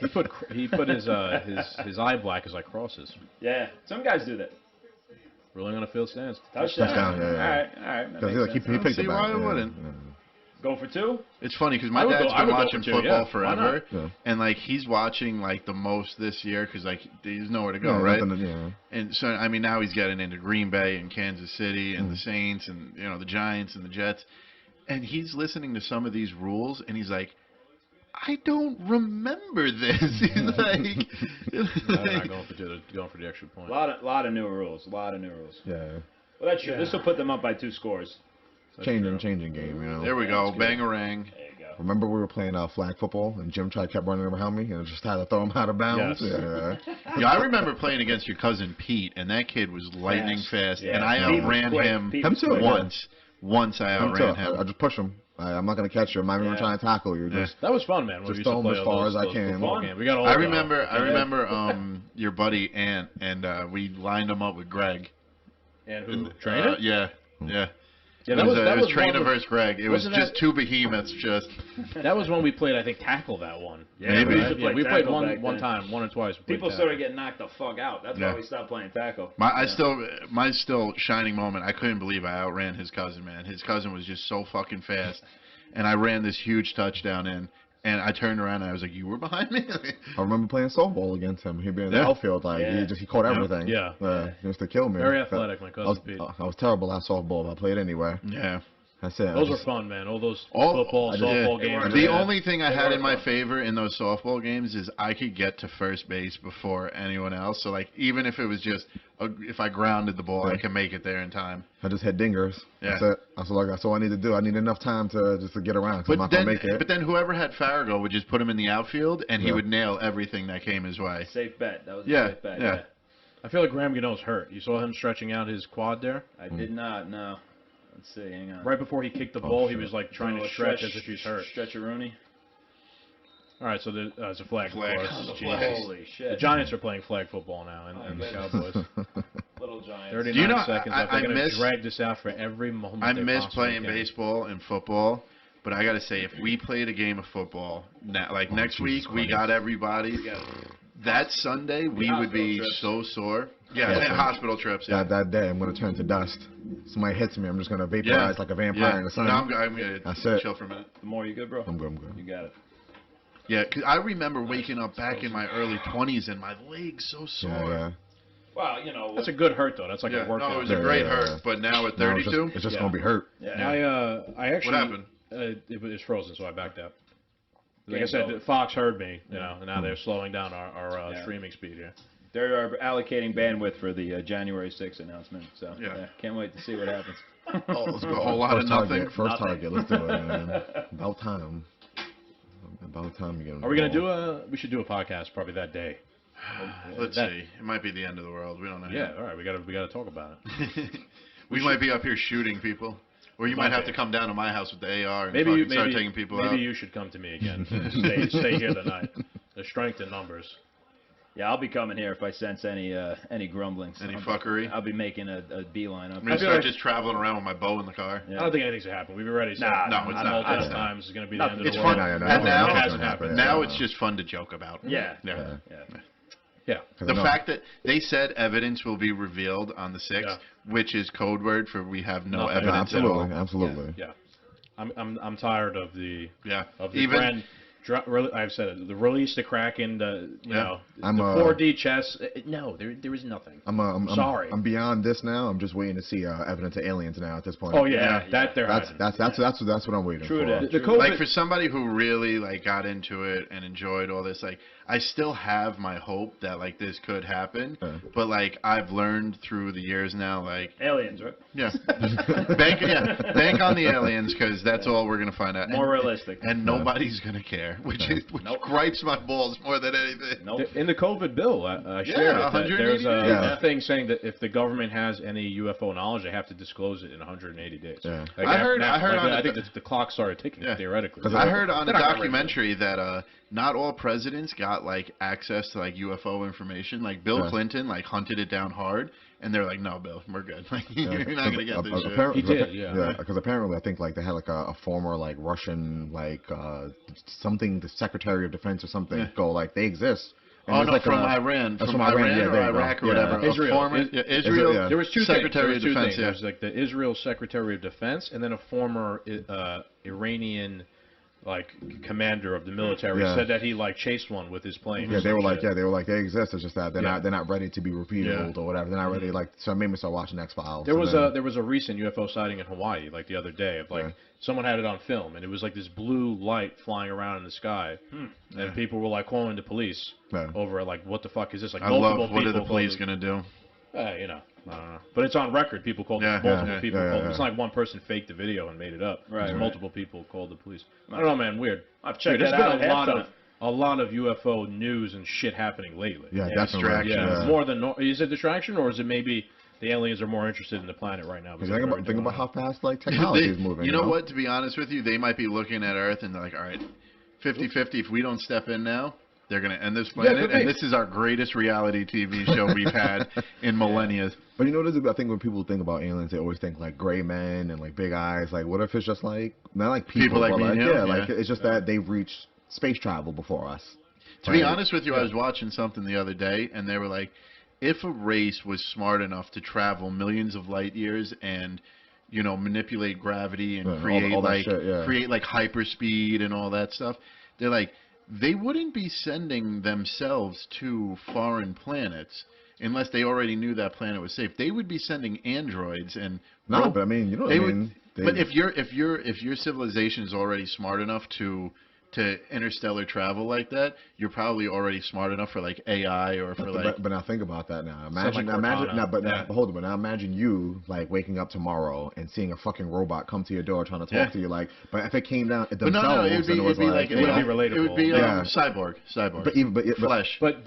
He put his eye black as like crosses. Yeah, some guys do that. Rolling on a field stance. Touchdown, yeah. All right. That Because makes he sense. picked see it why back. I wouldn't. Go for two. It's funny because my I would dad's go- I been would go watching for two, football yeah. Why not? forever, Yeah. and like he's watching like the most this year because like there's nowhere to go, Yeah, right? nothing to- yeah. And so I mean now he's getting into Green Bay and Kansas City and the Saints and the Giants and the Jets, and he's listening to some of these rules and he's like, I don't remember this. He's like, They're not going for the extra point. A lot of new rules. Yeah. Well, that's true. This will put them up by 2 scores. Changing game, there we go, That's good. bang-a-rang. There you go. Remember we were playing flag football and Jim kept running around me and I just had to throw him out of bounds. Yes. Yeah. Yeah, I remember playing against your cousin Pete, and that kid was lightning fast, Yeah. and I Pete was outran quick. him Pete Him was too, quick. yeah. once. I Him too. outran him. I just push him. I'm not gonna catch you. I'm not even Yeah. trying to tackle you. Yeah. Just That was fun, man. When Just we used to throw 'em play as all far those, as I those can. football Fun. games. We got all I of remember your buddy Ant, and we lined him up with Greg. And who? Trainer? Yeah. Yeah, It was one Trainer of- versus Greg. It was wasn't just that- two behemoths. Just That was when we played, I think, tackle that one. Yeah, Maybe. we used to play we played tackle one back then. time, one or twice. we played People tackle. started getting knocked the fuck out. That's Yeah. why we stopped playing tackle. my still shining moment. I couldn't believe I outran his cousin. Man, his cousin was just so fucking fast, and I ran this huge touchdown in. And I turned around and I was like, "You were behind me." I remember playing softball against him. He'd be in the Yeah. outfield, like Yeah. he caught everything. Yeah. He used to kill me. Very athletic, my cousin Pete. I was terrible at softball. But I played anyway. Yeah. That's it. Those were fun, man. All those All- football, I just- softball yeah. games. The Yeah. only thing I They had were in my fun. favor in those softball games is I could get to first base before anyone else. So like even if it was just if I grounded the ball, I Yeah. can make it there in time. I just hit dingers. Yeah. That's it. That's all I need to do. I need enough time to get around. 'Cause I'm not But gonna make it. then whoever had Farrago would just put him in the outfield and he Yeah. would nail everything that came his way. Safe bet. That was a Yeah, safe bet. yeah. I feel like Graham Gano's hurt. You saw him stretching out his quad there? I did not. No. Let's see. Hang on. Right before he kicked the Oh, ball, he shit. was like trying Oh, to stretch as if he's hurt. Stretch a Rooney. All right, so there's a flag. Flag. Of course. Flag. Jesus. Holy shit. The Giants are playing flag football now, and the goodness. Cowboys. Little Giants. 39 Do you know, seconds I- left. They're I going to miss- drag this out for every moment I they miss possibly playing can. baseball and football, but I got to say if we played a game of football like next Jesus week, we Christ. got everybody. That Sunday we would be Hospital trips. so sore. Yeah, Yeah. and hospital trips. Yeah. that day, I'm gonna turn to dust. Somebody hits me, I'm just gonna vaporize like a vampire in the sun. No, I'm gonna That's it. chill for a minute. Demore, you good, bro? I'm good. You got it. Yeah, 'cause I remember waking up back in my early 20s and my legs so Yeah, sore. yeah. Well, you know. That's a good hurt though. That's like Yeah, a workout. no, it was a great hurt, but now at Now 32, it's just Yeah. gonna be hurt. Yeah. I actually. what happened? It was frozen, so I backed out. Like I Game's said, over. Fox heard me, and now they're slowing down our Yeah. streaming speed. Yeah. They're allocating bandwidth for the January 6th announcement. So Yeah. can't wait to see what happens. Oh, let's go a whole lot of First nothing. target. First Nothing. target. Let's do it, man. About time. About time you get. Are we gonna do We should do a podcast probably that day. Let's see. It might be the end of the world. We don't know. Yeah. All right. We gotta talk about it. We might be up here shooting people, or you might have to come down to my house with the AR and Maybe start taking people out. Maybe you should come to me again. stay here tonight. There's strength in numbers. Yeah, I'll be coming here if I sense any grumblings. Any fuckery? I'll be making a beeline up. I'm gonna start just traveling around with my bow in the car. Yeah. I don't think anything's gonna happen. We've already said Nah, no, it's on not. multiple It's not. times it's gonna be the end of It's the fun. world. No, And now, it hasn't happened. now it's just fun to joke about. Yeah. Yeah. Yeah. The fact that they said evidence will be revealed on the 6th, Yeah. which is code word for we have no Nothing. evidence at absolutely, all. absolutely. Yeah. I'm tired of the Yeah. even brand. I've said it. The release, the Kraken, the I'm, the 4D chess. No, there is nothing. I'm sorry. I'm beyond this now. I'm just waiting to see evidence of aliens now at this point. Oh yeah, Yeah. that they're That's hiding. that's what I'm waiting True for. that. The True. COVID, Like for somebody who really like got into it and enjoyed all this, like I still have my hope that like this could happen, Yeah. but like I've learned through the years now, like Aliens, right? yeah, bank on the aliens because that's all we're gonna find out. More realistic. And nobody's gonna care, which gripes my balls more than anything. Nope. in the COVID bill, I shared it. That 180 there's a days. thing saying that if the government has any UFO knowledge, they have to disclose it in 180 days. Yeah. Like, I heard like, on I the- think the clock started ticking Yeah. theoretically. 'Cause I heard on a They're not gonna documentary that not all presidents got like access to like UFO information. Like Bill Yeah. Clinton like hunted it down hard, and they're like, "No, Bill, we're good. Like you're not gonna get this shit." Apparently, He did, yeah. Yeah, because apparently I think like they had like a former like Russian like something, the Secretary of Defense or something, Yeah. go like they exist. And Oh there's no, like from a- Iran, that's from from Iran, Iran yeah, or there you go. Iraq or Yeah. whatever. A Israel. former, Israel, yeah. There was two Secretary things. of Defense. There was like the Israel Secretary of Defense, and then a former Iranian like commander of the military Yeah. said that he like chased one with his plane. Yeah, or they were some like, shit. they were like, they exist. It's just that they're Yeah. not ready to be revealed Yeah. or whatever. They're not ready. Like, so it made me start watching X Files. There was a recent UFO sighting in Hawaii like the other day of like Yeah. someone had it on film and it was like this blue light flying around in the sky and people were like calling the police Yeah. over it, like what the fuck is this, like I multiple love. What are people the police called gonna do? it. I don't know, but it's on record. People called Yeah, multiple yeah, people yeah, called yeah. It's not like one person faked the video and made it up. Right, It's right. multiple people called the police. I don't know, man. Weird. I've checked There's that been out. a lot of UFO news and shit happening lately. Yeah, Yeah, definitely. distraction. Yeah, Yeah. more than is it distraction or is it maybe the aliens are more interested in the planet right now? Because because think they're about doing how fast like technology They- is moving. you know what? To be honest with you, they might be looking at Earth and they're like, "All right, 50-50. If we don't step in now, they're gonna end this planet, could be. and this is our greatest reality TV show we've had in millennia." But you know, what it is? I think when people think about aliens, they always think like gray men and like big eyes. Like, what if it's just like not like people, like but me like and you? yeah, like Yeah. it's just that they've reached space travel before us. To be Right. honest with you, I was watching something the other day, and they were like, if a race was smart enough to travel millions of light years and, you know, manipulate gravity and Yeah, create all that like shit, yeah. create like hyperspeed and all that stuff, they're like, they wouldn't be sending themselves to foreign planets unless they already knew that planet was safe. They would be sending androids and No, but I mean, you know what they I would. mean. But if your civilization is already smart enough to interstellar travel like that, you're probably already smart enough for like AI or for like. But now think about that now. like Imagine, Cortana. now, but Yeah. now, hold on. But now imagine you like waking up tomorrow and seeing a fucking robot come to your door trying to talk Yeah. to you. Like, but if it came down But themselves, no, it'd be, and it was it'd be like it would be It would relatable. be Yeah. cyborg. but even but Flesh. But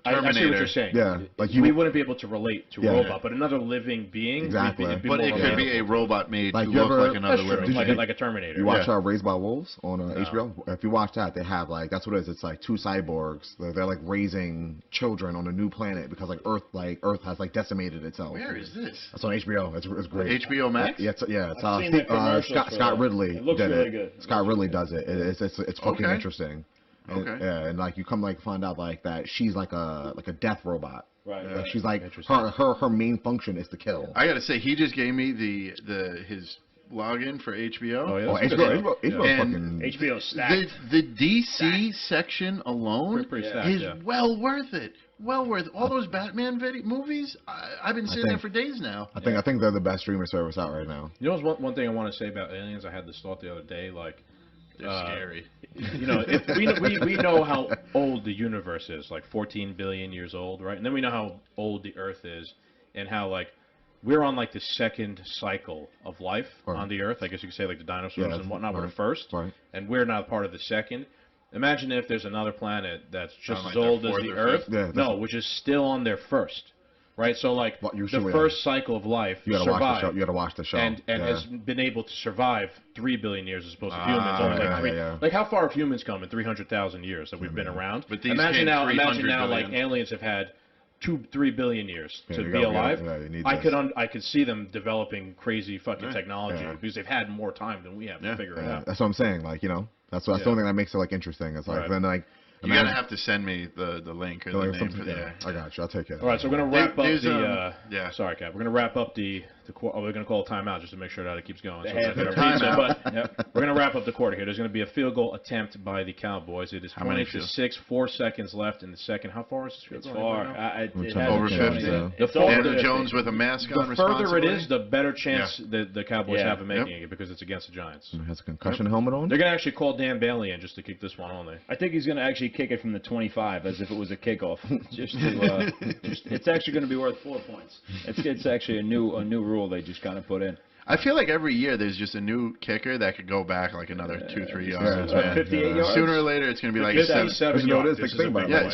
I see what Terminator. you're saying. Yeah, like we wouldn't be able to relate to Yeah. a robot, but another living being. Exactly. It'd be But more it could be relatable. a robot made Like, to you look ever- like another That's true. living. Did you- Like a Terminator. You watch Yeah. Raised by Wolves on HBO? If you watch that, they have like that's what it is. It's like two cyborgs. They're like raising children on a new planet because Earth has like decimated itself. Where is this? It's on HBO. It's great. HBO Max? Yeah, it's I've seen the commercials for Scott that. Ridley It looks did really it. good. Scott Ridley does it. It's fucking Okay. interesting. And, Okay. yeah, and like you come like find out like that she's like a death robot. Right. Like she's like Interesting. her main function is to kill. I gotta say, he just gave me his login for HBO. Oh, yeah. Oh, that's HBO good. And fucking HBO stacked. The DC section alone Pretty Yeah. stacked, is yeah. well worth it. well worth all those Batman movies. I've been sitting there for days now. I think they're the best streaming service out right now. You know, one thing I want to say about aliens. I had this thought the other day. Like, They're scary. You know, we know how old the universe is, like 14 billion years old, right? And then we know how old the Earth is, and how like we're on like the second cycle of life on the Earth. I guess you could say like the dinosaurs and whatnot were the first, and we're not part of the second. Imagine if there's another planet that's just as old as the Earth, which is still on their first. Right, so like the first cycle of life survived. You gotta watch the show. And has been able to survive 3 billion years as opposed to humans. Only like 3. Like how far have humans come in 300,000 years that we've been around? But these imagine now, billion. like aliens have had 2-3 billion years to be alive. I could see them developing crazy fucking technology because they've had more time than we have to figure it out. That's what I'm saying. Like, you know, that's the only thing that makes it like interesting. It's like then like. You're going to have to send me the link or the name for that. I got you. I'll take it. All right, so we're going to wrap up the... Sorry, Cap. We're going to wrap up we're going to call a timeout just to make sure that it keeps going. But we're going to wrap up the quarter here. There's going to be a field goal attempt by the Cowboys. It is 20-6, 4 seconds left in the second. How far is this field goal? It's far. Over 50. Daniel Jones with a mask on. The further it is, the better chance the Cowboys have of making it because it's against the Giants. He has a concussion helmet on? They're going to actually call Dan Bailey in just to kick this one only. I think he's going to actually kick it from the 25 as if it was a kickoff. It's actually going to be worth 4 points. It's actually a new rule they just kind of put in. I feel like every year there's just a new kicker that could go back like another 2-3 yards. 58 yards. Sooner or later it's going to be like a 77 yards.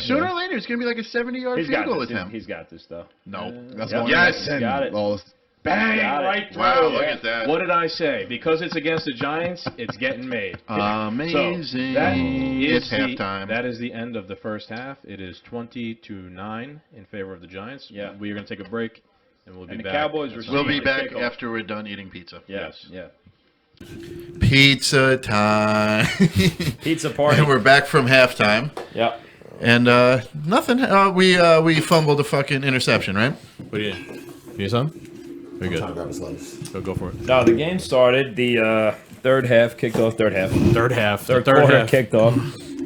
Sooner or later it's going to be like a 70-yard field goal attempt. He's got this though. No. That's yes. Got it. Bang! Right through. Wow, look at that. What did I say? Because it's against the Giants, it's getting made. Amazing. So it's halftime. That is the end of the first half. It is 20-9 in favor of the Giants. Yeah. We are going to take a break, and we'll be back. The Cowboys we'll be back after we're done eating pizza. Yes. Yeah. Pizza time. Pizza party. And we're back from halftime. Yeah. And nothing. We fumbled a fucking interception, right? What do you need something? Very good. Go for it. No, the game started. The third half kicked off. Third quarter kicked off,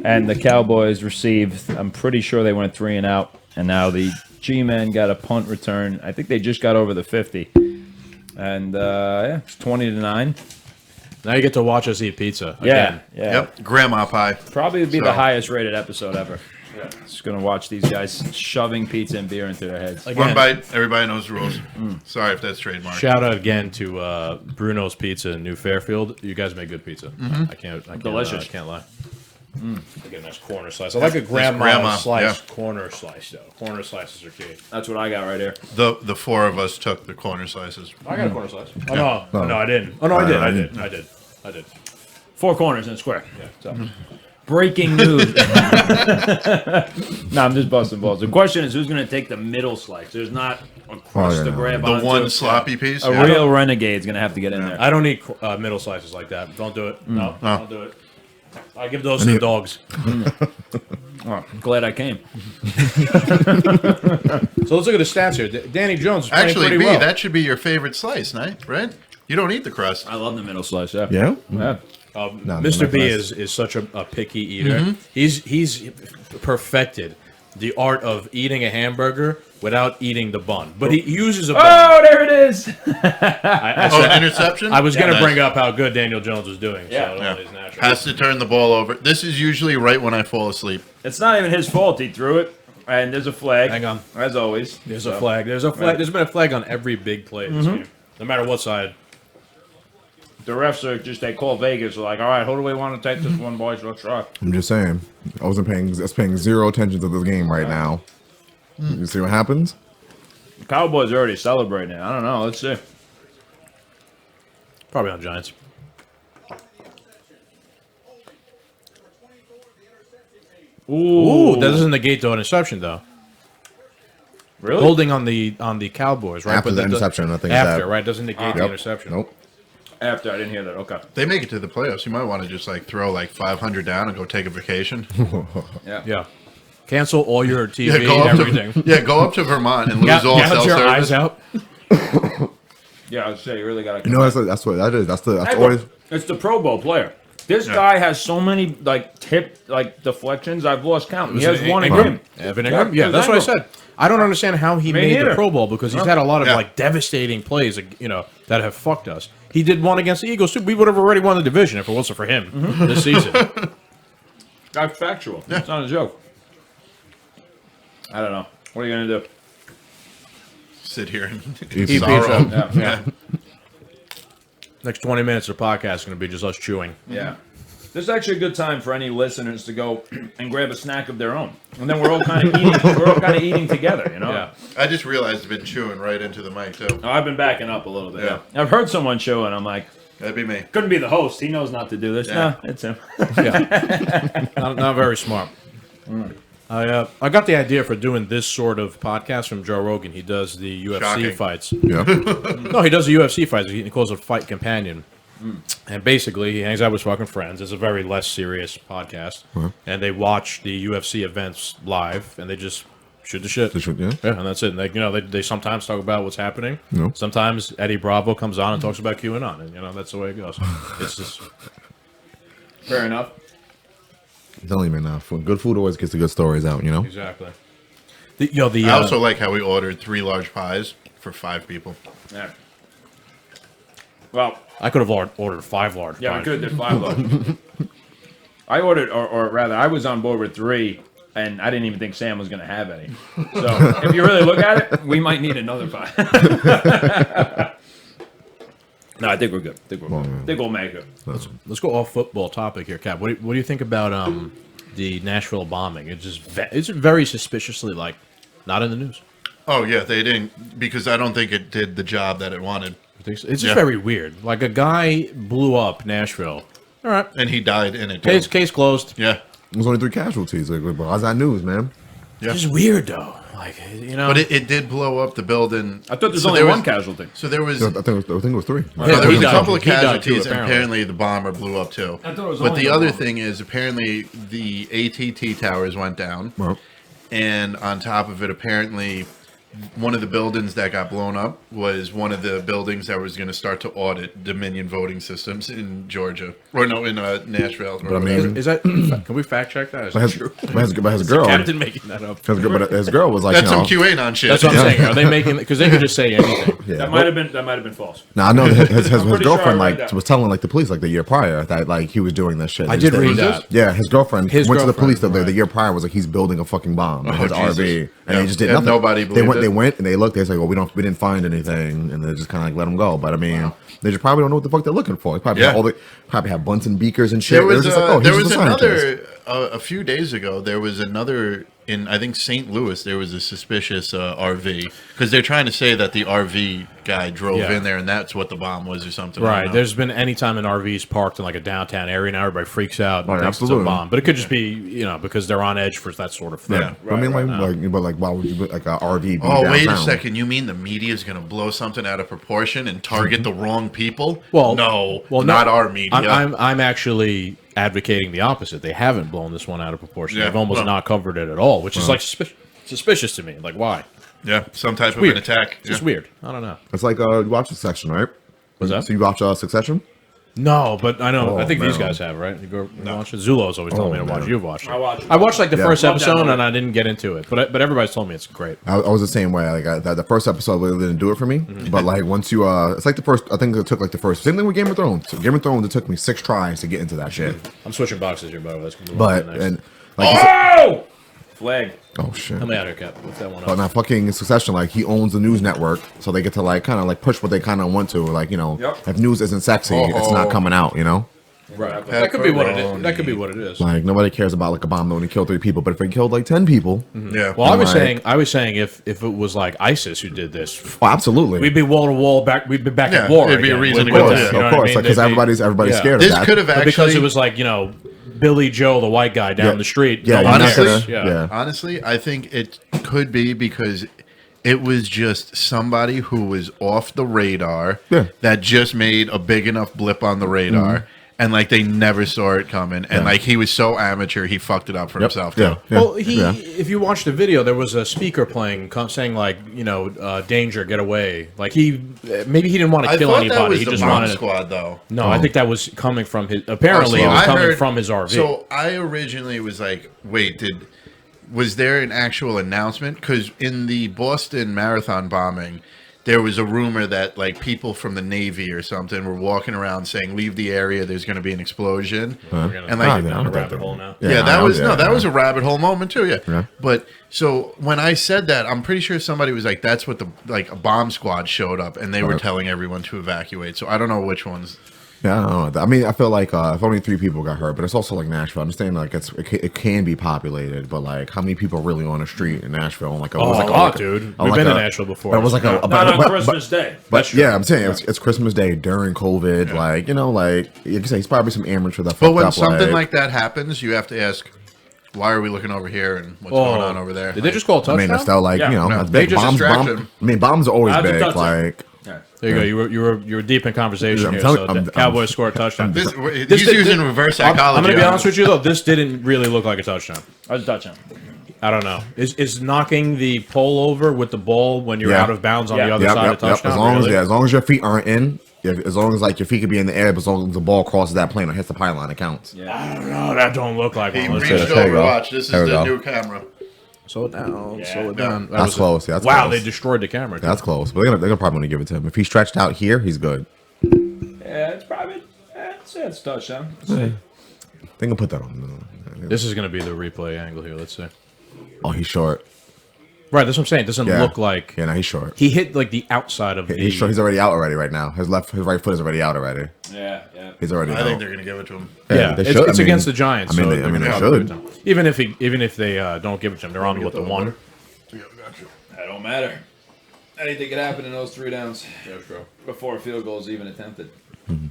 and the Cowboys received. I'm pretty sure they went 3 and out, and now the G-men got a punt return. I think they just got over the 50, and it's 20-9. Now you get to watch us eat pizza again. Yeah. Yep. Grandma pie. Probably would be the highest rated episode ever. Just gonna watch these guys shoving pizza and beer into their heads. One bite, everybody knows the rules. Sorry if that's trademark. Shout out again to Bruno's Pizza in New Fairfield. You guys make good pizza. I can't delicious. I can't lie. I get a nice corner slice. I like a grandma slice corner slice though. Corner slices are key. That's what I got right here. The 4 of us took the corner slices. I got a corner slice. Oh no, I didn't. Oh no, I did. 4 corners in a square. Yeah. So. Breaking news. No, I'm just busting balls. The question is, who's going to take the middle slice? There's not a crust to grab onto. The one sloppy piece? A real renegade's going to have to get in there. I don't eat middle slices like that. Don't do it. No, don't do it. I give those to the dogs. Oh, glad I came. So let's look at the stats here. Danny Jones is playing pretty well. That should be your favorite slice, right? You don't eat the crust. I love the middle slice, yeah. Yeah? Yeah. Mr. B is such a picky eater. He's perfected the art of eating a hamburger without eating the bun. But he uses a bun. Oh, there it is! Interception? I was going to bring up how good Daniel Jones was doing. Yeah. So it is natural. Has to turn the ball over. This is usually right when I fall asleep. It's not even his fault. He threw it, and there's a flag. Hang on. As always. There's a flag. There's a flag. Right. There's been a flag on every big play in this game, no matter what side. The refs are they call Vegas. They're like, all right, who do we want to take this one, boys? Let's try. I'm just saying. I was paying zero attention to this game right now. You see what happens? The Cowboys are already celebrating it. I don't know. Let's see. Probably on Giants. Ooh, that doesn't negate the interception though. Really? Holding on the Cowboys, right? After the interception, I think. After, right? Doesn't negate the interception. Nope. After, I didn't hear that. Okay. They make it to the playoffs. You might want to just throw 500 down and go take a vacation. Yeah. Cancel all your TV and everything. Go up to Vermont and lose all cell your service. eyes out. Yeah, I would say you really got to. You know, that's what that is. That's always. It's the Pro Bowl player. This guy has so many deflections. I've lost count. He has one again. Evan Ingram? Yeah, that's what I said. I don't understand how he made the Pro Bowl because he's had a lot of devastating plays, that have fucked us. He did one against the Eagles too. We would have already won the division if it wasn't for him this season. That's factual. It's not a joke. I don't know. What are you gonna do? Sit here and Eat sorrow. pizza. Yeah. Next 20 minutes of the podcast is going to be just us chewing. Yeah. This is actually a good time for any listeners to go and grab a snack of their own, and then we're all kind of eating. We're all kind of eating together, Yeah. I just realized I've been chewing right into the mic too. Oh, I've been backing up a little bit. Yeah. I've heard someone chew, and I'm like, That'd be me. couldn't be the host. He knows not to do this. Yeah. No, it's him. Yeah. not very smart. I got the idea for doing this sort of podcast from Joe Rogan. He does the UFC Shocking. fights. Yeah. No, he does the UFC fights. He calls it Fight Companion. And basically, he hangs out with his fucking friends. It's a very less serious podcast. And they watch the UFC events live, and they just shoot the shit. Yeah. And that's it. And they sometimes talk about what's happening. No. Sometimes Eddie Bravo comes on and talks about QAnon, and that's the way it goes. It's just Fair enough. I'm telling you, man, good food always gets the good stories out, you know? exactly. I also like how we ordered 3 large pies for 5 people. Yeah. Well, I could have ordered 5 large. yeah, we pies. could have did 5 large. I ordered, or rather, I was on board with 3, and I didn't even think Sam was going to have any. So if you really look at it, we might need another 5. No, I think we're good. I think we'll make it. Let's go off football topic here, Cap. What do you think about the Nashville bombing? It's very suspiciously not in the news. Oh yeah, they didn't, because I don't think it did the job that it wanted. It's just very weird. Like a guy blew up Nashville. All right, And he died in it. Too. case closed. Yeah. There's only 3 casualties. Like, bro, how's that news, man? Yeah. It's just weird though. But it did blow up the building. I thought there's So only there one was- casualty. So there was. I think it was 3. There he was a died. couple of He died too, casualties, and apparently. apparently the bomber blew up too. I thought it was But only the the other bomber. thing is, apparently the AT&T towers went down, Well, and on top of it, apparently one of the buildings that got blown up was one of the buildings that was going to start to audit Dominion voting systems in Georgia, or no, in Nashville. But I mean- Is that? Can we fact check that? Is but that his, true? but his girl, Captain making that up. but his girl was like, That's you know, some QAnon shit. That's what I'm saying. Are they making? Because they could just say anything. yeah. That might have been false. Now I know that his pretty sure I girlfriend read that. was telling the police the year prior that he was doing this shit. I did read that. Yeah, his girlfriend His went to the girlfriend, police the right. year prior, was like, he's building a fucking bomb in his Jesus. RV, and Yeah. they just did And nothing. nobody They believed it. went and they looked. They said, well, we didn't find anything, and they just kind of let him go. But I mean, they just probably don't know what the fuck they're looking for. They probably have Bunsen beakers and shit. There was, They're just like, oh, there he's was just a scientist. another, a few days ago, there was another, in I think St. Louis, there was a suspicious RV, because they're trying to say that the RV guy drove Yeah. in there and that's what the bomb was or something. I Right. don't know. There's been any time an RV's parked in a downtown area now, everybody freaks out and Right, thinks it's a absolutely. bomb. But it could just be, because they're on edge for that sort of thing. Yeah. I mean, why would you put like a RV? Be Oh, wait a downtown? second. You mean the media is going to blow something out of proportion and target the wrong people? Well, no, well, not no, our media. I'm actually advocating the opposite. They haven't blown this one out of proportion. Yeah, They've almost well- not covered it at all, which is suspicious to me. Like, why? Yeah, some type of Weird. an attack. It's just Yeah. weird. I don't know. It's like you watch Succession, right? What's that? So you watch Succession? No, but I know. Oh, I think these man. guys have, right? You watch it. Zulo's always telling me to watch it. man. You've watched it. I watched it. I watched the Yeah. first Love that episode movie. and I didn't get into it, but everybody's told me it's great. I was the same way. Like the first episode really didn't do it for me, but like once you, it's like the first. I think it took like the first. Same thing with Game of Thrones. So Game of Thrones, it took me 6 tries to get into that shit. I'm switching boxes here, by the way. Let's move on But to the next. and like, you said- Oh! Flag. oh shit. Help me out here, Cap. Lift that one But up. now fucking Succession, like he owns the news network, so they get to like kind of like push what they kind of want to. Like Yep. if news isn't sexy, it's not coming out. Right. That could be what it is. That could be what it is. Like nobody cares about like a bomb that only killed 3 people, but if it killed like 10 people, Yeah. Well, Like- I was saying if it was like ISIS who did this, oh, absolutely. we'd be wall to wall back. We'd be back Yeah, at war. it'd be a again reason with to go them, there. you know of what I course, mean? because They'd be- everybody's yeah. scared of This that. could have But actually. because it was like Billy Joe, the white guy down the street. Yeah, no you're one not cares. gonna- yeah. Honestly, I think it could be because it was just somebody who was off the radar Yeah. that just made a big enough blip on the radar. and like they never saw it coming, and like he was so amateur, he fucked it up for himself too. Well, if you watch the video, there was a speaker playing saying like, danger, get away. Like maybe he didn't want to kill anybody. That was he the just bomb wanted squad though. No, I think that was coming from his. Apparently, it was coming from his RV. So I originally was like, wait, was there an actual announcement? Because in the Boston Marathon bombing, there was a rumor that like people from the Navy or something were walking around saying, "Leave the area. There's going to be an explosion." And like a rabbit hole now. Yeah, that was a rabbit hole moment too. Yeah. But so when I said that, I'm pretty sure somebody was like, "That's what a bomb squad showed up, and they were telling everyone to evacuate." So I don't know which ones. Yeah, I don't know. I mean, I feel like if only 3 people got hurt, but it's also like Nashville. I understand like it can be populated, but like how many people are really on the street in Nashville? Like a lot, dude. We've been to Nashville before. It was like not on Christmas Day. But yeah, I'm saying it's Christmas Day during COVID. Yeah. Like like you can say, he's probably some amateur that. But when something like that happens, you have to ask, why are we looking over here and what's going on over there? Did they just call a touchdown? I mean, that's still like that's they big. just distracted I mean, bombs are always big. Like. There you go. You were deep in conversation here. So Cowboys scored a touchdown. He's using reverse psychology. I'm going to be honest with you though. This didn't really look like a touchdown. That was a touchdown. I don't know. Is knocking the pole over with the ball when you're out of bounds on the other side a touchdown? As long as your feet aren't in. As long as like your feet could be in the air, but as long as the ball crosses that plane or hits the pylon, it counts. Yeah. I don't know. That don't look like one. He reached over. Watch. This is the new camera. Slow it down. Slow it down. That's close. Yeah, that's wow, close. they destroyed the camera. That's close. But they're gonna probably want to give it to him. If he's stretched out here, he's good. Yeah, it's probably it's touchdown. They can put that on. This is gonna be the replay angle here. Let's see. Oh, he's short. Right, that's what I'm saying. It doesn't look like. Yeah, no, he's short. He hit like the outside of the. He's short. He's already out right now. His right foot is already out already. Yeah. He's already. I think they're gonna give it to him. Yeah, it's against the Giants. I mean, they should. Even if they don't give it to him, they're on with the one. That don't matter. Anything could happen in those 3 downs. That's true. Before a field goal is even attempted. Mm-hmm.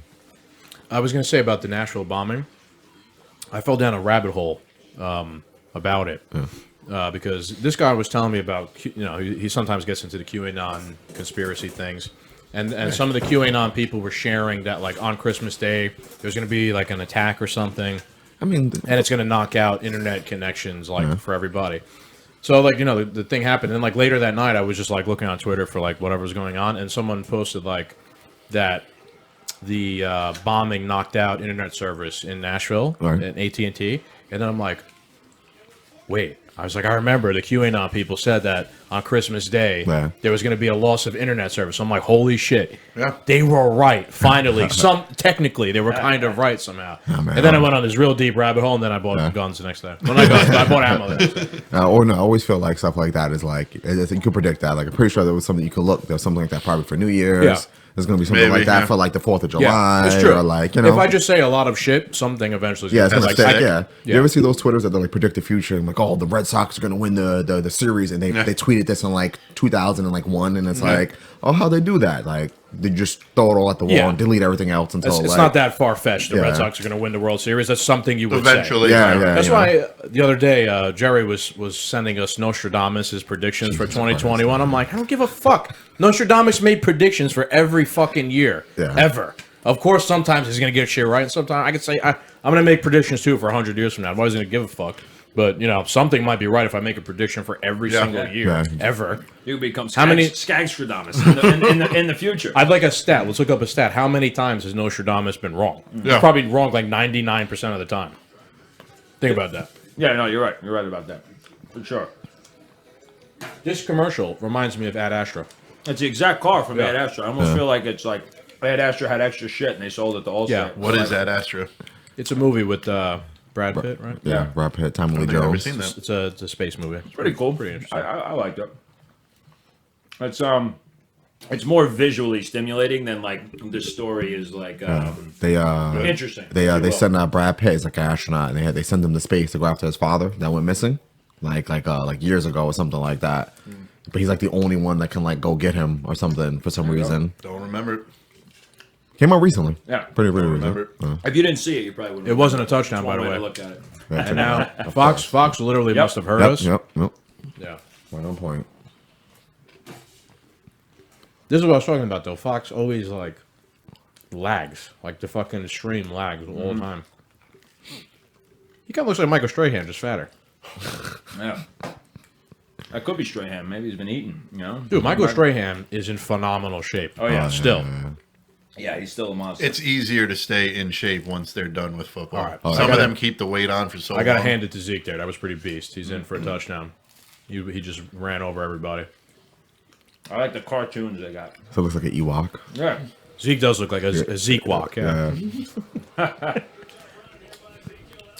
I was going to say about the Nashville bombing. I fell down a rabbit hole about it because this guy was telling me about he sometimes gets into the QAnon conspiracy things, and some of the QAnon people were sharing that like on Christmas Day there's going to be like an attack or something. I mean, and it's going to knock out internet connections for everybody. So, like, the thing happened. And, like, later that night, I was just, like, looking on Twitter for, like, whatever was going on. And someone posted, like, that the bombing knocked out internet service in Nashville at AT&T. And then I'm like, wait. I was like, I remember the QAnon people said that on Christmas Day, there was going to be a loss of internet service. So I'm like, holy shit. Yeah. They were right, finally. Technically, they were kind of right somehow. And then I went on this real deep rabbit hole, and then I bought guns the next day. Well, not guns, I bought ammo the next day. I always feel like stuff like that is like, you could predict that. Like, I'm pretty sure there was something you could look. There was something like that probably for New Year's. Yeah. There's going to be something like that for like the 4th of July. Yeah, it's true. Or like, if I just say a lot of shit, something eventually is going to stick. You ever see those Twitters that they like predict the future and like, oh, the Red Sox are going to win the series, and they tweeted this in like 2001, and it's like, oh, how'd they do that? Like, they just throw it all at the wall and delete everything else until it's not that far fetched. The Red Sox are going to win the World Series. That's something you would eventually. Say. Yeah. That's why the other day Jerry was sending us Nostradamus' predictions for 2021. I'm like, I don't give a fuck. Nostradamus made predictions for every fucking year ever. Of course, sometimes he's going to get shit right, and sometimes I could say I'm going to make predictions too for 100 years from now. Nobody's going to give a fuck. But something might be right if I make a prediction for every single year ever. You become Skagstradamus in the future. I'd like a stat. Let's look up a stat. How many times has Nostradamus been wrong? He's probably wrong like 99% of the time. Think about that. Yeah, no, you're right. You're right about that. For sure. This commercial reminds me of Ad Astra. It's the exact car from Ad Astra. I almost feel like it's like Ad Astra had extra shit and they sold it to Allstate. Yeah. What is Ad Astra? It's a movie with Brad Pitt, right? Yeah, Brad Pitt, Tommy Lee Jones. I've never seen that. It's a space movie. It's pretty cool. Pretty interesting. I liked it. It's more visually stimulating than like the story is like interesting. They send out Brad Pitt as like an astronaut, and they send him to space to go after his father that went missing, like years ago or something like that. But he's like the only one that can like go get him or something for some reason. Don't remember it. Came out recently. Yeah. Pretty recent. If you didn't see it, you probably wouldn't. It wasn't a touchdown, by the way. Look at it. And now Fox literally must have heard us. Yep. Yeah. Right on point. This is what I was talking about, though. Fox always like lags, like the fucking stream lags all the time. He kind of looks like Michael Strahan, just fatter. Yeah. That could be Strahan. Maybe he's been eating, you know? Dude, Michael Strahan is in phenomenal shape. Oh, yeah. Still. Yeah, he's still a monster. It's easier to stay in shape once they're done with football. All right. Some of them keep the weight on for so long. I got to hand it to Zeke there. That was pretty beast. He's in for a touchdown. He just ran over everybody. I like the cartoons they got. So it looks like an Ewok. Yeah. Zeke does look like a Zeke walk. Yeah.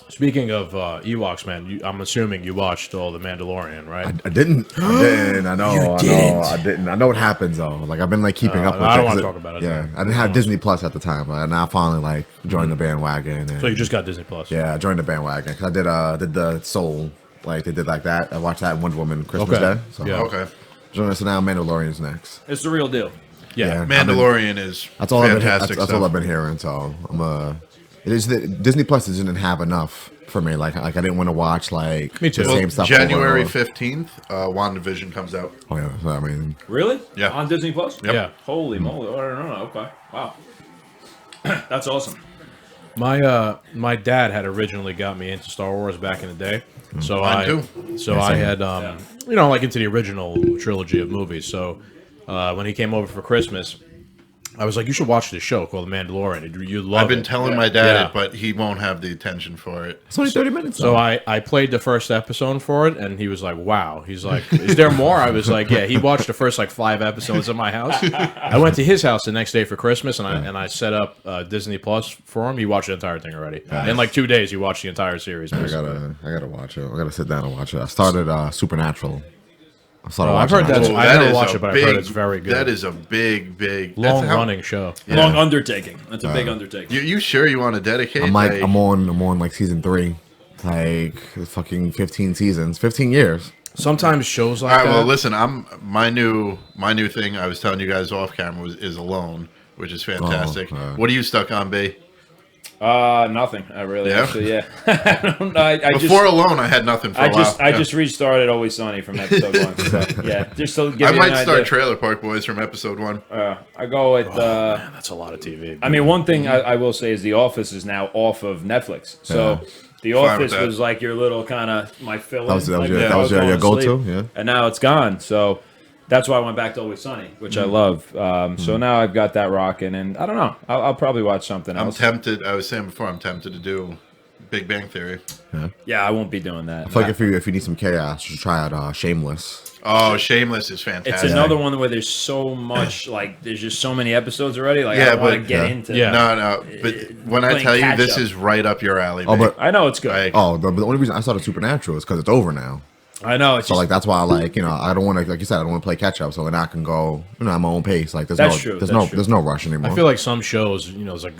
Speaking of Ewoks, man, I'm assuming you watched all the Mandalorian, right? I didn't. I know. I didn't. I know what happens though. Like I've been like keeping up with. I don't it, want to talk about it. Yeah, I didn't have Disney Plus at the time, and I finally like joined the bandwagon. And, So you just got Disney Plus? yeah, I joined the bandwagon because I did the Soul, like they did like that. I watched that in Wonder Woman Christmas Okay. Day. So, Yeah. Okay. so now Mandalorian's next. It's the real deal. Yeah. Mandalorian is That's all fantastic that's all I've been hearing. So it is that Disney Plus didn't have enough for me. Like I didn't want to watch like Me too. the Well, same stuff. January over and 15th, WandaVision comes out. over. Oh yeah, so, I mean, Really? Yeah. On Disney Plus? Yep. Yeah. Holy moly. Oh, I don't know. Okay. Wow. That's awesome. My dad had originally got me into Star Wars back in the day, so Mine I had you know, like into the original trilogy of movies. So when he came over for Christmas, I was like, you should watch this show called The Mandalorian. You love it. I've been telling my dad Yeah. it, but he won't have the attention for it. it's only 30 minutes. So I played the first episode for it, and he was like, wow. He's like, is there more? I was like, yeah. He watched the first like 5 episodes at my house. I went to his house the next day for Christmas, and I set up Disney Plus for him. He watched the entire thing already. In like 2 days, he watched the entire series. I gotta watch it. I gotta sit down and watch it. I started Supernatural. I started I've watching heard that. that's- Oh, I that never is watched a it, but I've big, heard it's very good. That is a big that's Long how- running show. Yeah. Long undertaking. That's a big undertaking. You sure you want to dedicate? I'm on like season 3, like fucking 15 seasons, 15 years. Sometimes shows like All right. that. Well, listen. My new thing. I was telling you guys off camera is Alone, which is fantastic. What are you stuck on, B? Nothing. I really Yeah? actually, yeah. I don't know. I just, Before Alone, I had nothing for a while. I Yeah. just restarted Always Sunny from episode 1. So, yeah, just to give I you might an start idea. Trailer Park Boys from episode 1. I go with. Man, that's a lot of TV. I mean, one thing I will say is The Office is now off of Netflix. So The Fine with Office that. was like your little kind of my fill-in. That was your going to go-to, sleep. yeah. And now it's gone. So that's why I went back to Always Sunny, which I love. So now I've got that rocking, and I don't know. I'll probably watch something I'm else. tempted. I was saying before, I'm tempted to do Big Bang Theory. Yeah, I won't be doing that. I feel like if you need some chaos, you should try out Shameless. Oh, Shameless is It's fantastic. another one where there's so much, like, there's just so many episodes already. Like, Yeah, I don't want to but- get into Yeah. No, but when I playing tell you catch this up. is right up your alley, Oh, B. but I know it's good. Like, but the only reason I started Supernatural is because it's over now. I know. It's So just, like that's why I don't want to, like you said, I don't want to play catch up. So then I can go at my own pace. Like That's true, that's true. there's no rush anymore. I feel like some shows, you know, it's like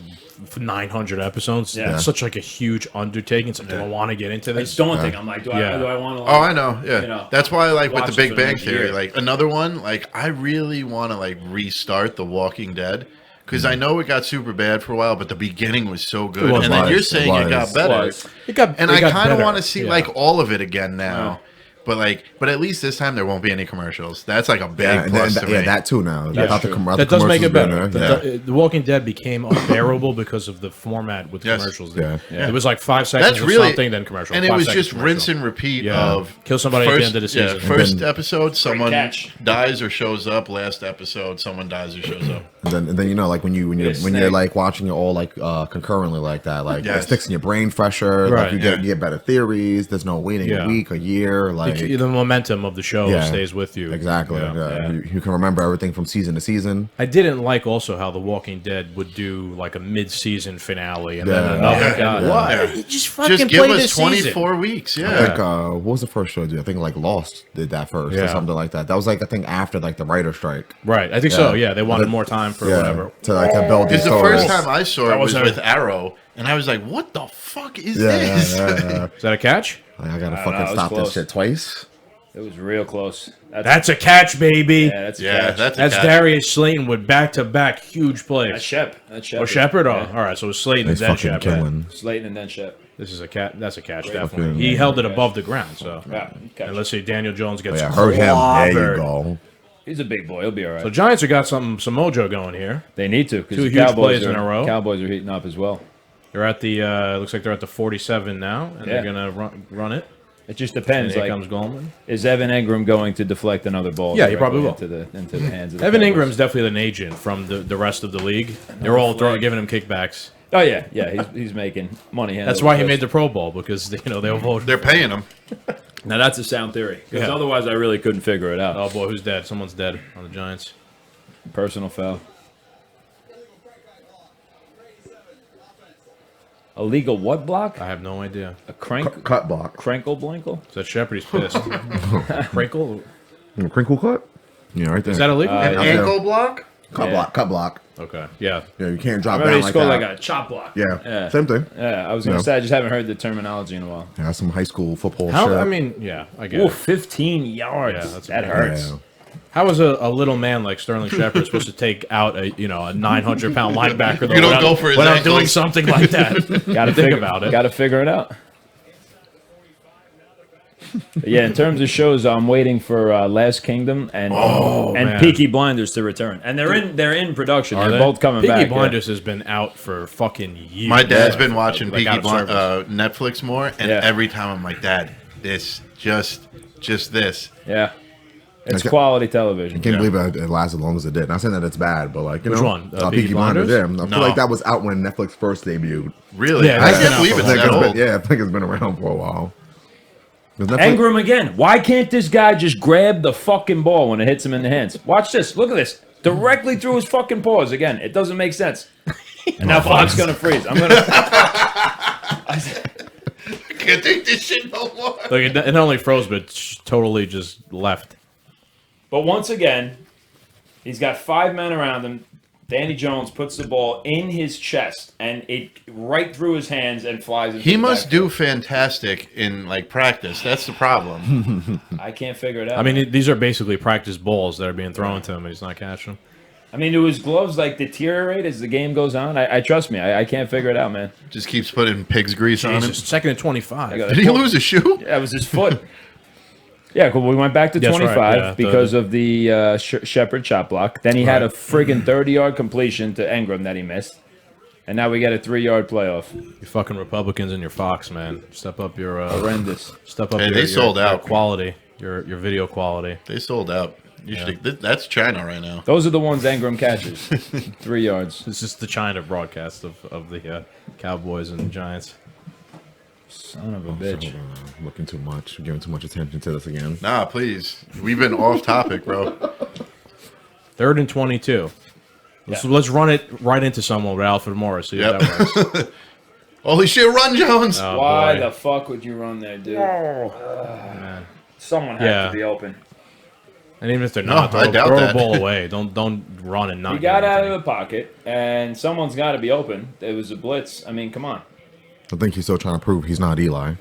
900 episodes. Yeah. It's such like a huge undertaking. It's like, do I want to get into I this? just don't think I'm like, do Yeah. I want to? oh, I know. Yeah, You know, that's why, like, with watch the it Big for the Bang next Theory, year. like another one, like I really want to like restart The Walking Dead. Because I know it got super bad for a while, but the beginning was so good. was And then nice. you're It saying it got was. better. And I kind of want to see like all of it again now. But at least this time there won't be any commercials. That's like a big plus to me. that too now. Yeah, Without true. without That the does make it commercials being better. there, The Walking Dead became unbearable because of the format with Yes. commercials. Yeah. It was like 5 seconds That's of really something, then commercial. And it 5 was seconds just commercial. rinse and repeat Yeah. of Kill somebody at the end of the season. Yeah, first And then- episode someone catch. dies or shows up. Last episode someone dies or shows up. And then you know, like when you're snake. like watching it all like concurrently like that, like Yes. it sticks in your brain fresher. Right, Like you get better theories. There's no waiting Yeah. a week, a year. Like The momentum of the show stays with you. Exactly. Yeah. Yeah. You can remember everything from season to season. I didn't like also how The Walking Dead would do like a mid-season finale and then Yeah. another. Yeah. God, Yeah. what? Yeah. You just fucking Just give play us this season. 24 weeks. I Yeah. think what was the first show to do? I think like Lost did that first or Yeah. something like that. That was like I think after like the writer strike. Right, I think so. Yeah, they wanted more time for whatever. to build these Because the first stories. time I saw That it was was with Arrow, and I was like, "What the fuck is Yeah, this?" Is that a catch? Like, I gotta I don't fucking know, it was stop close. this shit twice. It was real close. That's a catch, baby. yeah, that's a Yeah, catch. that's a That's catch. Darius Slayton with back-to-back huge plays. That's Shep. That's Shep. Oh, Shepard? Oh, Yeah. all right. So it was Slayton and He's then fucking Shepard. killing. Slayton and then Shep. This is a cat. That's a catch, Great. definitely. Fucking- He held it above the ground. So, Yeah, catch. and let's see, Daniel Jones gets Yeah, heard him. There you clobbered. go. He's a big boy. He'll be all right. So Giants have got some mojo going here. They need to, because 2 the huge Cowboys plays in a row. Cowboys are heating up as well. They're at the looks like they're at the 47 now, and they're gonna run it. It just depends. And here comes Goldman. Is Evan Ingram going to deflect another ball? Yeah, he probably will. Into the hands of the Evan Cowboys? Ingram's definitely an agent from the rest of the league. They're all giving him kickbacks. Oh yeah. He's making money. That's why he made the Pro Bowl, because they'll vote. They're paying him. Now that's a sound theory, because otherwise I really couldn't figure it out. Oh boy, who's dead? Someone's dead on the Giants. Personal foul. A legal what block? I have no idea. A crank? Cut block. Crankle blankle? So Shepard, he's pissed. Crinkle? Crinkle cut? Yeah, right there. Is that illegal? An ankle block? Cut block. Okay, yeah. Yeah, you can't drop I down remember like it's called that. like a chop block. Yeah, same thing. Yeah, I was going to say, I just haven't heard the terminology in a while. Yeah, some high school football How? shit. I mean, yeah, I get Ooh, it. 15 yards. Yeah, that hurts. Yeah. How is a little man like Sterling Shepard supposed to take out a 900-pound linebacker though, You don't go for his without ankles. doing something like that? Gotta think about it. Got to figure it out. But yeah, in terms of shows, I'm waiting for Last Kingdom and man. Peaky Blinders to return, and they're in production. Are They're they? both coming Peaky back. Blinders has been out for fucking years. My dad's been watching Like, out Peaky of service. Netflix more, and every time I'm like, Dad, this, just this. Yeah, it's Okay. quality I television. can't believe it lasted as long as it did. Not saying that it's bad, but like, you Which know. one? Peaky Blinders? Yeah, I No. feel like that was out when Netflix first debuted. Really? Yeah, I that's can't been believe out it's for a that while. old. Yeah, I think it's been around for a while. 'Cause Netflix- Ingram again. Why can't this guy just grab the fucking ball when it hits him in the hands? Watch this. Look at this. Directly through his fucking paws. Again, it doesn't make sense. And now Fox gonna freeze. I'm gonna. I can't take this shit no more. Like it not only froze, but totally just left. But once again, he's got 5 men around him. Danny Jones puts the ball in his chest and it right through his hands and flies. Into He the must backfield. do fantastic in like practice. That's the problem. I can't figure it out. I mean, these are basically practice balls that are being thrown to him, and he's not catching them. I mean, do his gloves like deteriorate as the game goes on? I trust me. I can't figure it out, man. Just keeps putting pig's grease on him. Jesus, second and 25. I got Did he lose a shoe? That was his foot. Yeah, cool. We went back to That's right, 25 yeah, because of the Shepard chop block. Then he had a friggin' 30-yard completion to Ingram that he missed. And now we got a 3-yard playoff. You fucking Republicans and your Fox, man. Step up your Horrendous. step up Hey, your, they your- sold your out. quality, your video quality. They sold out. You should. That's China right now. Those are the ones Ingram catches. 3 yards. This is the China broadcast of the Cowboys and Giants. Son of a bitch. Looking too much. We're giving too much attention to this again. Nah, please. We've been off topic, bro. 3rd and 22. Let's run it right into someone with Alfred Morris. See if Yep. that works. Holy shit, run, Jones! Oh, Why boy. the fuck would you run there, dude? Someone has Yeah. to be open. And even if they're No, not, I doubt throw that. the ball away. Don't run and not. He get got out of anything. the pocket, and someone's got to be open. There was a blitz. I mean, come on. I think he's still trying to prove he's not Eli.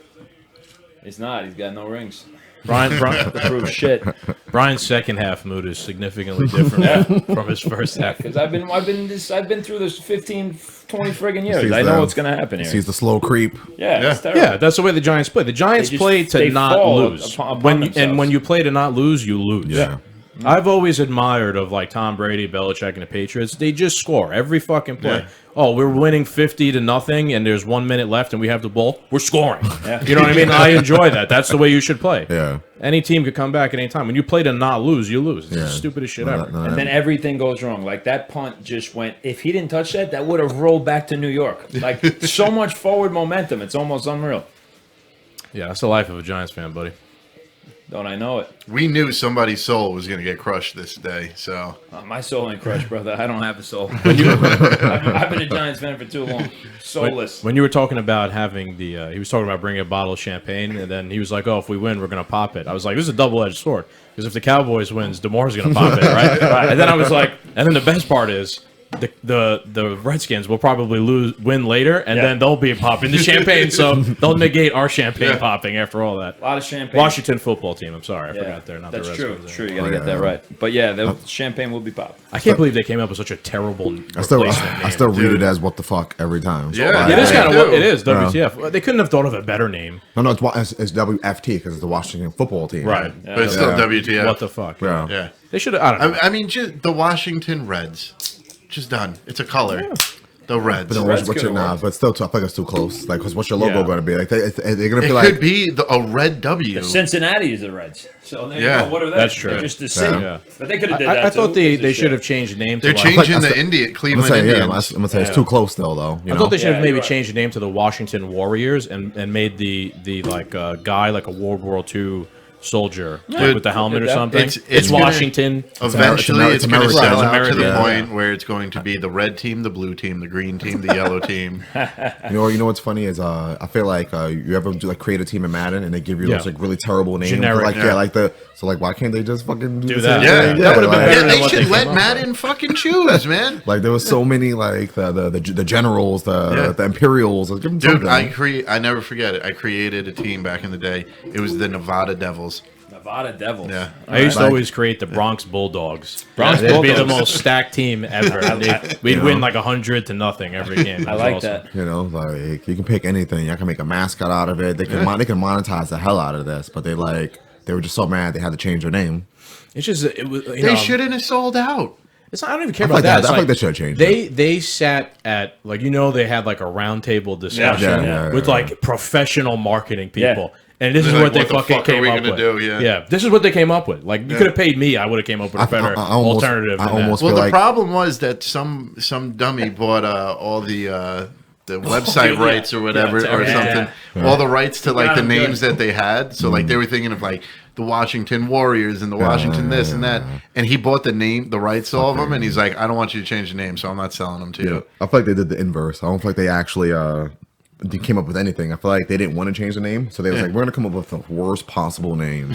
He's not. He's got no rings. Brian, To prove shit. Brian's second half mood is significantly different from his first half. Because I've been through this 15, 20 friggin' years. Sees I know the- what's gonna happen here. Sees the slow creep. Yeah, it's terrible. Yeah, that's the way the Giants play. The Giants They just- play to they not fall lose. upon When themselves. when you play to not lose, you lose. Yeah. I've always admired of like Tom Brady, Belichick, and the Patriots. They just score every fucking play. Yeah. Oh, we're winning 50-0, and there's 1 minute left, and we have the ball. We're scoring. Yeah. You know what I mean? I enjoy that. That's the way you should play. Yeah. Any team could come back at any time. When you play to not lose, you lose. It's Yeah. the stupidest shit No, ever. no, And then everything goes wrong. Like that punt just went. If he didn't touch that, that would have rolled back to New York. Like so much forward momentum. It's almost unreal. Yeah, that's the life of a Giants fan, buddy. Don't I know it? We knew somebody's soul was going to get crushed this day, so. My soul ain't crushed, brother. I don't have a soul. I've been a Giants fan for too long. Soulless. When you were talking about having the, he was talking about bringing a bottle of champagne, and then he was like, "Oh, if we win, we're gonna pop it." I was like, "This is a double-edged sword," because if the Cowboys wins, Demore's gonna pop it, right? And then I was like, and then the best part is, the Redskins will probably win later, and then they'll be popping the champagne, so they'll negate our champagne popping after all that. A lot of champagne. Washington football team. I'm sorry, I forgot they're not the Redskins. That's true. You gotta get that right. But yeah, the champagne will be popping. I can't believe they came up with such a terrible replacement I still name. read it as what the fuck every time. So Yeah. It is kind of what it is. WTF? They couldn't have thought of a better name. No, it's WFT because it's the Washington football team. Right. But it's still WTF. What the fuck? Yeah. Yeah. They should have. I don't know. I mean, just the Washington Reds. Just done. It's a color. The Reds. But then what's your but still, I think it's too close. Like, because what's your logo Yeah. going to be? Like, they're going to It be like. could be a red W. Cincinnati is the Reds. So there you Yeah. go. What are they? That's true. They're just the same. Yeah. But they could have did that I thought too. they should have changed the name. They're to changing Like, the I'm Cleveland gonna say, Indians. I'm gonna say it's too close still, though. I thought they should have maybe you're right. changed the name to the Washington Warriors and made the like guy like a World War II soldier like, with the helmet or something. It's gonna- Washington. Eventually, it's going to American. sell It's out to the American. point where it's going to be the red team, the blue team, the green team, the yellow team. You know what's funny is I feel like you ever do like create a team in Madden and they give you those like really terrible names, Generic, like yeah. like why can't they just fucking do the that. same Yeah. thing? That would've been like, better Yeah, than they what should came let up Madden fucking choose, man. Like there was so many like the generals, the Imperials. Like, give them Dude, something. I never forget it. I created a team back in the day. It was the Nevada Devils. Nevada Devils. Yeah. I used to Like- always create the Bronx Bulldogs. Bronx They'd be the Bulldogs. most stacked team ever. We'd win like 100-0 every game. It I was like awesome. that. You know, like you can pick anything. I can make a mascot out of it. They can monetize the hell out of this, but they were just so mad they had to change their name. It's just it was. They shouldn't have sold out. It's not, I don't even care I about like that. that. It's I like think they should have changed They sat at like they had like a roundtable discussion Yeah, with yeah. like professional marketing people. And this is They're what like, they what the fucking fuck are came we up gonna with. do? Yeah. This is what they came up with. Like you could have paid me, I would have came up with a better alternative. I than that. almost Well, feel the like problem was that some dummy bought all the website rights or whatever or something, all the rights to like the names that they had. So like they were thinking of like the Washington Warriors and the Washington this and that, and he bought the rights to all of them, and he's like, I don't want you to change the name, so I'm not selling them to you. I feel like they did the inverse. I don't feel like they actually they came up with anything. I feel like they didn't want to change the name, so they was like, we're gonna come up with the worst possible name,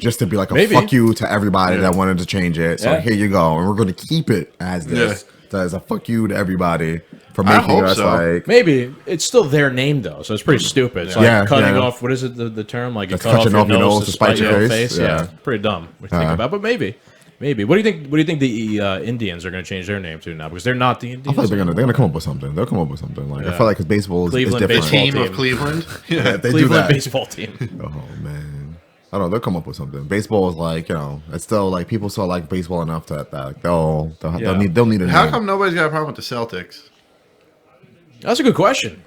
just to be like a fuck you to everybody that wanted to change it. So here you go, and we're gonna keep it as this, as a fuck you to everybody for making us like. Maybe it's still their name though, so it's pretty stupid. It's like cutting off. What is it? The term like you That's cut cutting off your nose to to spite your face. Yeah. Yeah, pretty dumb. We think about, but maybe. What do you think? What do you think the Indians are going to change their name to now? Because they're not the I Indians. feel like they're gonna come up with something. They'll come up with something. Like I feel like because baseball is Cleveland different. baseball Team of team. Cleveland. Yeah, if they do Cleveland that. baseball team. Oh man, I don't know. They'll come up with something. Baseball is like it's still like people still like baseball enough that they'll need a How name. come nobody's got a problem with the Celtics? That's a good question.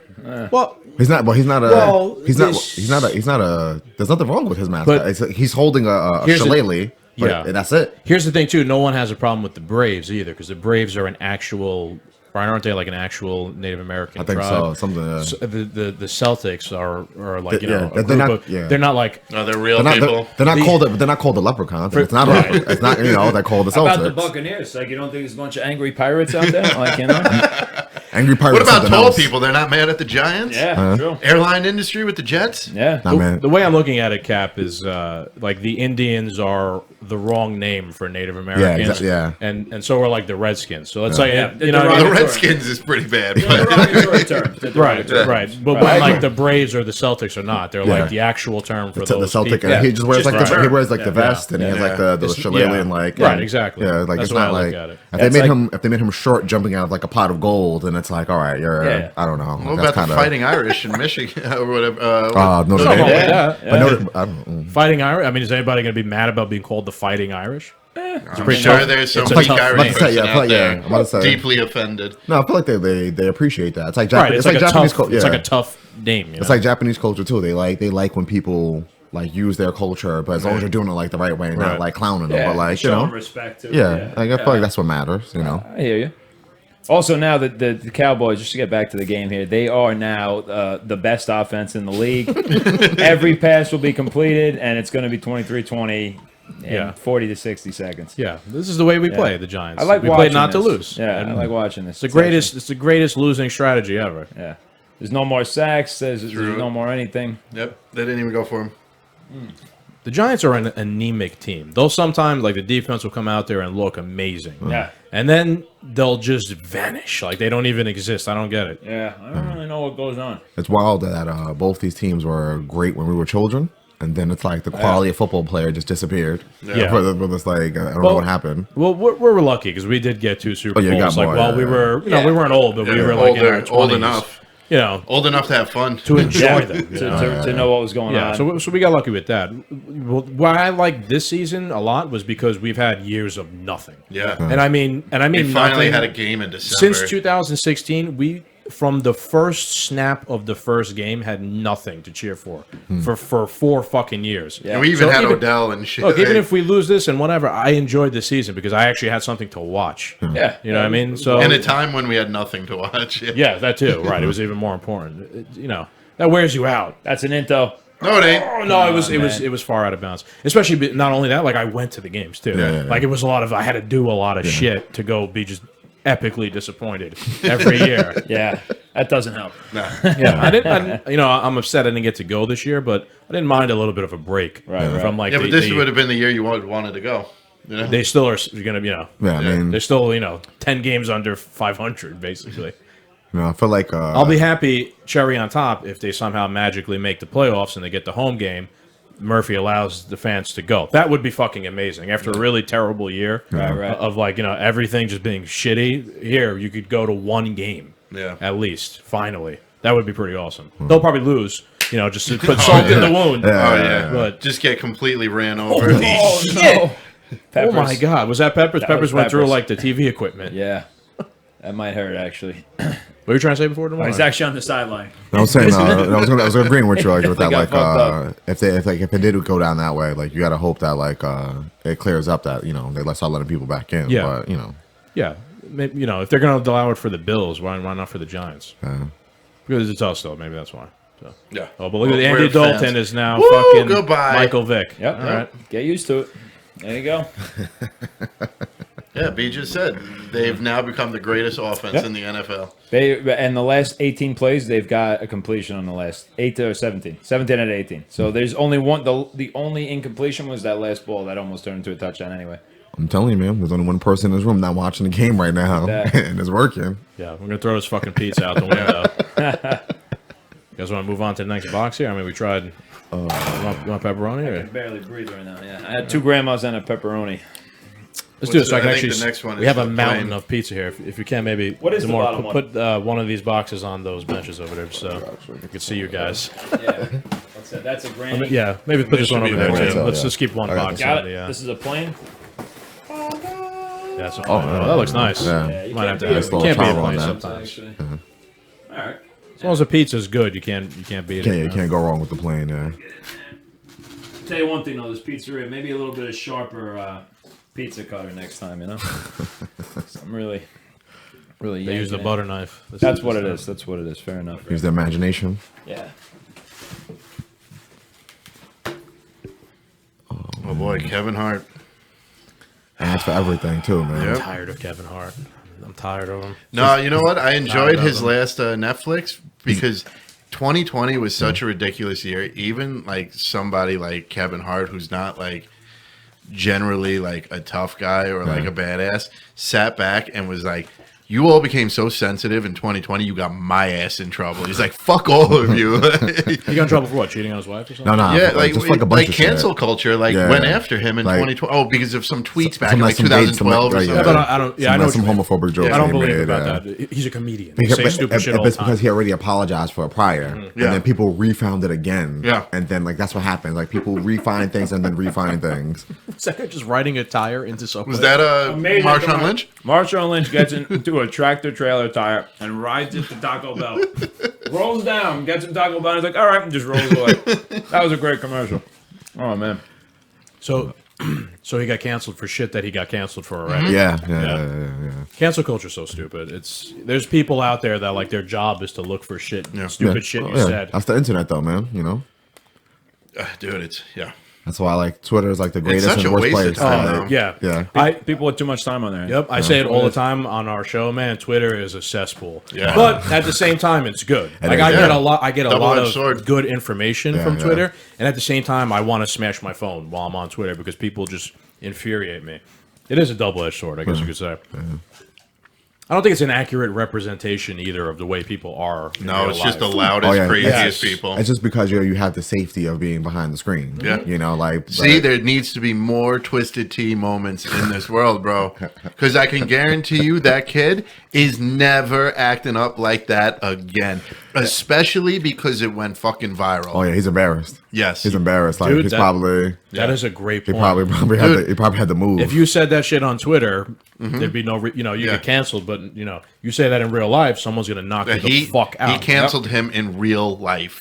Well, He's not. Well, he's not a. Well, he's not. this- He's not a. He's not a. There's nothing wrong with his mascot. But He's holding a here's the- shillelagh. But Yeah. that's it. here's the thing too. No one has a problem with the Braves either, because the Braves are an actual, or aren't they like an actual Native American I think tribe? so. Something. So the Celtics are like They're a not- group of, yeah. they're not like No, they're real They're people. not. They're not called. They're not called the leprechauns. It's not. Right. It's not. They're called the How about the Celtics. Buccaneers? Like, you don't think there's a bunch of angry pirates out there? Like, Angry What Pirates. about something tall else. people? They're not mad at the Giants? yeah, true. Airline industry with the Jets? Yeah. Nah, man. the way I'm looking at it, Cap, is like the Indians are the wrong name for Native Americans. exactly, yeah. And so are like the Redskins. So it's like Yeah. you know what I Well, mean? the Derogatory. Redskins is pretty bad. Yeah, But derogatory term. The Right, derogatory. right. But when like the Braves or the Celtics are not, they're like the actual term for The those Celtic, people. and he just wears Just like right. he wears like the vest, and he has like the shillelagh and like Right, exactly. Yeah, like That's it's the way not I like look at it. if they made him short jumping out of like a pot of gold, and it's like all right, you're Yeah. I don't know. what That's about the kinda- Fighting Irish in Michigan or whatever? Notre Something Dame. like Yeah. that. But I don't. Fighting Irish. I mean, is anybody going to be mad about being called the Fighting Irish? I'm pretty sure tough. there's some It's a weak tough Irish name. I'm about to say, person yeah, out there I'm about to say. deeply offended. No, I feel like they appreciate that. It's like Right. Japanese. It's like a Japanese. tough. Yeah. It's like a tough name. You know? It's like Japanese culture too. They like when people like use their culture, but as long as you're doing it like the right way, not Right. like clowning them, Yeah, but like show you know, them respect too. yeah. Like I feel like that's what matters. You know. I hear you. Also, now that the Cowboys, just to get back to the game here, they are now the best offense in the league. Every pass will be completed, and it's going to be 23-20 in 40 to 60 seconds. Yeah, this is the way we play the Giants. I like we watching play not this. to lose. Yeah, And I like watching this. It's the greatest. It's the greatest losing strategy ever. Yeah. There's no more sacks. There's no more anything. Yep, they didn't even go for him. The Giants are an anemic team. They'll sometimes, like, the defense will come out there and look amazing. Yeah. And then they'll just vanish. Like, they don't even exist. I don't get it. Yeah, I don't really know what goes on. It's wild that both these teams were great when we were children, and then it's like the quality of football player just disappeared. Yeah. For this, like, I don't know what happened. Well, we're lucky because we did get 2 Super you Bowls. got more, we were, we weren't old, but we were like in our 20s. Old enough. Old enough to have fun. to enjoy them. To know what was going on. So we got lucky with that. What I liked this season a lot was because we've had years of nothing. Yeah. And I mean We finally nothing. had a game in December. Since 2016, we from the first snap of the first game had nothing to cheer for 4 fucking years. And we even So had Odell and shit. Look, even if we lose this and whatever, I enjoyed the season because I actually had something to watch. Yeah. You know what I mean? So in a time when we had nothing to watch. yeah, that too. Right, it was even more important. That wears you out. That's an intel. No, it ain't. Oh no, it was far out of bounds. Especially not only that, like I went to the games too. Yeah. Like it was a lot of I had to do a lot of shit to go be just epically disappointed every year. Yeah, that doesn't help. Yeah, I didn't. I'm upset I didn't get to go this year, but I didn't mind a little bit of a break from like. Yeah, but this would have been the year you wanted to go. They still are going to, Yeah, I mean, they're still 10 games under 500 basically. I feel like I'll be happy, cherry on top, if they somehow magically make the playoffs and they get the home game. Murphy allows the fans to go. That would be fucking amazing. After a really terrible year of like, everything just being shitty, here, you could go to one game. Yeah. At least, finally. That would be pretty awesome. They'll probably lose, just to put salt in the wound. Oh, yeah. But just get completely ran over. Oh, no. oh, my God. Was that Peppers? Peppers went through, Peppers. like, the TV equipment. Yeah. That might hurt, actually. What were you trying to say before tomorrow? He's actually on the sideline. I was saying, I was agreeing with you, like, with that, got like, fucked if it did go down that way, like, you gotta hope that, like, it clears up that, they start letting people back in. Yeah. But, Yeah. Maybe, if they're going to allow it for the Bills, why not for the Giants? Because it's us, though. Maybe that's why. So. Yeah. Oh, but look at We're Andy Dalton fans. is now Woo, fucking goodbye. Michael Vick. Yep. All right. Get used to it. There you go. Yeah, B just said they've now become the greatest offense in the NFL. And the last 18 plays, they've got a completion on the last 8 to 17. 17 out of 18. So there's only one. The only incompletion was that last ball that almost turned into a touchdown anyway. I'm telling you, man, there's only one person in this room not watching the game right now, and it's working. Yeah, we're going to throw this fucking pizza out the window. You guys want to move on to the next box here? I mean, we tried. You want pepperoni? I Or? can barely breathe right now. Yeah, I had 2 grandmas and a pepperoni. Let's do this so I can I think actually. the next one we is have a the mountain plain. of pizza here. If you can, maybe. What is the Demore, bottom one? Put one of these boxes on those benches over there so we can see you guys. Yeah, that's a granny. Yeah, maybe put this one should over be there there, too. right? Let's Yeah. just keep one I got box. this. Got on it. the, This is a plain. That's that looks nice. Yeah. You Might have can't to beat have. it. You can't beat travel it on plain that. sometimes. Actually. All right. As long as the pizza's good, you can't beat it. You can't go wrong with the plane. Yeah. Tell you one thing though, this pizzeria, maybe a little bit of sharper pizza cutter next time. I'm really They use the yanking it. butter knife. That's what it is. That's what it is. Fair enough. Use the imagination. Yeah. Oh boy, Kevin Hart. That's for everything too, man. Yep. I'm tired of Kevin Hart. I'm tired of him. No, you know what? I enjoyed about his them. last Netflix because 2020 was such a ridiculous year. Even like somebody like Kevin Hart, who's not like generally like a tough guy or like a badass, sat back and was like, "You all became so sensitive in 2020. You got my ass in trouble." He's like, "Fuck all of you." He got in trouble for what? Cheating on his wife or something? No, Yeah, like just like a bunch of cancel shit. culture went after him in Like- 2020. Oh, because of some tweets back Some- in like some 2012 or dates, something. But I don't. Yeah, I know. what some you mean. homophobic jokes. I don't he believe made, about that. He's a comedian. He Because, says stupid shit all it's the time. because he already apologized for it prior, and Yeah. then people refound it again. Yeah. and then like that's what happens. Like people refine things and then refine things. Is that guy just riding a tire into something? Was that Amazing. Marshawn Lynch? Marshawn Lynch gets into a tractor trailer tire and rides it to Taco Bell. Rolls down, gets in Taco Bell, and he's like, all right, and just rolls away. That was a great commercial. Oh, man. So he got canceled for shit that he got canceled for already. Yeah. Cancel culture's so stupid. There's people out there that like their job is to look for shit, stupid shit you said. That's the internet, though, man. Dude, it's That's why like Twitter is like the greatest such and a worst waste of place. time. Like, Yeah. yeah. People with too much time on there. Yep, I say it all the time on our show, man. Twitter is a cesspool. Yeah. But at the same time, it's good. Like is, I get yeah. a lot. I get a lot Double-edged of sword. good information from yeah. Twitter, and at the same time, I want to smash my phone while I'm on Twitter because people just infuriate me. It is a double-edged sword, I guess you could say. I don't think it's an accurate representation either of the way people are. In No, real it's just the life. loudest, Oh, yeah. craziest Yes. people. It's just because you have the safety of being behind the screen. Yeah. You know, like See, there needs to be more Twisted Tea moments in this world, bro. Because I can guarantee you that kid is never acting up like that again. Especially because it went fucking viral. Oh yeah, he's embarrassed. Yes. He's embarrassed. Like Dude, he's that- probably That is a great he point. probably had to move. If you said that shit on Twitter, there'd be no, you Yeah. get canceled. But you say that in real life, someone's gonna knock you the fuck out. He canceled him in real life.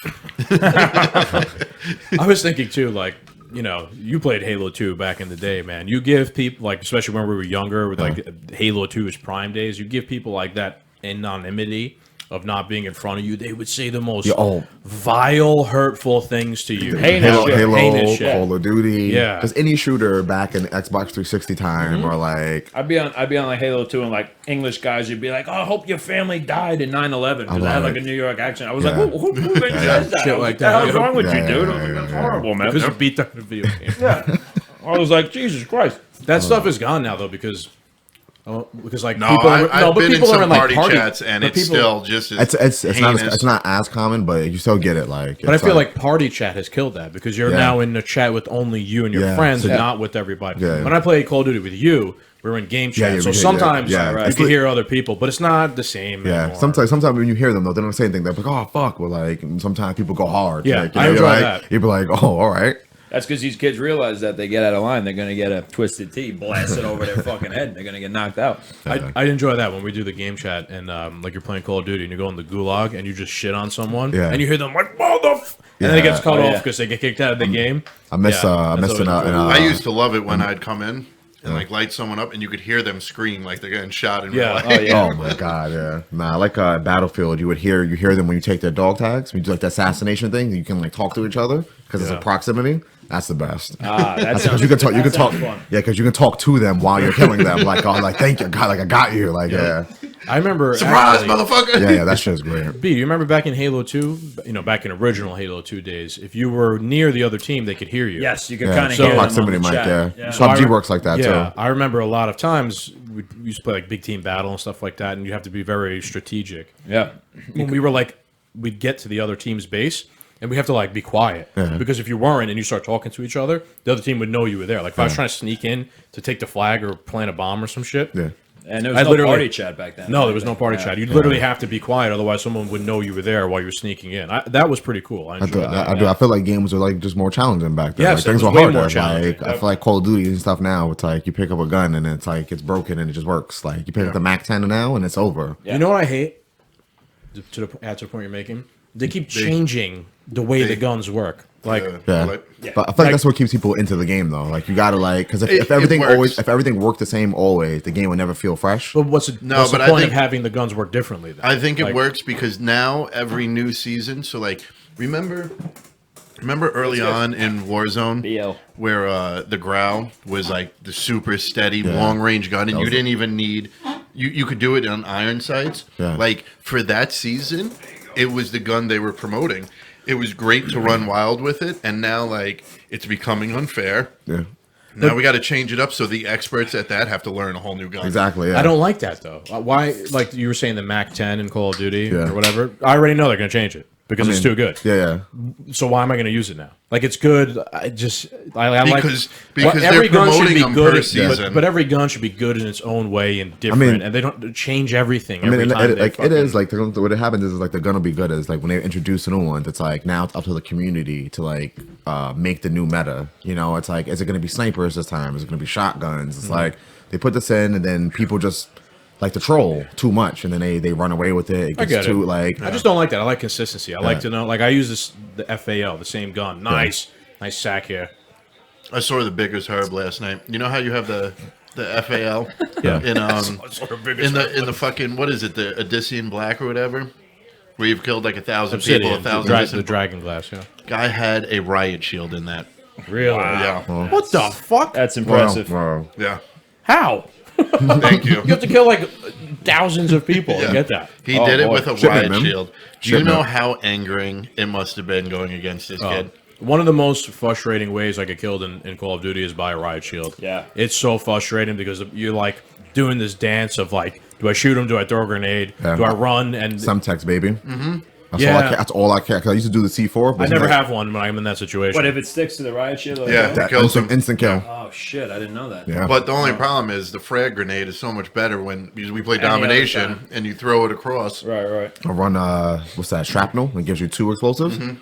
I was thinking too, like, you played Halo 2 back in the day, man. You give people, like, especially when we were younger, with like Halo 2's prime days, you give people like that anonymity of not being in front of you, they would say the most vile, hurtful things to you. Halo, Heinous shit. Call of Duty, Yeah. just any shooter back in Xbox 360 time, or like I'd be on like Halo 2 and like English guys would be like, "Oh, I hope your family died in 9/11" because I had like a New York accent. I was like, Yeah. "Who even says that?" Shit I was like "What the hell's that. wrong with Yeah, you, dude?" yeah, I was like, "That's yeah, horrible, man." Because it beat down the video game. Yeah. I was like, Jesus Christ. That stuff is gone now, though, because like No, people, I've but been in people are some in like party chats, and but it's people- still just as it's not as common, but you still get it. Like, But I it's feel like party chat has killed that because you're Yeah. now in a chat with only you and your Yeah. friends, So- and not with everybody. Yeah. When I play Call of Duty with you, we're in game chat, Yeah, so yeah, sometimes yeah, you It's can like- hear other people, but it's not the same. yeah. anymore. Sometimes when you hear them though, they don't say anything. They're like, "Oh fuck," or like sometimes people go hard. Yeah, like, I you're enjoy like, that. You'd be like, "Oh, all right." That's because these kids realize that they get out of line, they're going to get a Twisted Tea blasted over their fucking head. They're going to get knocked out. I enjoy that when we do the game chat and like you're playing Call of Duty and you go in the gulag and you just shit on someone Yeah. and you hear them like and then it gets cut off because they get kicked out of the game. I miss Yeah, that's missing always out. good. I used to love it when I'd come in and like light someone up, and you could hear them scream like they're getting shot in real Yeah. life. Oh, yeah. Oh my god, yeah. Nah, like Battlefield, you hear them when you take their dog tags. When you do like the assassination thing, you can like talk to each other because it's Yeah. a proximity. That's the best. That's Because you can talk. You can talk. fun. Yeah, because you can talk to them while you're killing them. Like, oh, like thank you, God, like I got you. Like, yeah, I remember Surprise, actually- motherfucker! yeah, that shit's great. B, do you remember back in Halo 2, back in original Halo 2 days, if you were near the other team, they could hear you. Yes, you can Yeah, kind of so hear them proximity on the mic. chat. Yeah, So I PUBG re- works like that Yeah, too. I remember a lot of times we used to play like big team battle and stuff like that, and you have to be very strategic. Yeah. When we were like, we'd get to the other team's base, and we have to like be quiet because if you weren't and you start talking to each other, the other team would know you were there. Like if I was trying to sneak in to take the flag or plant a bomb or some shit. Yeah. And there I was no literally- party chat back then. No, there was no party chat. You'd literally have to be quiet, otherwise someone would know you were there while you were sneaking in. That was pretty cool. I enjoyed that. I do. I feel like games were like just more challenging back then. Yes, like, it things was were way harder. more challenging. Like, I feel like Call of Duty and stuff now. It's like you pick up a gun and it's like it's broken and it just works. Like you pick up the Mac 10 now and it's over. Yeah. You know what I hate? To the point you're making, they keep changing the way the guns work. Like, Yeah. Like, But I feel like that's what keeps people into the game though. Like you gotta like because if It everything works. if everything worked the same always, the game would never feel fresh. but what's the but I point think- of having the guns work differently? Then? I think it Like, works because now every new season. So like, remember early on in Warzone BL. where the Growl was like the super steady long range gun, and you didn't even need you could do it on iron sights. Yeah. Like for that season, it was the gun they were promoting. It was great to run wild with it, and now like it's becoming unfair. Yeah, Now we got to change it up so the experts at that have to learn a whole new gun. exactly. Yeah. I don't like that though. Why? Like you were saying, the Mac 10 in Call of Duty Yeah. or whatever. I already know they're going to change it because it's too good. Yeah, yeah. So why am I going to use it now? Like it's good. I like Because every they're gun should promoting be them good, per season. but every gun should be good in its own way and different, mean- and they don't change everything I mean, every time. it is like what happens is like the gun will be good is like when they introduce the new ones, it's like now it's up to the community to like make the new meta. You know, it's like is it going to be snipers this time? Is it going to be shotguns? It's like they put this in and then people just like to troll too much and then they run away with it. It I gets get too it. like I just don't like that. I like consistency. I like to know. Like I use the FAL, the same gun. Nice sack here. I saw the Biggest Herb last night. You know how you have the FAL Yeah. in the fucking what is it, the Odyssean Black or whatever, where you've killed like 1,000 people, Obsidian, 1,000 the innocent- dragon glass. Yeah. Guy had a riot shield in that. Really? Yeah. What the fuck? That's impressive. Wow. Yeah. How? Thank you. You have to kill like thousands of people Yeah. to get that. He Oh, did it boy. with a Shipment, riot man. shield. Do you Shipment. know how angering it must have been going against this kid? One of the most frustrating ways I get killed in Call of Duty is by a riot shield. Yeah. It's so frustrating because you're like doing this dance of like, do I shoot him? Do I throw a grenade? Yeah. Do I run? And Semtex, baby. Mm-hmm. Yeah. That's all I care. 'Cause I used to do the C4. But I it's never like- have one when I'm in that situation. But if it sticks to the riot shield, like Yeah. that? that kills instant, him. instant kill. Oh shit! I didn't know that. Yeah. But the only problem is the frag grenade is so much better because we play Any other domination time. and you throw it across. Right. I run what's that, shrapnel? It gives you 2 explosives. One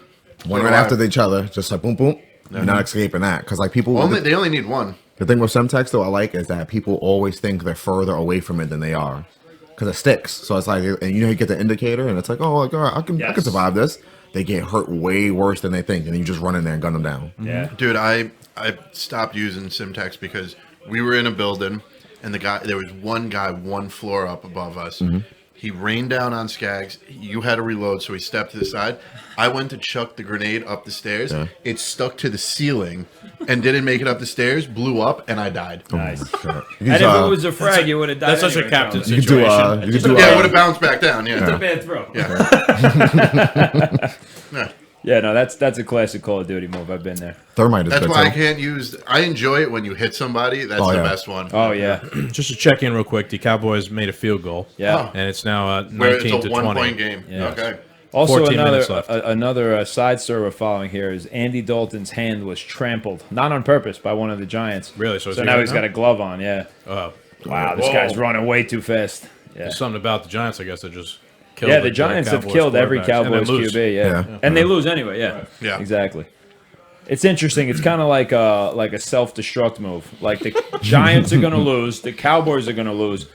So right do I. after each other, just like boom boom. You're not escaping that. Because like people They only need one. the thing with Semtex though I like is that people always think they're further away from it than they are. Because it sticks. So it's like, and you get the indicator and it's like, oh, like, all right, I can Yes. survive this. They get hurt way worse than they think, and then you just run in there and gun them down. Yeah. Dude, I stopped using Simtex because we were in a building and there was one guy 1 floor up above us. He rained down on Skaggs. You had to reload, so he stepped to the side. I went to chuck the grenade up the stairs. Yeah. It stuck to the ceiling and didn't make it up the stairs, blew up, and I died. Nice. You And can if use, it was a frag, you would have died. That's such a anyway, captain probably. you can do, situation. you can do, Yeah, it would have bounced back down. Yeah. It's a bad throw. Yeah. Yeah, no, that's a classic Call of Duty move. I've been there. thermite is That's good why I too. can't use. I enjoy it when you hit somebody. That's Oh, the yeah. best one. Oh yeah, Just to check in real quick, the Cowboys made a field goal. yeah. And it's now Where it's 19 a to 1 20. point game. Yeah. Okay. Also, 14 minutes another left. another side story we're following here is Andy Dalton's hand was trampled, not on purpose, by one of the Giants. Really? So is he now hurt he's now? got a glove on. Yeah. Oh. Wow, this guy's running way too fast. Yeah. There's something about the Giants, I guess, that just killed Yeah, the Giants have Cowboys and every quarterbacks. And they Cowboys lose. QB. Yeah. Yeah. And they lose anyway. Yeah. Yeah. Exactly. It's interesting. It's kind of like a self-destruct move. Like the Giants are going to lose, the Cowboys are going to lose.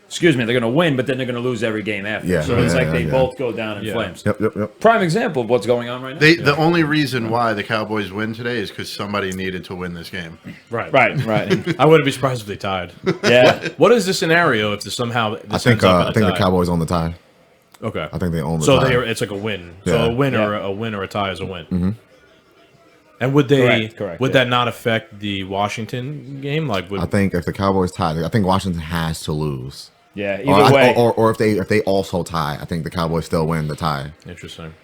Excuse me, they're going to win, but then they're going to lose every game after. Yeah, so it's yeah, like yeah, they yeah. both go down in Yeah. flames. Yep. Prime example of what's going on right now. The only reason why the Cowboys win today is because somebody needed to win this game. Right. Right. I wouldn't be surprised if they tied. Yeah. What is the scenario if somehow I this think ends up in I a think the tie? Cowboys own the tie. Okay. I think they own the So tie. it's like a win. Yeah. So a win or Yeah. a win or a tie is a win. Mm-hmm. And would they? Correct, would yeah. that not affect the Washington game? Like, would, I think if the Cowboys tie, I think Washington has to lose. Yeah. Or, Either way, or if they also tie, I think the Cowboys still win the tie. interesting.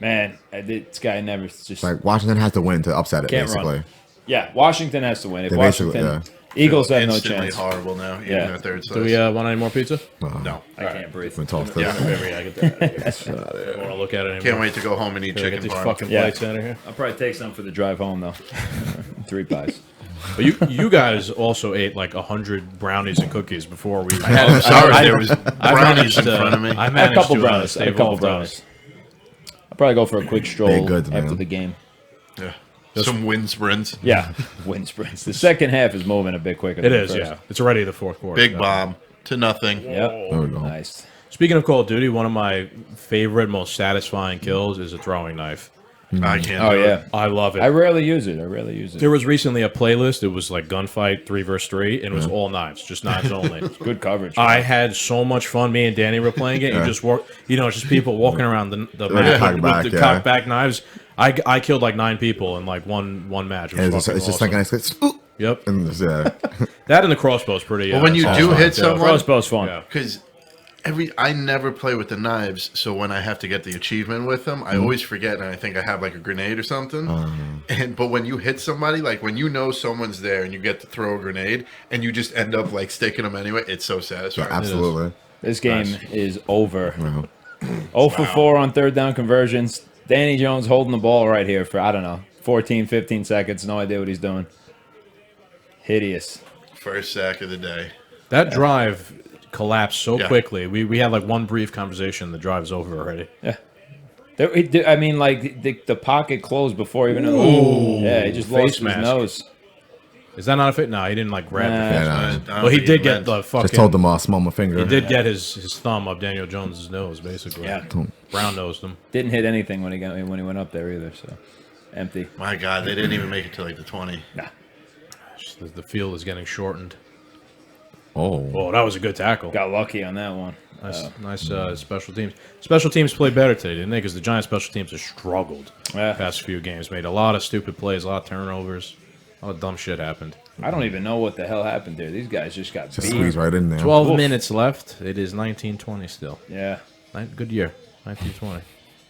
man, this guy never just. Like Washington has to win to upset it, Can't basically. run. Yeah, Washington has to win. If They basically- Washington, Eagles have no Instantly chance. horrible now. Even Yeah. their third Do we want any more pizza? No. I can't breathe. We talked Yeah. Maybe I get that. I don't want to look at it anymore. Can't wait to go home and eat Can I get chicken these parm. fucking Yeah. plates out of here. I'll probably take some for the drive home though. 3 pies. But you guys also ate like 100 brownies and cookies before we. I'm sorry, there was I brownies managed in to. front of me. I I had a managed couple to brownies. stay I had a couple involved on brownies. I'll probably go for a quick stroll They're good, after man. the game. Yeah. Some wind sprints. Yeah, wind sprints. The second half is moving a bit quicker. It than the is, first. yeah. It's already the fourth quarter. Big so. bomb to nothing. Yep. There we go. Nice. Speaking of Call of Duty, one of my favorite, most satisfying kills is a throwing knife. I can't. Oh do yeah. It. I love it. I rarely use it. There was recently a playlist. It was like gunfight 3 versus 3, and it was all knives, just knives only. Good coverage. I had so much fun. Me and Danny were playing it. You just walk, it's just people walking around the map cock with back, the yeah. cocked back knives. I killed like 9 people in like one match. It was And it's fucking just awesome. like a nice, ooh, Yep. and just, That and the crossbow's pretty. But when you do satisfying, hit too. someone, Crossbow's fun. Yeah. because I never play with the knives, so when I have to get the achievement with them, I always forget and I think I have like a grenade or something. But when you hit somebody, like when you know someone's there and you get to throw a grenade and you just end up like sticking them anyway, it's so satisfying. absolutely. This game is over. Wow. 0 for 4 on third down conversions. Danny Jones holding the ball right here for, I don't know, 14, 15 seconds. No idea what he's doing. Hideous. First sack of the day. That drive collapsed so Yeah. quickly. We had like one brief conversation. The drive's over already. Yeah. I mean, like, the pocket closed before even... Yeah, he just Face lost his mask. nose. Is that not a fit? No, he didn't like grab Nah. the Yeah, face. nah. I don't Well, he think did it get meant- the fucking. Just told them smell my finger. He did get his thumb up Daniel Jones's nose, basically. Yeah. Brown nosed him. Didn't hit anything when he went up there either, so... Empty. My God, they didn't even make it to like the 20. Nah. The field is getting shortened. Oh. Oh, that was a good tackle. Got lucky on that one. Nice special teams. Special teams played better today, didn't they? Because the Giants' special teams have struggled Yeah. past few games. Made a lot of stupid plays, a lot of turnovers. A lot of dumb shit happened. I don't even know what the hell happened there. These guys just got Just beat. squeeze right in there. 12 Oof. minutes left. It is 1920 still. Yeah, Good year. 1920.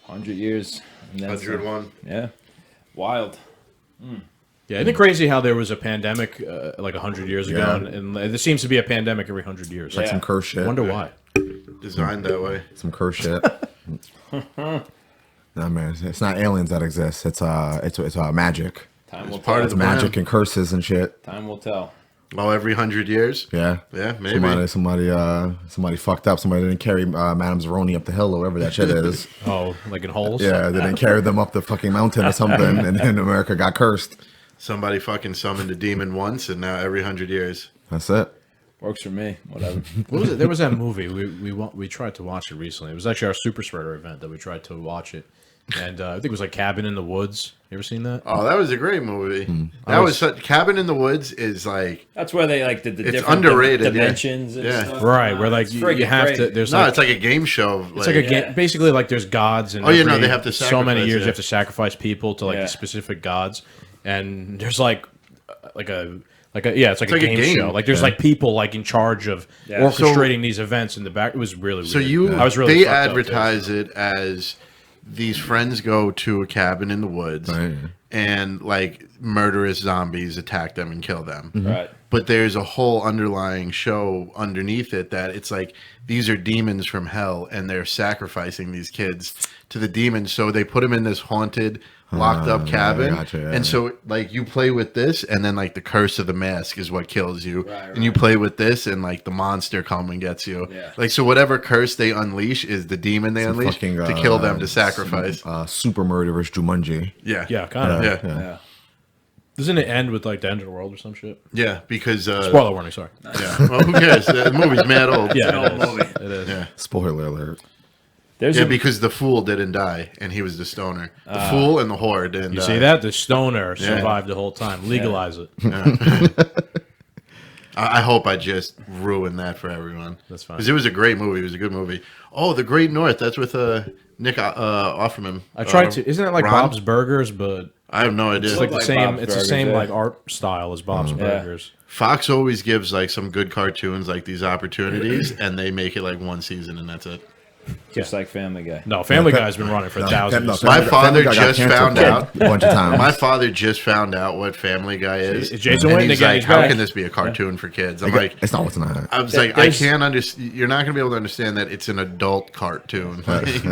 100 years. And then some. 101. Yeah, wild. Yeah, isn't it crazy how there was a pandemic like 100 years ago? Yeah. And there seems to be a pandemic every 100 years. Like Yeah. some curse shit. I wonder why. Designed that way. Some curse shit. Nah, man, it's not aliens that exist. It's magic. Time will part tell. of the It's magic plan. and curses and shit. Time will tell. Oh, every 100 years? Yeah. Yeah, maybe. Somebody fucked up. Somebody didn't carry Madame Zeroni up the hill or whatever that shit is. Oh, like in holes? Yeah, they didn't carry them up the fucking mountain or something, and then America got cursed. Somebody fucking summoned a demon once, and now every 100 years. That's it. Works for me. Whatever. What was it? There was that movie. We tried to watch it recently. It was actually our Super Spreader event that we tried to watch it. And I think it was like Cabin in the Woods. You ever seen that? Oh, that was a great movie. I That was- was such, Cabin in the Woods is like, That's where they like did the It's different underrated, yeah. dimensions and Yeah. stuff. Right, where like It's you friggin' have to. great. There's no, like it's like a game show. it's like a game. Basically, like there's gods and Oh, yeah, no, every they have to so many sacrifice, years yeah. you have to sacrifice people to like Yeah. the specific gods, and there's like yeah, it's like a like a game, game. show. Like there's like people like in charge of Yeah. orchestrating these events in the back. It was really weird. So you, I was really they fucked up, too. advertise it as these friends go to a cabin in the woods, Right. and like murderous zombies attack them and kill them. Right. But there's a whole underlying show underneath it that it's like these are demons from hell, and they're sacrificing these kids to the demons. So they put them in this haunted, locked up cabin, gotcha, yeah. and so like you play with this, and then like the curse of the mask is what kills you, Right, and you play with this, and like the monster come and gets you. Yeah. Like so, whatever curse they unleash is the demon they unleash Fucking, to kill them to sacrifice. Super murderous Jumanji. Yeah, Yeah, kind of. Yeah. Yeah. Doesn't it end with like the end of the world or some shit? yeah, because Spoiler warning. Sorry. yeah. Well, who cares? The movie's mad old. Yeah, an it old is. movie. It is. Yeah. Spoiler alert. There's Yeah, a because the fool didn't die, and he was the stoner. The fool and the whore didn't You die. see that? The stoner survived the whole time. Legalize it. I hope I just ruined that for everyone. That's fine. Because it was a great movie. It was a good movie. Oh, The Great North. That's with Nick Offerman. I tried to. Isn't it like Ron? Bob's Burgers, but I have no idea. it's like the like same. Bob's It's the Burgers, same yeah. like art style as Bob's Burgers. Fox always gives like some good cartoons like these opportunities, and they make it like one season, and that's it. just like Family Guy. No, Family Guy's been running for thousands. My father Family Guy got just canceled found out. a bunch of times. My father just found out what Family Guy is. Is Jason and Witten he's again? like, He's how back. can this be a cartoon for kids? I'm like, It's not what's not. I was like, I There's- can't understand. You're not gonna be able to understand that it's an adult cartoon.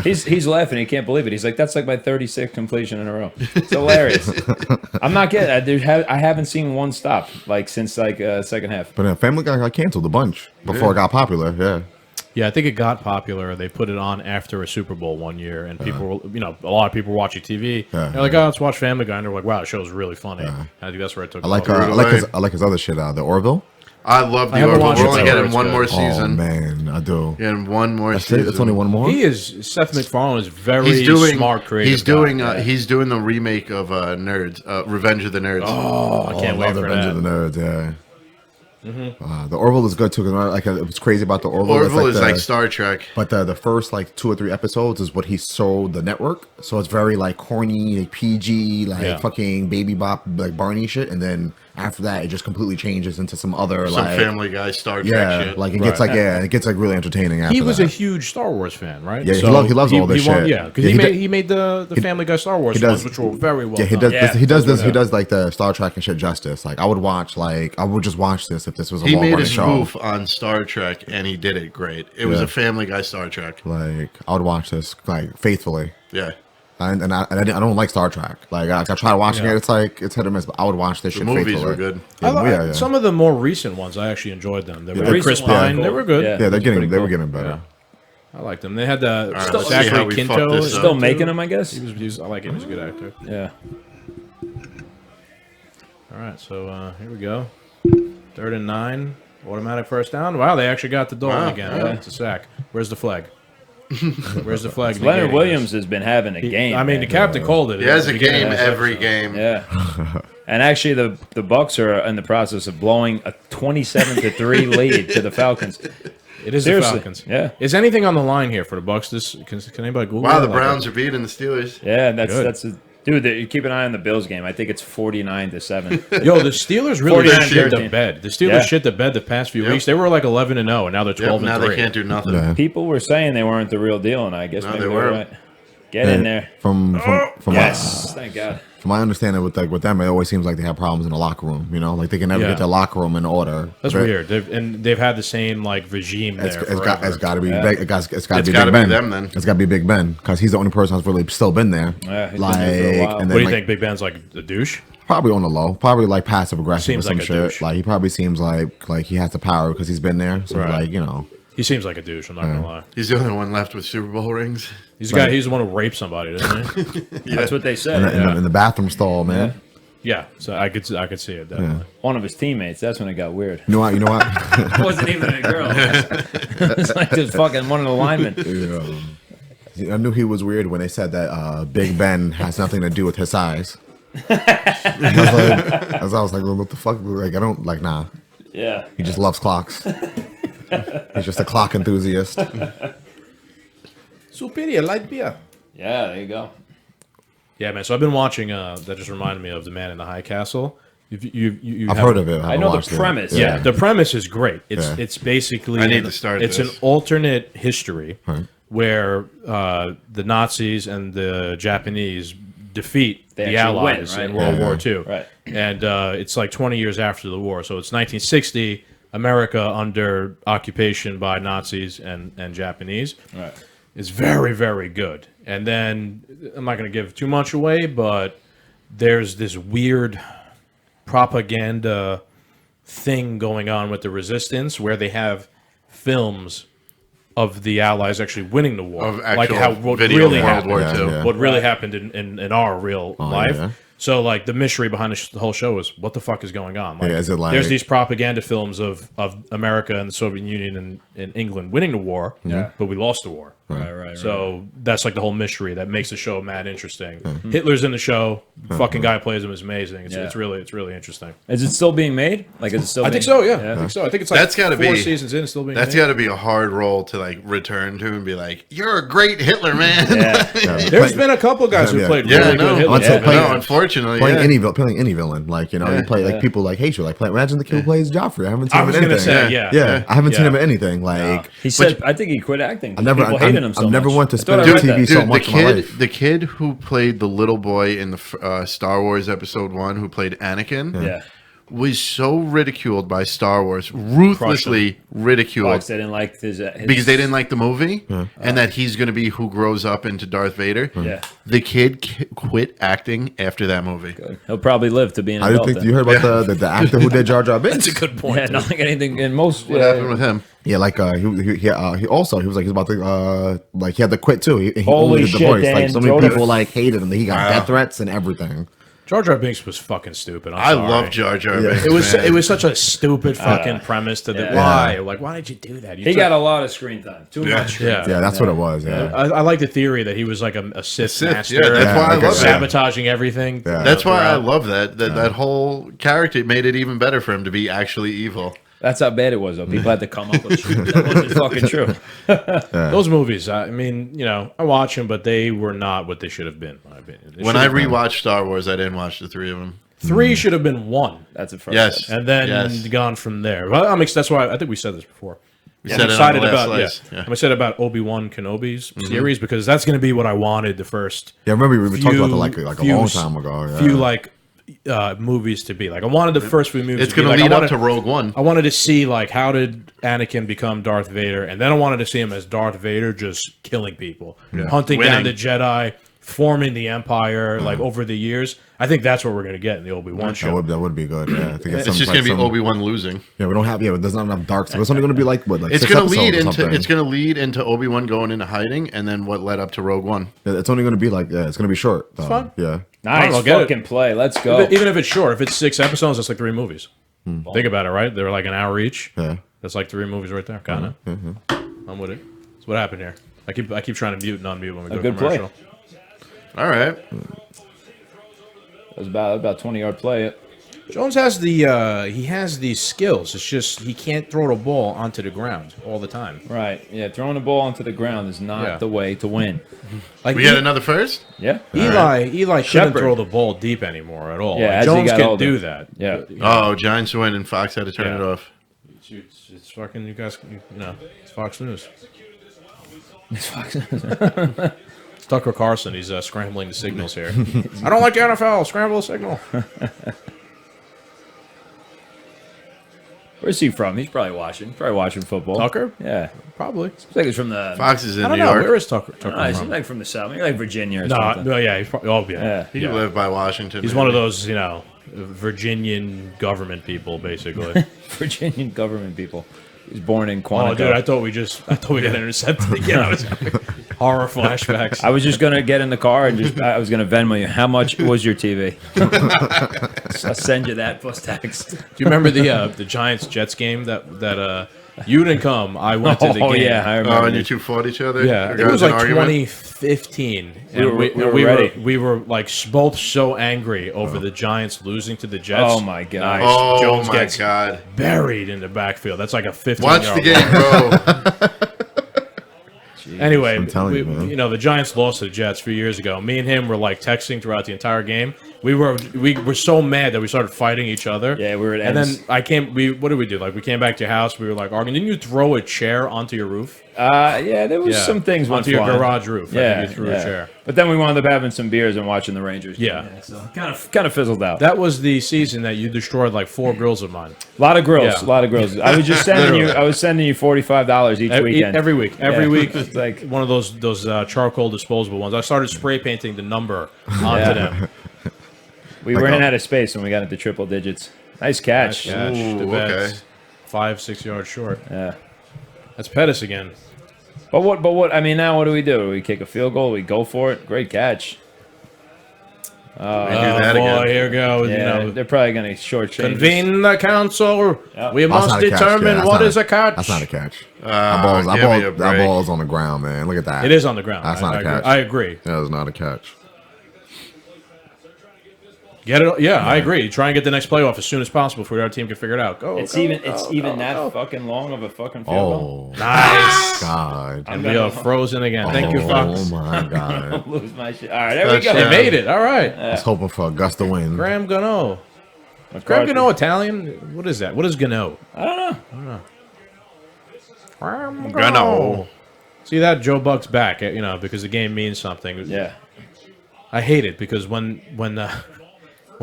He's laughing. He can't believe it. He's like, that's like my 36th completion in a row. It's hilarious. I'm not kidding. I haven't seen one stop like since like second half. But Family Guy got canceled a bunch before it got popular. Yeah. Yeah, I think it got popular. They put it on after a Super Bowl one year, and people, a lot of people were watching TV. Yeah. They're like, "Oh, let's watch Family Guy," and they're like, "Wow, the show's really funny." And I think that's where it took. I like off. I like his other shit. The Orville. I love the I haven't Orville. watched We're it, only though. getting It's one good. more Oh season. man, I do. Getting one more That's season. it. It's only one more. He is Seth MacFarlane is very He's doing smart, creative. He's doing guy. he's doing the remake of Nerds, Revenge of the Nerds. Oh, I can't wait love for Revenge that. of the Nerds. Yeah. The Orville is good too. Cause like it was crazy about the Orville. It's Orville is the- like Star Trek. But the first like 2 or 3 episodes is what he sold the network. So it's very like corny, like PG, like Yeah. fucking baby bop, like Barney shit. And then after that, it just completely changes into some other Some like Family Guy, Star Trek yeah, shit. like it gets Right. like it gets like really entertaining. After He was that. a huge Star Wars fan, right? Yeah, he loves all this shit. Yeah, because Yeah, he made the Family Guy Star Wars he does- ones, which were very well Yeah, he done. does. Yeah, he does that's this. He what- does like the Star Trek and shit justice. Like I would just watch this if this was a He long made a running show. spoof on Star Trek, and he did it great. It was Yeah. a Family Guy Star Trek. Like I would watch this like faithfully. Yeah, And I don't like Star Trek. Like I tried watching Yeah. it. It's like it's hit or miss. But I would watch this the shit movies faithfully. were good. Yeah, yeah. Some of the more recent ones, I actually enjoyed them. They were the like Chris recent ones are Pine. They cool. were good. Yeah. Yeah, they're Those are getting pretty they were cool. getting better. I liked them. They had the right, let's see how Zachary we fuck Quinto. this up. Still too. making them, I guess. He was, I like him. He's a good actor. Yeah. All right, so here we go. 3rd and 9. Automatic first down. Wow, they actually got the Dalton Wow, again. yeah. It's a sack. Where's the flag? Where's the flag? Leonard negating Williams this? has been having a game. I mean, the man. captain called it. He has a at the beginning game of this every episode. game. Yeah. And actually, the Bucks are in the process of blowing a 27-3 lead to the Falcons. It is Seriously, the Falcons. yeah. Is anything on the line here for the Bucks? Can anybody Google? Wow, it? the Browns are beating the Steelers. Yeah, Good. that's a, dude. You keep an eye on the Bills game. I think it's 49-7. Yo, the Steelers really 49-13. shit the bed. The Steelers Yeah. shit the bed the past few weeks. They were like 11-0, and now they're 12-3. Now they can't do nothing. Yeah. People were saying they weren't the real deal, and I guess No, maybe they they were weren't. right. Get in there. From Yes, thank God. from my understanding with them, it always seems like they have problems in the locker room. You know, like they can never Yeah. get their locker room in order. That's But weird. They've had the same like regime there. It's forever. got to be Yeah. it's got to It's be Big gotta be Ben. them then. It's got to be Big Ben because he's the only person that's really still been there. Yeah, he's been there for a while. and What do you like, think? Big Ben's like a douche? Probably on the low, probably like passive aggressive Seems or some like a shit. douche. Like he probably seems like he has the power because he's been there. So Right. like you know, He seems like a douche. I'm not gonna lie. He's the only one left with Super Bowl rings. He's the guy. He's the one who raped somebody, isn't he? That's what they said. in the bathroom stall, man. Yeah. So I could see it definitely. One of his teammates. That's when it got weird. You know what? It wasn't even a girl. It's like just fucking one of the linemen. I knew he was weird when they said that Big Ben has nothing to do with his size. I was like, well, what the fuck? Like, I don't like, nah. Yeah. He just loves clocks. He's just a clock enthusiast. Superior light beer. Yeah, there you go. Yeah, man. So I've been watching. That just reminded me of The Man in the High Castle. I've heard of it. I know the premise. Yeah, the premise is great. Yeah. It's basically I need to start It's this. an alternate history Right. where the Nazis and the Japanese defeat They the actually win, Allies right? in World Yeah, War yeah. II. Right. And it's like 20 years after the war. So it's 1960, America under occupation by Nazis and Japanese. Right. It's very, very good. And then I'm not going to give too much away, but there's this weird propaganda thing going on with the resistance where they have films of the Allies actually winning the war, Of like actual how what video really of World happened, War Yeah, II. yeah. what really happened in our real life. yeah. So like the mystery behind the whole show is what the fuck is going on? Like, Yeah, is it like- there's these propaganda films of America and the Soviet Union and England winning the war, but we lost the war. Right. So that's like the whole mystery that makes the show mad interesting. Hitler's in the show. Fucking guy who plays him is amazing. It's, Yeah. it's really interesting. Is it still being made? Like, is it still? I think being- so. Yeah, I think so. I think it's like That's gotta 4 be- seasons in. It's still being. That's made. got to be a hard role to like return to and be like, "You're a great Hitler, man." Yeah. There's been a couple guys who Yeah. played Yeah, really I know. good Hitler. Until I playing- know, unfortunately, Playing yeah. any villain, like you know, Yeah. you play like people like hate you, like imagine the kid who plays Joffrey. I haven't seen I him was in gonna anything. say, Yeah. yeah. I haven't seen Yeah. him in anything. Like He said, I think he quit acting. I never, People hated him so I've never much. wanted to I spend thought on I read that. TV so Dude, much in my life. the kid who played the little boy in the Star Wars Episode 1, who played Anakin, Yeah. was so ridiculed by Star Wars, ruthlessly ridiculed, Fox, they didn't like his because they didn't like the movie, and that he's going to be who grows up into Darth Vader. Yeah. The kid quit acting after that movie. He'll probably live to be an I didn't adult. think then. you heard about the actor who did Jar Jar Binks. That's a good point. Yeah, not like anything in most. What happened with him? Yeah, like he was like he's about to like he had to quit too. He Holy only did the shit, voice. Dan, Like so many Jody. people like hated him. He got death threats and everything. Jar Jar Binks was fucking stupid. I sorry. love Jar Jar Yeah. Binks. It was man. it was such a stupid fucking premise to the Yeah. why did you do that? You He took- got a lot of screen time. Too much. Screen yeah. time. Yeah, that's what it was. Yeah, I like the theory that he was like a Sith, Sith, master, yeah, that's why I like love a that. sabotaging everything. Yeah. That's why I throughout. love that whole character. It made it even better for him to be actually evil. That's how bad it was, though. People had to come up with shit that wasn't fucking true. Those movies, I mean, you know, I watch them, but they were not what they should have been. In my opinion. They When should I have been- rewatched Star Wars, I didn't watch the three of them. 3 should have been 1, That's a first. Yes. step. and then Yes. gone from there. Well, that's why I think we said this before. We I'm said it on excited the last about slice. I'm excited about Obi-Wan Kenobi's series because that's going to be what I wanted the first. yeah. I remember we talked about that like a few- long time ago. Yeah. Few like movies to be like. I wanted the first few movies. It's to be going to like, lead I up to wanted- Rogue One. I wanted to see like how did Anakin become Darth Vader, and then I wanted to see him as Darth Vader just killing people, hunting down Winning. the Jedi, forming the Empire like over the years. I think that's what we're going to get in the Obi-Wan show. that would be good. Yeah, I think It's just going to be Obi-Wan losing. Yeah, we don't have. Yeah, there's not enough dark stuff. It's only going to be like what, like It's 6 going to episodes lead or into something. it's going to lead into Obi-Wan going into hiding, and then what led up to Rogue One. Yeah, it's only going to be like it's going to be short. It's fine. Yeah. Nice I'll get it. fucking play. Let's go. Even if it's short, if it's 6 episodes, that's like 3 movies. Think about it, right? They're like an hour each. Yeah. That's like 3 movies right there. Kind of. I'm with it. So what happened here? I keep trying to mute and unmute when we go to good play. commercial. All right. It was about 20-yard play. Jones has the skills. It's just he can't throw the ball onto the ground all the time. Right. Yeah, throwing the ball onto the ground is not the way to win. Like We got another first? Yeah. Eli couldn't Shepherd. throw the ball deep anymore at all. Yeah, Like, as he Jones got can older. do that. Yeah. But, Oh, Giants win and Fox had to turn Yeah. it off. it's fucking you guys. It's Fox News. It's Tucker Carlson. He's scrambling the signals here. I don't like the NFL. Scramble the signal. Where's he from? He's probably watching football. Tucker? Yeah. Probably. Seems like he's from the. Fox is in I don't New know. York. Where is Tucker I don't know, he from? seems like from the south. Maybe like Virginia or No, something. no, yeah. He's probably, Yeah. He live by Washington. He's maybe. one of those, Virginian government people, basically. Virginian government people. He was born in Oh, Quantico. dude, I thought we got intercepted again. I was horror flashbacks. I was just gonna get in the car and I was gonna Venmo you. How much was your TV? I'll send you that plus tax. Do you remember the Giants Jets game that you didn't come? I went to the Oh game. yeah, I remember. Oh, and you this. two fought each other? Yeah, I You think it was guys in like argument? 2015, and We were ready. we were like both so angry over the Giants losing to the Jets. Oh my god. Nice. Oh, Jones my gets God. buried in the backfield. That's like a 15. Watch the game, bro. Anyway, I'm telling you, man. the Giants lost to the Jets a few years ago. Me and him were like texting throughout the entire game. We were so mad that we started fighting each other. Yeah, we were at And ends. then what did we do? Like we came back to your house. We were like arguing. Didn't you throw a chair onto your roof? Yeah, there was Yeah. some things went onto your flying. garage roof. I Yeah, think you threw a chair. But then we wound up having some beers and watching the Rangers. Yeah. So kind of fizzled out. That was the season that you destroyed like 4 grills of mine. A lot of grills. Yeah. A lot of grills. I was just sending you. I was sending you $45 each weekend. Every week. Every Yeah. week. It's like One of those charcoal disposable ones. I started spray painting the number onto them. we ran out of space when we got into triple digits. Nice catch. Gosh, Ooh, the bet's okay. 5-6 yards short. Yeah. That's Pettis again. But what? I mean, now what do? We kick a field goal. We go for it. Great catch. We do Oh that boy, again. here we go. Yeah, they're probably going to shortchange. Convene the council. Yeah. We That's must not a catch, determine yeah. what That's is a catch. That's not a catch. Give me a That break. ball is on the ground, man. Look at that. It is on the ground. That's not a catch. I agree. That is not a catch. Get it? Yeah, I agree. Try and get the next play off as soon as possible before our team can figure it out. Go. It's go, even go, that go. fucking long of a fucking field goal. Oh, Nice. God. And we are frozen again. Thank you, Fox. Oh, my God. Lose my shit. All right, there we go. They Touchdown. made it. All right. I was hoping for a gust of wind. Graham Gano. McCarthy. Graham Gano Italian? What is that? What is Gano? I don't know. Graham Gano. See that? Joe Buck's back, because the game means something. Yeah. I hate it because when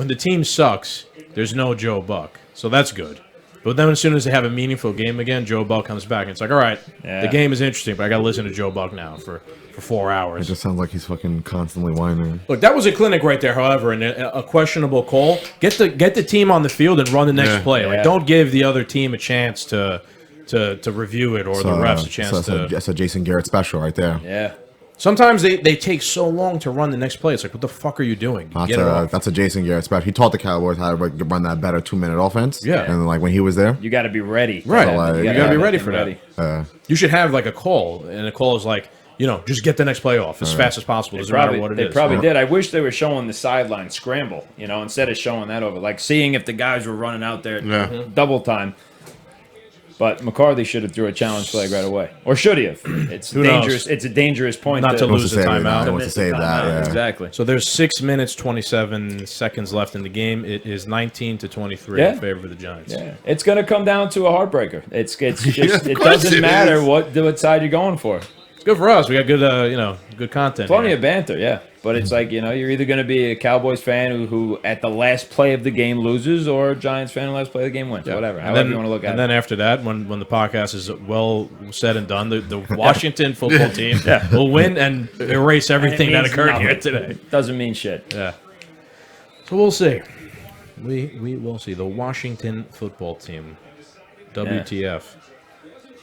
the team sucks, there's no Joe Buck. So that's good. But then as soon as they have a meaningful game again, Joe Buck comes back and it's like, all right, Yeah. the game is interesting, but I got to listen to Joe Buck now for 4 It hours. just sounds like he's fucking constantly whining. Look, that was a clinic right there, however, and a questionable call. Get the team on the field and run the next Yeah. play. Like, Yeah. don't give the other team a chance to review it or the refs a chance to. That's a Jason Garrett special right there. Yeah. Sometimes they take so long to run the next play. It's like, what the fuck are you doing? Get it off. That's a Jason Garrett special. He taught the Cowboys how to run that better 2-minute offense. Yeah. And like when he was there, You got to be ready. Right. You You gotta got to be have ready that for thing that. You should have like a call, and a call is like, just get the next play off as fast as possible. Doesn't matter what it is. They probably did. I wish they were showing the sideline scramble, instead of showing that over. Like seeing if the guys were running out there Yeah. double time. But McCarthy should have threw a challenge flag right away. Or should he have? It's Who dangerous. knows? It's a dangerous point. Not to wants lose to the save it now. timeout. He wants to miss the save that. timeout. Yeah. Exactly. So there's 6 minutes 27 seconds left in the game. It is 19-23 Yeah. in favor of the Giants. Yeah. It's going to come down to a heartbreaker. It's just of it course doesn't it matter is. what side you're going for. It's good for us. We got good good content. Plenty here. of banter, yeah. But it's like, you're either going to be a Cowboys fan who at the last play of the game loses, or a Giants fan who last play of the game wins. Yeah. Whatever. And However then, you want to look at and it. then after that, when the podcast is well said and done, the Washington football team will win and erase everything that means occurred nothing. here today. Doesn't mean shit. Yeah. So we'll see. We will see. The Washington football team. WTF.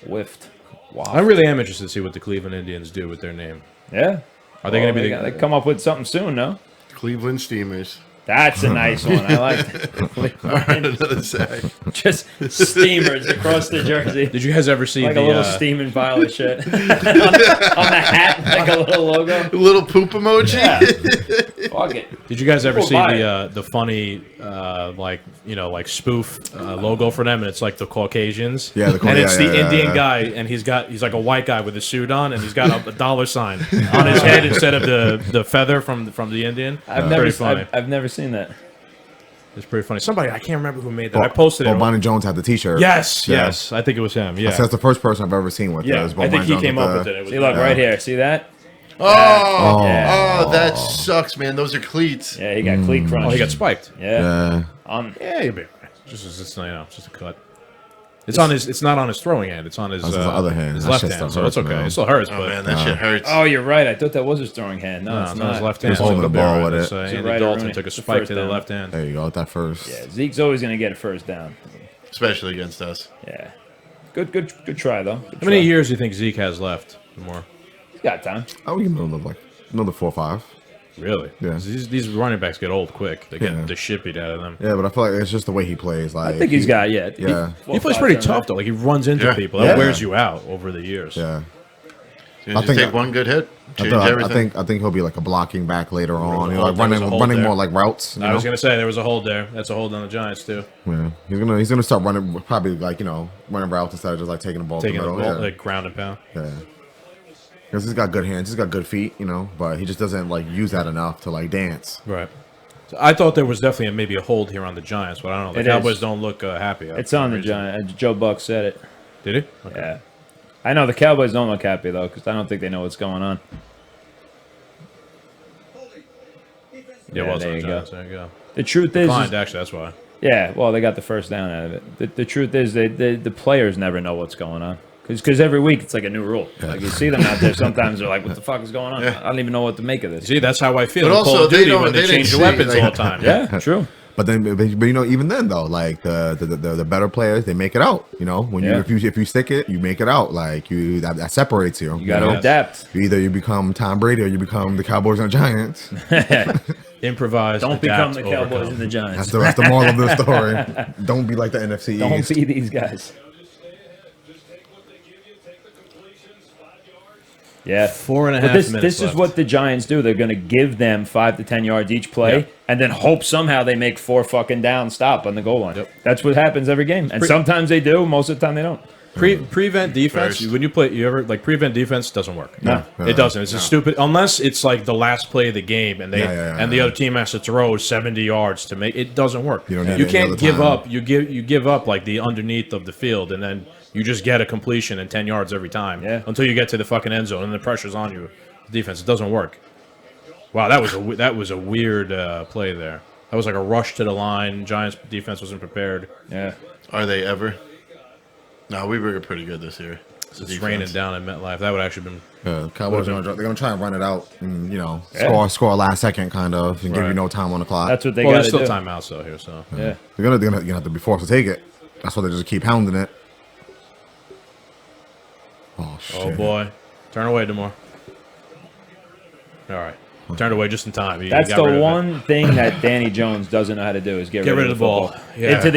Whiffed. Wow. I really am interested to see what the Cleveland Indians do with their name. Yeah. Are they going to be They come up with something soon, no? Cleveland Steamers. That's a nice one. I like it. All right, another sack. Just steamers across the jersey. Did you guys ever see Like the a little steaming pile of shit. on the hat, like a little logo. Little poop emoji. Yeah. Fuck it. Did you guys ever People see buy the funny like spoof logo for them? And it's like the Caucasians. Yeah, the and it's yeah, the yeah, Indian yeah. guy, and he's like a white guy with a suit on, and he's got a dollar sign on his head instead of the feather from the Indian. I've never seen that. It's pretty funny. Somebody, I can't remember who made that. I posted it. Bonnie Jones had the T-shirt. Yes, Yeah. yes. I think it was him. Yeah. So that's the first person I've ever seen with Yeah, this. I think he came up with it. It was See, look right here. See that? Oh, Yeah. that sucks, man. Those are cleats. Yeah, he got cleat crunch. Oh, he got spiked. Yeah. Yeah. Yeah, you'll be all right. It's just a cut. It's on his. It's not on his throwing hand. It's on his, That's his other hand. his That left shit hand. still So it's hurts, okay. man. It still hurts, Oh but man, that shit hurts. Oh, you're right. I thought that was his throwing hand. No, no, it's it's not his not. left hand. He's holding the ball with it. Andy right, Dalton Rooney. took a It's the spike first to the down. left hand. There you go. With that first. Yeah, Zeke's always gonna get a first down. Especially against us. Yeah. Good try though. Good How many try. years do you think Zeke has left? More. He's got time. I would give him another 4 or 5. Really? Yeah. 'Cause These running backs get old quick. They get Yeah. the shit beat out of them. Yeah, but I feel like it's just the way he plays. Like I think he's got Yeah. He plays pretty tough though. Like he runs into Yeah. people. That Yeah. wears you out over the years. Yeah. You I just think take one good hit, I, change think, I everything. think he'll be like a blocking back later on. You know, hold. like There was a hold running there. more like routes. You I was know? gonna say there was a hold there. That's a hold on the Giants too. Yeah. He's gonna start running probably like running routes instead of just like taking the ball Taking to the the middle. ball, Yeah. like ground and pound. Yeah. Because he's got good hands, he's got good feet, but he just doesn't like use that enough to like dance. Right. So I thought there was definitely maybe a hold here on the Giants, but I don't know. The It Cowboys is. don't look happy. It's on the Giants. Joe Buck said it. Did he? Okay. Yeah. I know the Cowboys don't look happy though, because I don't think they know what's going on. Yeah, well, it's there on the you go. Giants. There you go. The truth is, Fine, actually, that's why. yeah. Well, they got the first down out of it. The truth is, the players never know what's going on. Because every week it's like a new rule. Like you see them out there, sometimes they're like, "What the fuck is going on?" I don't even know what to make of this. See, that's how I feel. But in also, Call of they Duty don't- when they they didn't change the see, weapons like- all the time. Yeah, true. But even then though, like the better players, they make it out. When Yeah. if you stick it, you make it out. Like that separates you. You got to know? adapt. Either you become Tom Brady or you become the Cowboys and the Giants. Improvise. Don't become the adapt, Cowboys overcome. and the Giants. That's the moral of the story. Don't be like the NFC Don't East. be these guys. Yeah. 4.5 But this minutes is left. what the Giants do. They're going to give them 5 to 10 yards each play, Yeah. and then hope somehow they make 4 fucking down stop on the goal line. Yep. That's what happens every game, and sometimes they do. Most of the time they don't. Prevent defense. First. When you play, you ever like prevent defense doesn't work. No. It doesn't. It's a stupid unless it's like the last play of the game and the other team has to throw 70 yards to make it doesn't work. You don't need You any can't other give time. up. You give up like the underneath of the field and then you just get a completion and 10 yards every time until you get to the fucking end zone and the pressure's on you. Defense, it doesn't work. Wow, that was a weird play there. That was like a rush to the line. Giants defense wasn't prepared. Yeah. Are they ever? No, we were pretty good this year. It's raining down in MetLife. That would actually been. Cowboys they're gonna try and run it out and Yeah. score last second kind of and give Right. you no time on the clock. That's what they Well, got there's to still do. timeouts though here, so Yeah. They're gonna have to be forced to take it. That's why they just keep hounding it. Oh shit! Oh boy, turn away, Demore. All right, turned away just in time. He That's got the rid of it. one thing that Danny Jones doesn't know how to do is get rid of the ball. Yeah. Into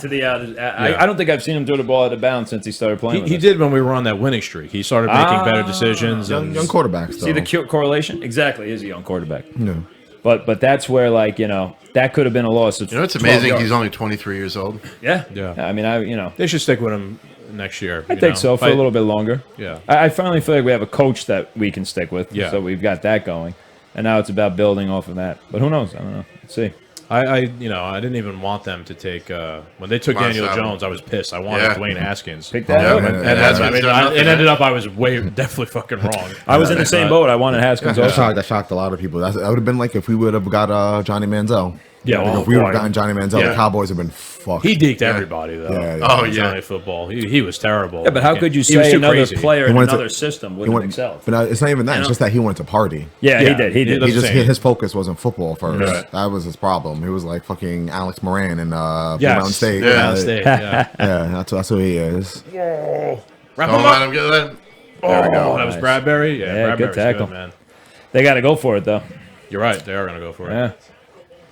the out. I don't think I've seen him throw the ball out of bounds since he started playing. He with us. did when we were on that winning streak. He started making better decisions. Young And quarterbacks. See the though. correlation? Exactly, he is a young quarterback. Yeah. But that's where that could have been a loss. You know, it's amazing. He's only 23 years old. Yeah. Yeah. I mean, they should stick with him next year. I think so for a little bit longer. Yeah. I finally feel like we have a coach that we can stick with. Yeah. So we've got that going, and now it's about building off of that. But who knows? I don't know. Let's see. I didn't even want them to take when they took Daniel Monson. Jones. I was pissed. I wanted Yeah. Dwayne Haskins. Pick that up. And Haskins I mean, done nothing, it ended man. up I was definitely fucking wrong. I was in the same boat. I wanted Haskins also. That shocked a lot of people. That would have been like if we would have got Johnny Manziel. Yeah, Like, well, if we would have boy. gotten Johnny Manziel, Yeah. the Cowboys have been fucked. He deked everybody though. Yeah, yeah. Oh, in yeah. Sunday football. He was terrible. Yeah, but how could you He was say too another crazy. player He in wanted to- another system He wouldn't went, excel? but it's not even that. It's just that he wanted to party. Yeah, Yeah. he did. He He did. does- He just saying. his focus wasn't football first. Right. That was his problem. He was like fucking Alex Moran in Blue Yes. Mountain State. Yeah. Mountain State, yeah. Yeah, that's who he is. Wrap Don't him let up. him get that. There we go. That Nice. was Bradbury. Yeah, Yeah, good Bradbury's tackle. man. They got to go for it though. You're right. They are going to go for it. Yeah,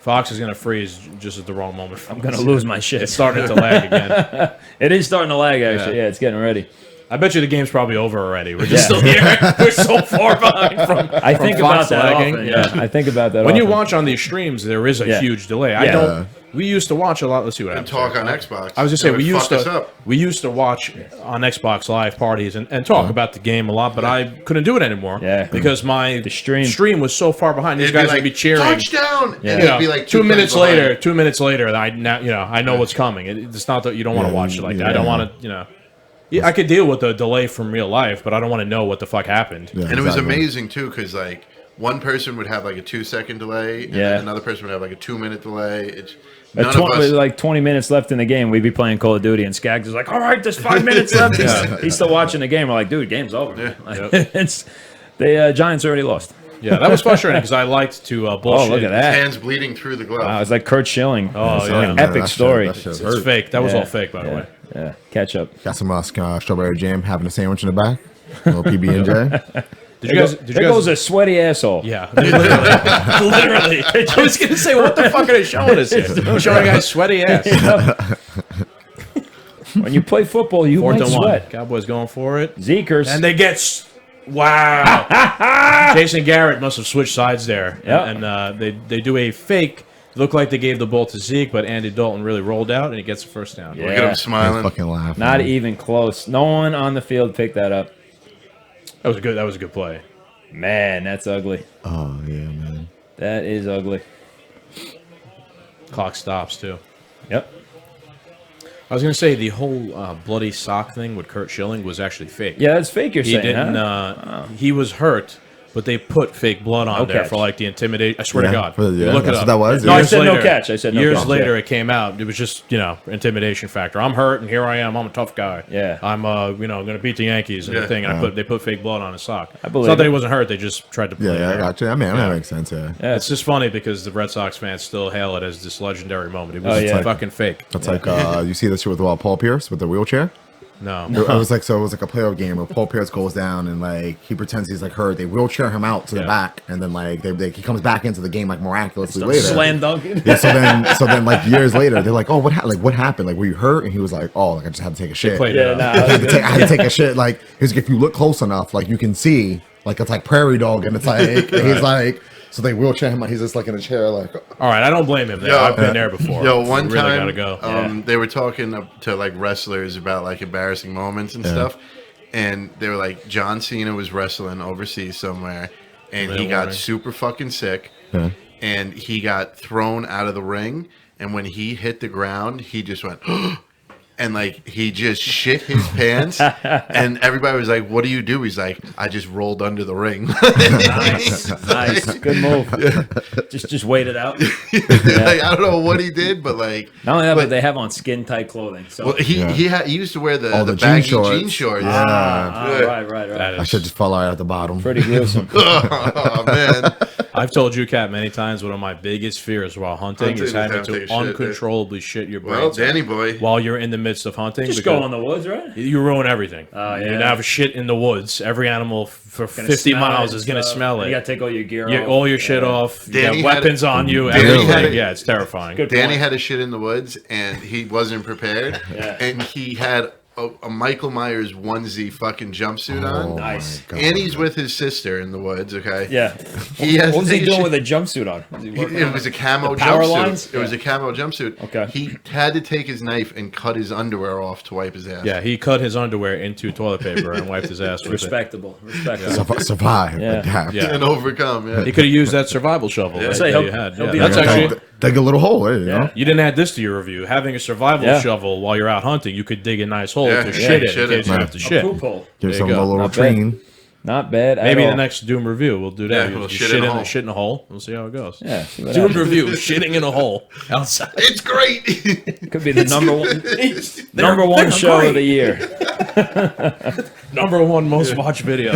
Fox is going to freeze just at the wrong moment. I'm gonna lose my shit. It's starting to lag again. It is starting to lag actually. Yeah, it's getting ready. I bet you the game's probably over already. We're just still here. We're so far behind from. I think from about Fox that lagging. often. Yeah, I think about that. When you often. watch on these streams, there is a Yeah. huge delay. I Yeah. don't. We used to watch a lot. Let's see what And happens. talk on Xbox. I was just saying It would fuck us up. we used to watch on Xbox Live parties and talk about the game a lot, but I couldn't do it anymore. Yeah. Because the stream was so far behind. These It'd be guys like, would be cheering. touchdown. Yeah. And You it'd know, be like 2 minutes plays later. behind. 2 minutes later, I know what's coming. It's not that you don't want to watch it like that. I don't want to. Yeah, I could deal with the delay from real life, but I don't want to know what the fuck happened. Yeah, And it was exactly. amazing too, because like one person would have like a 2-second delay, and Yeah. then another person would have like a 2-minute delay. It's At none of us. with like 20 minutes left in the game, we'd be playing Call of Duty, and Skaggs is like, "All right, there's 5 minutes left." He's still watching the game. We're like, "Dude, game's over." Yeah. Like, it's the Giants already lost. Yeah, that was frustrating because I liked to bullshit. Oh, look at that! Hands bleeding through the glove. Wow, it's like Kurt Schilling. Oh, It's yeah. an epic story. That shit It's hurt. fake. That was Yeah. all fake, by the way. Yeah, catch up. Got some strawberry jam, having a sandwich in the back. A little PB and J. Did you guys? Did you There guys? goes a sweaty asshole. Yeah, literally. I was gonna say, what the fuck are they showing us here? Showing a guy's sweaty ass. When you play football, you 4th might and 1. sweat. Cowboys going for it, Zekers. and they get. Wow. Jason Garrett must have switched sides there, Yep. and they do a fake. Looked like they gave the ball to Zeke, but Andy Dalton really rolled out, and he gets the first down. Yeah. Look at him smiling. Fucking laugh. Not even close. No one on the field picked that up. That was a good. That was a good play. Man, that's ugly. Oh yeah, man. That is ugly. Clock stops too. Yep. I was gonna say the whole bloody sock thing with Kurt Schilling was actually fake. Yeah, that's fake. You're He saying, didn't. huh? He was hurt, but they put fake blood on there catch. for like the intimidation. I swear to Yeah, God, for the- yeah, look it that's up. what that was, No, I Years said no catch. I said no years catch, later, yeah. it came out. It was just intimidation factor. I'm hurt, and here I am. I'm a tough guy. Yeah. I'm going to beat the Yankees and Yeah. the thing. And they put fake blood on his sock. I It's believe not that it. he wasn't hurt. They just tried to play. Yeah, it I out. got you. I mean, that makes sense. Yeah. Yeah, It's just funny because the Red Sox fans still hail it as this legendary moment. It was Oh, yeah. fucking fake. That's like you see this shit with Paul Pierce with the wheelchair. No. It was like a playoff game where Paul Pierce goes down and like he pretends he's like hurt. They wheelchair him out to the Yeah. back, and then like he comes back into the game like miraculously later. slam dunking. Yeah, so then like years later they're like, oh, what happened? Like, were you hurt? And he was like, oh, like I just had to take a shit. played Yeah, it nah, out. that was good. I had to take a shit. Like, he's like, if you look close enough, like you can see, like it's like prairie dog, and it's like he's like. So they wheelchair him. He's just like in a chair, like. All right, I don't blame him. There. Yo, I've been there before. Yo, one You really time, gotta go. they were talking to like wrestlers about like embarrassing moments and stuff, and they were like, John Cena was wrestling overseas somewhere, and he got warning. super fucking sick, Yeah. and he got thrown out of the ring, and when he hit the ground, he just went. And like he just shit his pants, and everybody was like, "What do you do?" He's like, "I just rolled under the ring." Nice, good move. Just wait it out. Like, I don't know what he did, but like, Not only that, but they have on skin tight clothing. So well, he used to wear the Oh, the baggy jean shorts. jean shorts. right. That I is- should just fall out at the bottom. Pretty gruesome. Oh man, I've told you, Kat, many times one of my biggest fears while hunting Hunting is is having having to to take a shit, uncontrollably shit your brains well, out Danny boy. while you're in the midst of hunting. Just because go in the woods, right? You ruin everything. Oh, You yeah. have shit in the woods. Every animal for Gonna 50 smell miles it is and going to stuff. smell it. You gotta take all your gear You- off. all your shit off. You Danny got had weapons it- on you. Danny Everything. had it- Yeah, it's terrifying. Good Danny point. had a shit in the woods, and he wasn't prepared. Yeah. And he had a Michael Myers onesie fucking jumpsuit on. Nice. my God. And he's with his sister in the woods. Okay. Yeah. He has What was to he take doing shit- with a jumpsuit on? Was he working It on was a camo the power jumpsuit. lines? It was a camo jumpsuit. Okay. He had to take his knife and cut his underwear off to wipe his ass. Yeah, he cut his underwear into toilet paper and wiped his ass with it. Respectable. Survive. Yeah. Adapt. Yeah. And overcome. Yeah. He could have used that survival shovel that, Say that he'll- you had. he'll Yeah, be that's okay. actually... Dig a little hole, you Yeah. know. You didn't add this to your review. Having a survival Yeah. shovel while you're out hunting, you could dig a nice hole Yeah, to yeah, shit it shit in it. case you have to shit. Poop hole. Give There some you go. little Not bad. latrine. Not bad at Maybe all. the next Doom review, we'll do that. Yeah, we'll You shit in a hole. shit in a hole. We'll see how it goes. Yeah. See what Doom happens. review, shitting in a hole outside. It's great. Could be the number one They're show great. of the year. Number one most watched video.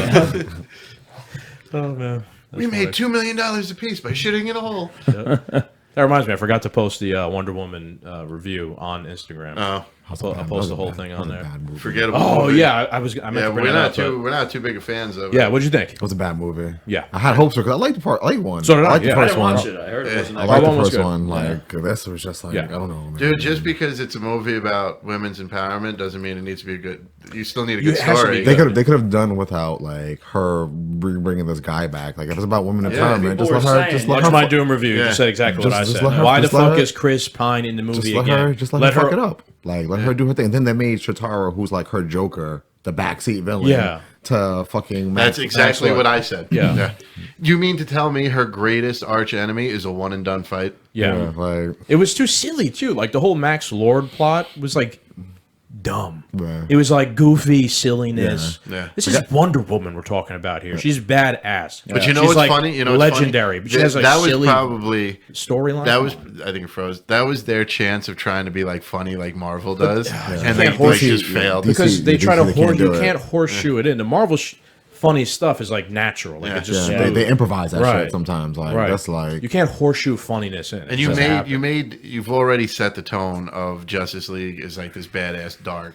Oh man. We made $2 million a piece by shitting in a hole. That reminds me, I forgot to post the Wonder Woman review on Instagram. Oh, I'll post the whole thing on there. forgettable. Oh movie. yeah, I meant Yeah, to bring we're it not up. too we're not too big of fans of it. Yeah, what'd you think? It was a bad movie. Yeah. I had hopes because I liked the part. I liked one. So did I, liked yeah. the I first didn't one. watch it. I heard it wasn't I that liked Part one the was first good. one. Like this was just like Yeah. I don't know, man. Dude, just because it's a movie about women's empowerment doesn't mean it needs to be a good. You still need a You- good it has to be story. good. They could have done without like her bringing this guy back. Like if it's about women empowerment, people just let were her. saying- Just let Watch her. my Doom review. You Yeah. just said exactly Just- what I just said. let her- Why the just let fuck her- is Chris Pine in the movie Just let again? her. Just let her fuck it up. Like let her do her thing. And then they made Chitara, who's like her Joker, the backseat villain. Yeah. To fucking. That's exactly Lord. what I said. Yeah. You mean to tell me her greatest arch enemy is a one and done fight? Yeah. Like. It was too silly too. Like the whole Max Lord plot was like dumb. Yeah. It was like goofy silliness. Yeah. Yeah. This is Wonder Woman we're talking about here. She's badass. But you know She's what's like funny? You know what's legendary. funny? But she has like that was silly probably storyline. that was I think it froze. That was their chance of trying to be like funny like Marvel does, and they can't horse just you. failed. because DC they try to they can't you do it. can't horseshoe it in. The Marvel funny stuff is like natural. Like Yeah. it's just Yeah, smooth. they improvise that Right. shit sometimes. Like Right. that's like you can't horseshoe funniness in. And you've already set the tone of Justice League is like this badass, dark,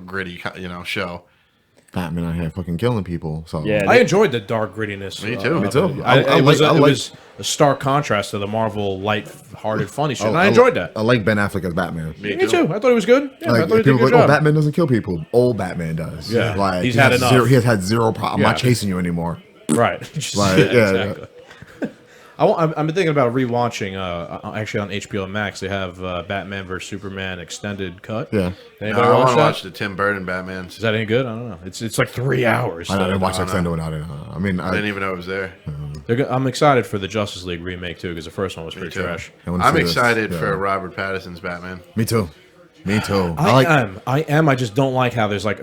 gritty, show. Batman out here fucking killing people. So Yeah, I enjoyed the dark grittiness. Me too. of Me it. too. It was I like- a stark contrast to the Marvel light-hearted funny shit. And I enjoyed that. I like Ben Affleck as Batman. Me too. I thought he was good. Yeah, I Like thought he did a people good like, oh, job. Batman doesn't kill people. Old Batman does. Yeah. like He's he had has enough. Zero, he has had zero problem. I'm Yeah. not chasing you anymore. Right. Like, yeah, yeah, exactly. I've been thinking about rewatching. Actually, on HBO Max, they have Batman vs Superman extended cut. Yeah. Anybody I watch want to that? watch the Tim Burton Batman. Is that any good? I don't know. It's like 3 hours. I didn't watch no, that extended one. I didn't. I mean, I didn't even know it was there. I'm excited for the Justice League remake too, because the first one was pretty too. trash. I wanna I'm see this. excited Yeah. for Robert Pattinson's Batman. Me too. Me too. I am. I just don't like how there's like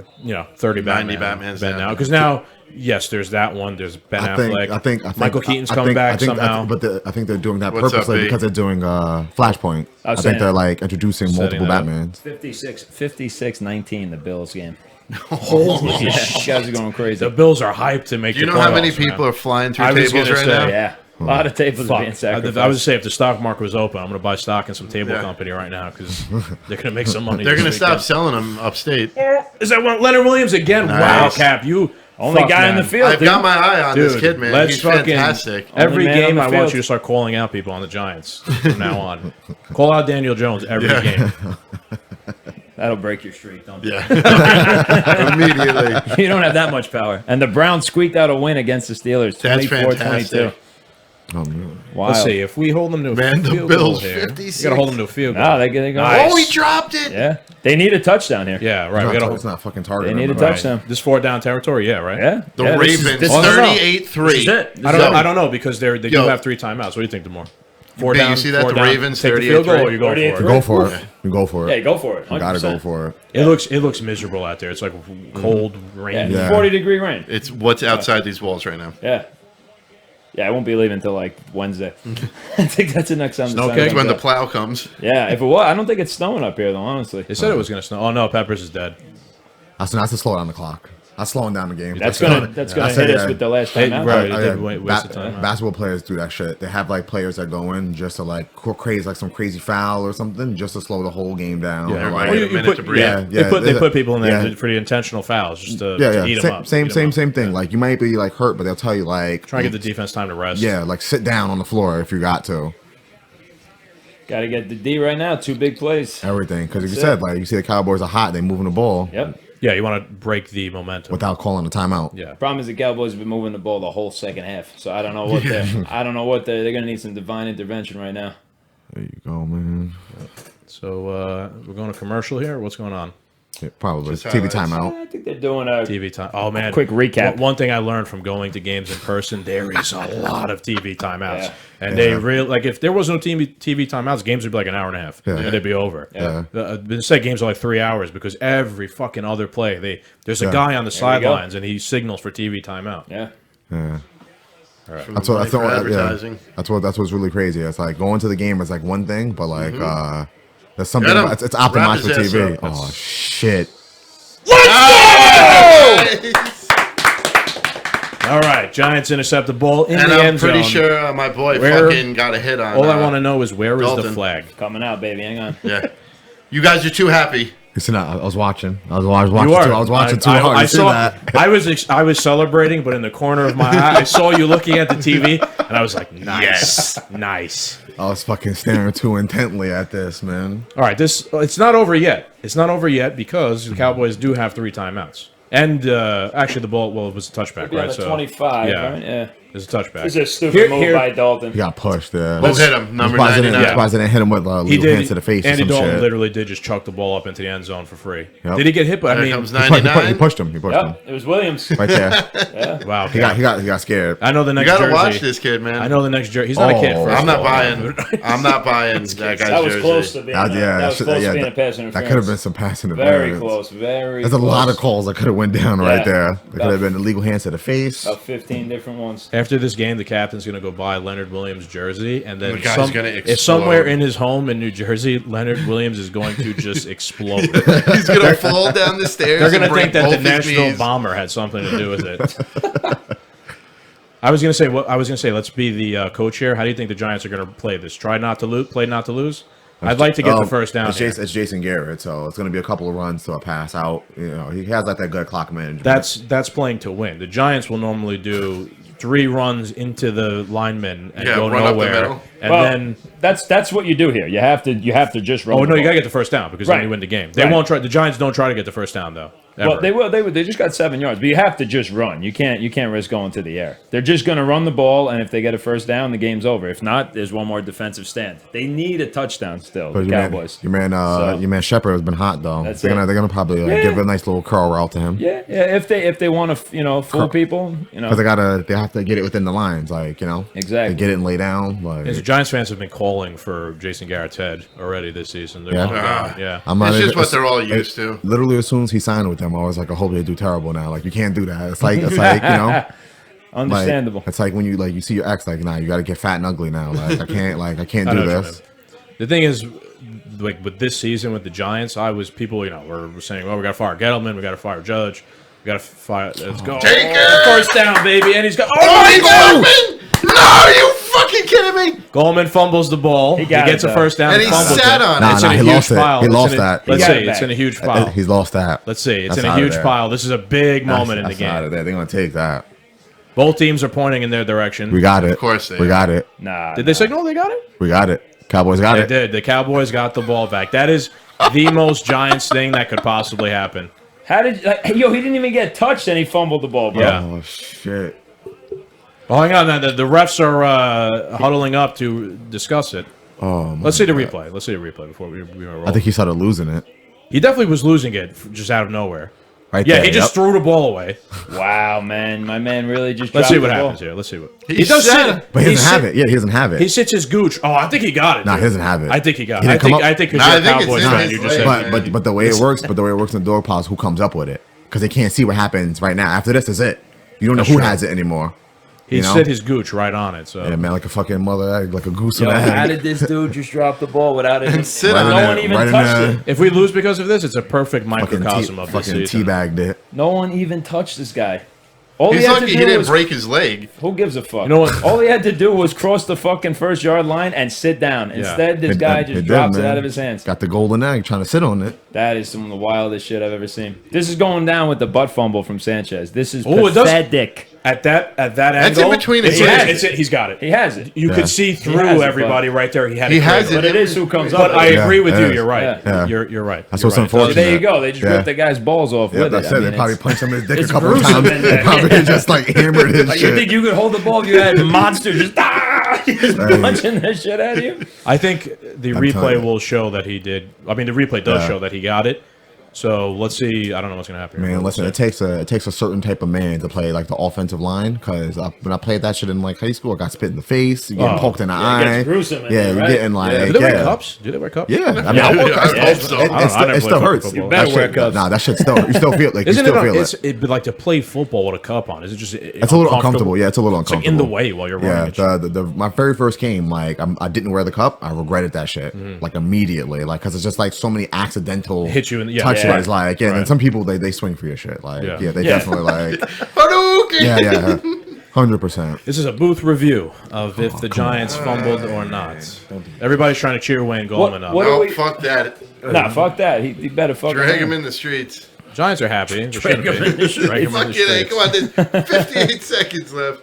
30 90 Batman Batmans now. now. Because now, yes, there's that one. There's Ben Affleck. I think Michael Keaton's I coming think- back I think, somehow. I think they're doing that What's up, purposely B? because they're doing Flashpoint. I think saying- they're like introducing Setting multiple that up. Batmans. 56-19, the Bills game. Holy Yeah, shit. you guys are going crazy. The Bills are hyped to make. Do you the know how many playoffs, man. people are flying through I was tables gonna right say, now? Yeah, a lot of tables are Fuck. being sacrificed. I was to say if the stock market was open, I'm going to buy stock in some table Yeah. company right now because they're going to make some money. They're this going to stop weekend. selling them upstate. Is that one, Leonard Williams again? Nice. Wow, Cap, you Only fuck, guy in man. the field, I've dude. got my eye on this Dude, kid, man. let's He's fucking fantastic. every Only man game on the I want field. you to start calling out people on the Giants from now on. Call out Daniel Jones every Yeah. game. That'll break your streak, don't you? Yeah. Immediately. You don't have that much power. And the Browns squeaked out a win against the Steelers, That's 24-22. fantastic. Oh, man. Wild. Let's see if we hold them to a Man, the field Bills, goal here. 56. We got to hold them to a field goal. No, they go. Nice. Oh, he dropped it. Yeah, they need a touchdown here. Yeah, right. We It's got not, it's not fucking target. They need a number. touchdown. This 4th down territory. Yeah, right. Yeah, The yeah, this is- Ravens, this is- 38-3. This is it. This I is don't. it. I don't know because they do Yo. have 3 timeouts. What do you think, Demore? 4 Big, down. you see that? 4 The down, Ravens, take the field goal, 38-3. or you go for 38-3. it. Go for it. You go for Yeah, it. go for it. You gotta 100%. go for it. It looks miserable out there. It's like cold, rainy. Yeah. 40-degree rain. It's what's outside these walls right now. Yeah. Yeah, I won't be leaving until like Wednesday. I think that's the next time. the Snow sun cake? It's comes when the up. plow comes. Yeah, if it was, I don't think it's snowing up here though. Honestly, They said it was going to snow. Oh no, Peppers is dead. That's to slow down the clock. That's slowing down the game. that's gonna I hit said, us yeah. with the last Hey, time out. right. Oh, It yeah. did waste of time. Basketball players do that shit. They have like players that go in just to like go crazy, like some crazy foul or something, just to slow the whole game down. Yeah, Or, Everybody like, get a minute to breathe. Yeah, They put people in there yeah. for the intentional fouls just to, yeah, to yeah. eat them Same, up. same, eat 'em same, up. same thing. Like you might be like hurt, but they'll tell you like Try and get the defense time to rest. yeah, like sit down on the floor if you got to. Got to get the D right now. 2 big plays. Everything because you That's said it. like you see the Cowboys are hot, they moving the ball Yep. Yeah, you want to break the momentum. without calling a timeout. Yeah. Problem is the Cowboys have been moving the ball the whole second half, so I don't know what they're gonna need some divine intervention right now. There you go, man. So we're going to commercial here. What's going on? Yeah, probably Just TV highlights. timeout. I think they're doing a TV time. Oh man, quick recap. One thing I learned from going to games in person, there is a lot of TV timeouts, Yeah. and they really like if there was no TV timeouts, games would be like an hour and a half, Yeah. and they'd be over. Yeah. Instead, games are like 3 hours because every fucking other play, there's a Yeah. guy on the There we go. sidelines and he signals for TV timeout. Yeah. Yeah. From That's what money for yeah. advertising. That's what's really crazy. It's like going to the game is like one thing, but like there's something Get him. about, it's optimized for Wrap his TV. ass up. Oh shit. All right, Giants intercept the ball in And the I'm end zone. pretty sure my boy Where- fucking got a hit on. All I want to know is where is the Dalton. flag? Coming out, baby. Hang on. Yeah. You guys are too happy. Listen, I was watching. I was watching. You are. I was watching too hard. I You see saw. that? I was celebrating, but in the corner of my eye, I saw you looking at the TV, and I was like, "Nice, nice." I was fucking staring too intently at this, man. All right, it's not over yet. It's not over yet because the Cowboys do have 3 timeouts, and actually the ball. Well, it was a touchback, Be on right? the 25, right? Yeah. It's a touchback. This is a stupid move by Dalton. He got pushed there. Who hit him? Number Surprised they 99. didn't hit him with He legal did. hands to the face Andy or some Dalton shit. literally did just chuck the ball up into the end zone for free. Yep. Did he get hit? But I There mean, comes He 99. pushed him. He pushed him Yep, it was Williams. right there. wow. He got scared. I know the You next gotta jersey. watch this kid, man. I know the next jersey. He's not a kid. Oh. First I'm not of all. buying. I'm not buying that guy's That was jersey. close to being. That was close to being a pass interference. That could have been some passing Very interference. close. Very. There's a close. lot of calls that could have went down right Yeah. there. There could have been illegal hands to the face. About 15 different ones. After this game, the captain's going to go buy Leonard Williams' jersey, and then The guy's gonna if somewhere explode. in his home in New Jersey, Leonard Williams is going to just explode. He's gonna fall down the stairs. They're going to and break think that the both his national knees. bomber had something to do with it. I was going to say, let's be the coach here. How do you think the Giants are going to play this? Try not to lose. Play not to lose. I'd like to get the first down. It's Jason Garrett, so it's going to be a couple of runs to a pass out. You know, he has like that good clock management. That's playing to win. The Giants will normally do 3 runs into the linemen and go run up the nowhere, middle. and Well, then. that's what you do here. You have to just run. Oh the no, you ball. gotta get the first down because then Right. you win the game. They Right. won't try. The Giants don't try to get the first down though. Ever. Well, they will. They just got 7 yards, but you have to just run. You can't risk going to the air. They're just going to run the ball, and if they get a first down, the game's over. If not, there's one more defensive stand. They need a touchdown still. The Cowboys. Your man Shepard has been hot though. That's They're it. gonna probably give a nice little curl route to him. Yeah. If they want to fool people, Because they have to get it within the lines, like Exactly. They get it and lay down. Like the Giants fans have been calling for Jason Garrett's head already this season. They're Yeah? calling down. Yeah. I'm not It's just even- what they're all used to. Literally, as soon as he signed with them, I was like, I hope they do terrible now. Like you can't do that. It's like Understandable. Like, it's like when you see your ex, like, nah, you got to get fat and ugly now. Like I can't I do know what you this. mean. The thing is, like with this season with the Giants, people were saying, well, we got to fire Gettleman, we got to fire Judge, we got to fire. Let's go. Take it! First down, baby, and he's got. Oh, he Goldman! No, are you fucking kidding me? Goldman fumbles the ball. He got gets it, a though. first down. And he fumbles sat it. on Nah, it. It's in a he huge lost it. pile. He It's lost in a- that. Let's He see. got it It's back. in a huge pile. He's lost that. Let's see. It's That's in a out of huge there. pile. This is a big moment in the That's out game. of there. They're gonna take that. Both teams are pointing in their direction. We got it. Of course they we are. got it. Nah. Did they signal they got it? We got it. Cowboys got They it. did. The Cowboys got the ball back. That is the most Giants thing that could possibly happen. How did he didn't even get touched and he fumbled the ball, bro. Yeah. Oh shit. Oh, hang on. The refs are huddling up to discuss it. Oh. My Let's see the God. replay. Let's see the replay before we roll. I think he started losing it. He definitely was losing it just out of nowhere. Right Yeah, there. he just yep. threw the ball away. Wow, man. My man really just Let's dropped see what the ball. happens here. Let's see what He said sit. But he doesn't have it. Yeah, he doesn't have it. He sits his gooch. Oh, I think he got it. Nah, dude. he doesn't have it. I think he got He it. didn't come up- I think because Nah, you're I a think it's Cowboys in fan, his you just leg. said. But the way it works, in the dog piles, who comes up with it? Because they can't see what happens right now. After this is it. You don't know That's who true. has it anymore. He you know? sit his gooch right on it. So Yeah, man, like a fucking mother egg, like a goose in Yo, a how egg. did this dude just drop the ball without it? sit Right on in No there, one even right in touched there. it. if we lose because of this, it's a perfect Fucking microcosm of this fucking season. teabagged it. No one even touched this guy. All He's he had lucky to he do didn't was break his leg. who gives a fuck? You know what? All he had to do was cross the fucking 1-yard line and sit down. Instead, this guy just drops it out of his hands. Got the golden egg, trying to sit on it. That is some of the wildest shit I've ever seen. This is going down with the butt fumble from Sanchez. This is Oh, it does- pathetic. At that That's angle, in between it's his it. He's got it. He has it. You Yeah. could see has through it, everybody right there. He had He it. has cradled. it. But it is who comes up But with I it. Yeah, agree with it you. is. You're right. Yeah. You're right. That's You're what's right. unfortunate. There you go. They just Yeah. ripped the guy's balls off Yeah, with that's it. it. They probably punched him in his dick a it's couple of gruesome times. in They there. probably just like hammered his Like, you shit. think you could hold the ball if you had monster just punching the shit out of you? I think the I'm telling replay you. will show that he did. I mean, the replay does Yeah. show that he got it. So let's see. I don't know what's gonna happen. here. Man, We'll listen, see. it takes a certain type of man to play like the offensive line. Because when I played that shit in like high school, I got spit in the face, you getting Oh. poked in the Yeah, it eye. gets gruesome in yeah, there, you're right? getting like Yeah. Do they wear yeah. cups? Do they wear cups? Yeah, I mean, Yeah, I I hope so. it, I it never still played hurts. football. That better wear shit, cups. nah, that shit still. You still feel like Isn't you still feel it's it. like to play football with a cup on? Is it just? It's a little uncomfortable. Yeah, it's a little It's like uncomfortable. in the way while you're Yeah, running. my very first game, like I didn't wear the cup. I regretted that shit, like immediately, like because it's just like so many accidental Hit you in the- yeah, touches. yeah. Like yeah, and then Right. some people they swing for your shit. Like Yeah. yeah, they Yeah. definitely like Hadouken! yeah. 100%. This is a booth review of if the Giants fumbled or not. Everybody's trying to cheer Wayne Goldman up. No, fuck that. Nah, fuck that. He better fuck Drag him in the streets. Giants are happy. They shouldn't be. him in the Drag him in Fuck the it, streets. come on. There's 58 seconds left.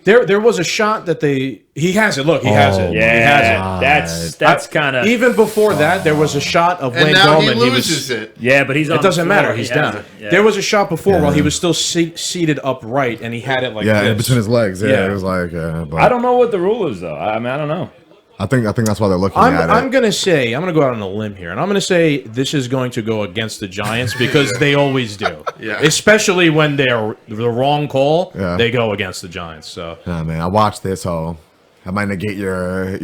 There was a shot that he has it. Look, he has it. Yeah, he has it. that's kind of. Even before that, there was a shot of And Wayne now Goldman. he loses it. Yeah, but he's on It doesn't the floor. matter. He's He has down. it. Yeah. There was a shot before while he was still seated upright, and he had it like Yeah, this. in between his legs. Yeah, Yeah. it was like. But I don't know what the rule is though. I mean, I don't know. I think that's why they're looking at it. I'm gonna go out on a limb here, and I'm gonna say this is going to go against the Giants because they always do. Yeah. Especially when they're the wrong call, Yeah. they go against the Giants. So Yeah, man, I watched this, so I might negate your. He's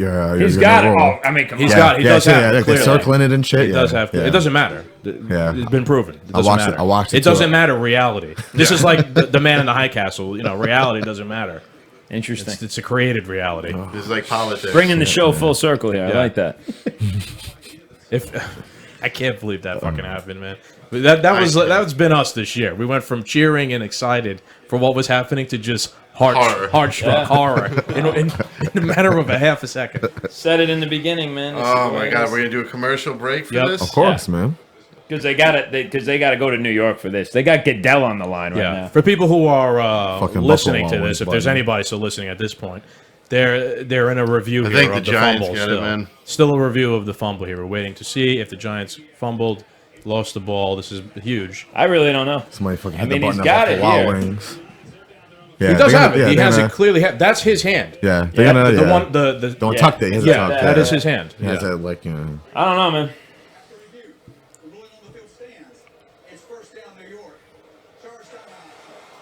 your got it. rule. Oh, I mean, come on. He does have it, They're clearly. circling it and shit. it does have. Yeah. It doesn't matter. Yeah. It's been proven. It I doesn't watched it- matter. I watched it It too. doesn't matter. Reality. This is like the man in the high castle. You know, reality doesn't matter. Interesting. It's a created reality. This is like politics. Bringing the show full circle here. I Yeah. like that. If I can't believe that fucking happened, man. But that's been us this year. We went from cheering and excited for what was happening to just Horror. heart-struck horror in a matter of a half a second. Said it in the beginning, man. Oh my God, we're gonna do a commercial break for Yep. this. Of course, man. Because they got to go to New York for this. They got Goodell on the line right Yeah. now. For people who are Fucking listening Buffalo to this, always if there's bugging. anybody still listening at this point, they're in a review I here think of the the Giants fumble. got it, man. Still a review of the fumble here. We're waiting to see if the Giants fumbled, lost the ball. This is huge. I really don't know. Somebody fucking I hit mean, the he's button got up it Wild here. Wings. Yeah, He does they're have gonna- it. yeah, He they're has gonna- it clearly. That's his hand. Yeah, they're gonna. The Yeah. one the Don't Yeah. tuck it. He has yeah, it tucked. that yeah. is his hand. He has Yeah. it like. I don't know, man.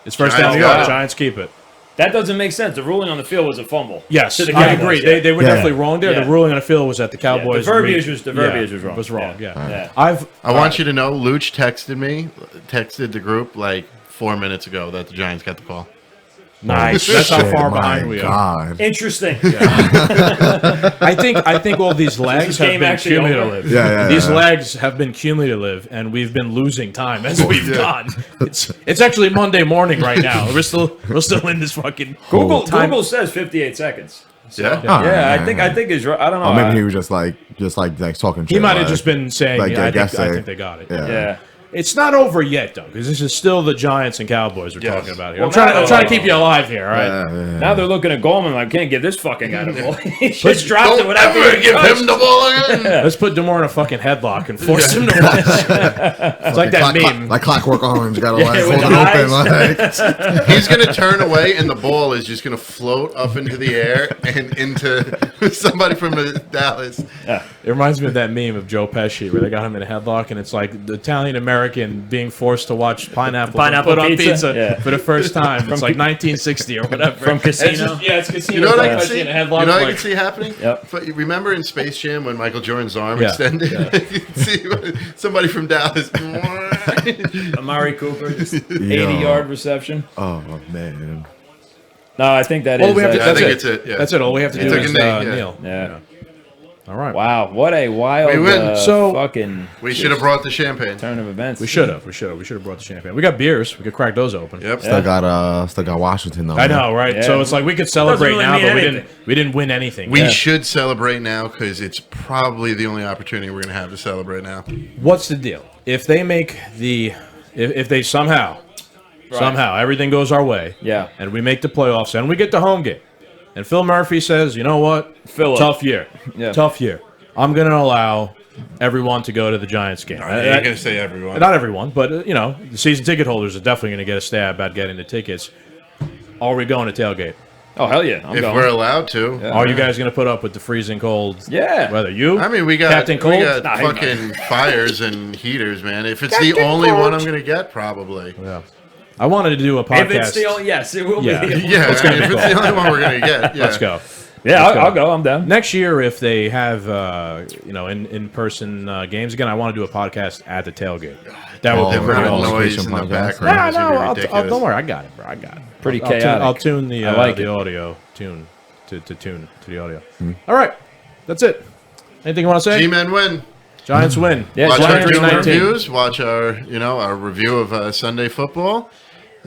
It's first down Giants New got York. it. Giants keep it. That doesn't make sense. The ruling on the field was a fumble. Yes, To the I Cowboys, agree. yeah. They were Yeah. definitely wrong there. Yeah. The ruling on the field was that the Cowboys. The verbiage was wrong. Was wrong. Yeah. Yeah. Yeah. I want you to know, Luch texted the group like 4 minutes ago that the Giants got the call. Nice. That's how Shit, far my behind we are. God. Interesting. I think all these lags this have game been actually over? cumulative. Yeah. These lags have been cumulative, and we've been losing time as we've Yeah. gone. It's actually Monday morning right now. We're still in this fucking time. Google says 58 seconds. Yeah. Oh, Yeah, man. I think is right. I don't know. Or maybe he was just like talking. He shit, might have like- just been saying, like, yeah, I guessing. think they got it. Yeah. yeah. It's not over yet, though, because this is still the Giants and Cowboys we're Yes. talking about here. Well, I'm trying to keep you alive here, all right? Yeah. Now they're looking at Goldman like, can't give this fucking guy the ball. He just dropped it Don't without ever being give touched. him the ball again. Let's put Demore in a fucking headlock and force him to watch. It's like that meme. Like Clockwork Orange, gotta Yeah, like with hold the it open. Like, He's gonna turn away, and the ball is just gonna float up into the air and into somebody from Dallas. It reminds me of that meme of Joe Pesci where they got him in a headlock, and it's like the Italian-American being forced to watch pineapple Pineapple put on pizza? pizza Yeah. for the first time. It's like 1960 or whatever. From Casino? It's Casino. You know what I can Pesci see? in You a know headlock, what I like- can see happening? Yep. But you remember in Space Jam when Michael Jordan's arm Yeah. extended? You can see somebody from Dallas. Amari Cooper, just Yo. 80-yard reception. oh man. No, I think that All is. we have to, I that's think it. it's it, yeah. That's it. All we have to He do took is a knee, yeah. kneel. Yeah. All right. Wow, what a wild We win. So- fucking We should have brought the champagne. turn of events. We should have brought the champagne. We got beers. We could crack those open. Yep. Still got Washington though. I know, right? Yeah. So it's like we could celebrate really now, mean but anything. we didn't win anything. We Yeah. should celebrate now because it's probably the only opportunity we're going to have to celebrate now. What's the deal? If they make if they somehow everything goes our way, Yeah. and we make the playoffs and we get the home game, and Phil Murphy says, you know what, Philip. tough year, Yeah. tough year. I'm going to allow everyone to go to the Giants game. You're going to say everyone. Not everyone, but the season ticket holders are definitely going to get a stab at getting the tickets. Are we going to tailgate? Oh, hell yeah. I'm If going. we're allowed to. Are you guys going to put up with the freezing cold? Yeah. Weather? You? I mean, we got Captain Cold. Nah, fucking fires and heaters, man. If it's the only one I'm going to get, probably. Yeah. I wanted to do a podcast. If it's the only, yes, it will Yeah. be. Yeah, It's I gonna mean, be if it's the cool. only one we're going to get. Yeah. Let's go. Yeah, Let's I'll go. I'm down. Next year, if they have in-person games again, I want to do a podcast at the tailgate. That would Oh, be The pretty amount of awesome. noise in the podcast. background No, is going to be I'll ridiculous. don't worry, I got it, bro. I got it. Pretty I'll tune- chaotic. I'll tune the I like the it. audio tune to tune to the audio. All right, that's it. Anything you want to say? G-Men win. Giants win. Yeah, Watch our Giants June 19. reviews. Watch our, our review of Sunday football.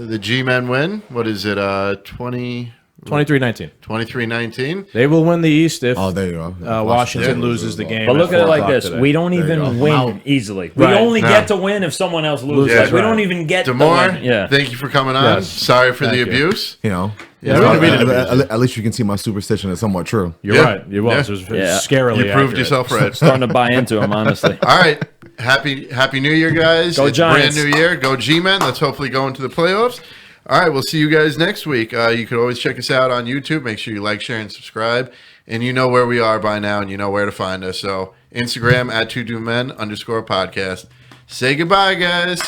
The G-men win. What is it? 23-19. 23-19. They will win the East if Oh, there you go. Washington loses the game. But look at it like this: today. we don't you even go. win Wow. easily. We Right. only No. get to win if someone else loses. Yeah, Like, we right. don't even get Demore, to win. Yeah. thank you for coming on. Yes. Sorry for the Thank you. abuse. You know. Yeah, we can read it. At least you can see my superstition is somewhat true. You're Yeah. right. It was. Yeah. It was Yeah. scarily You proved accurate. yourself right. Starting to buy into him, honestly. All right. Happy New Year, guys. Go It's Giants. brand new year. Go G-Men. Let's hopefully go into the playoffs. All right. We'll see you guys next week. You can always check us out on YouTube. Make sure you like, share, and subscribe. And you know where we are by now, and you know where to find us. So Instagram at 2DoMen_podcast. Say goodbye, guys.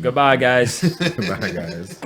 Goodbye, guys. Bye, guys.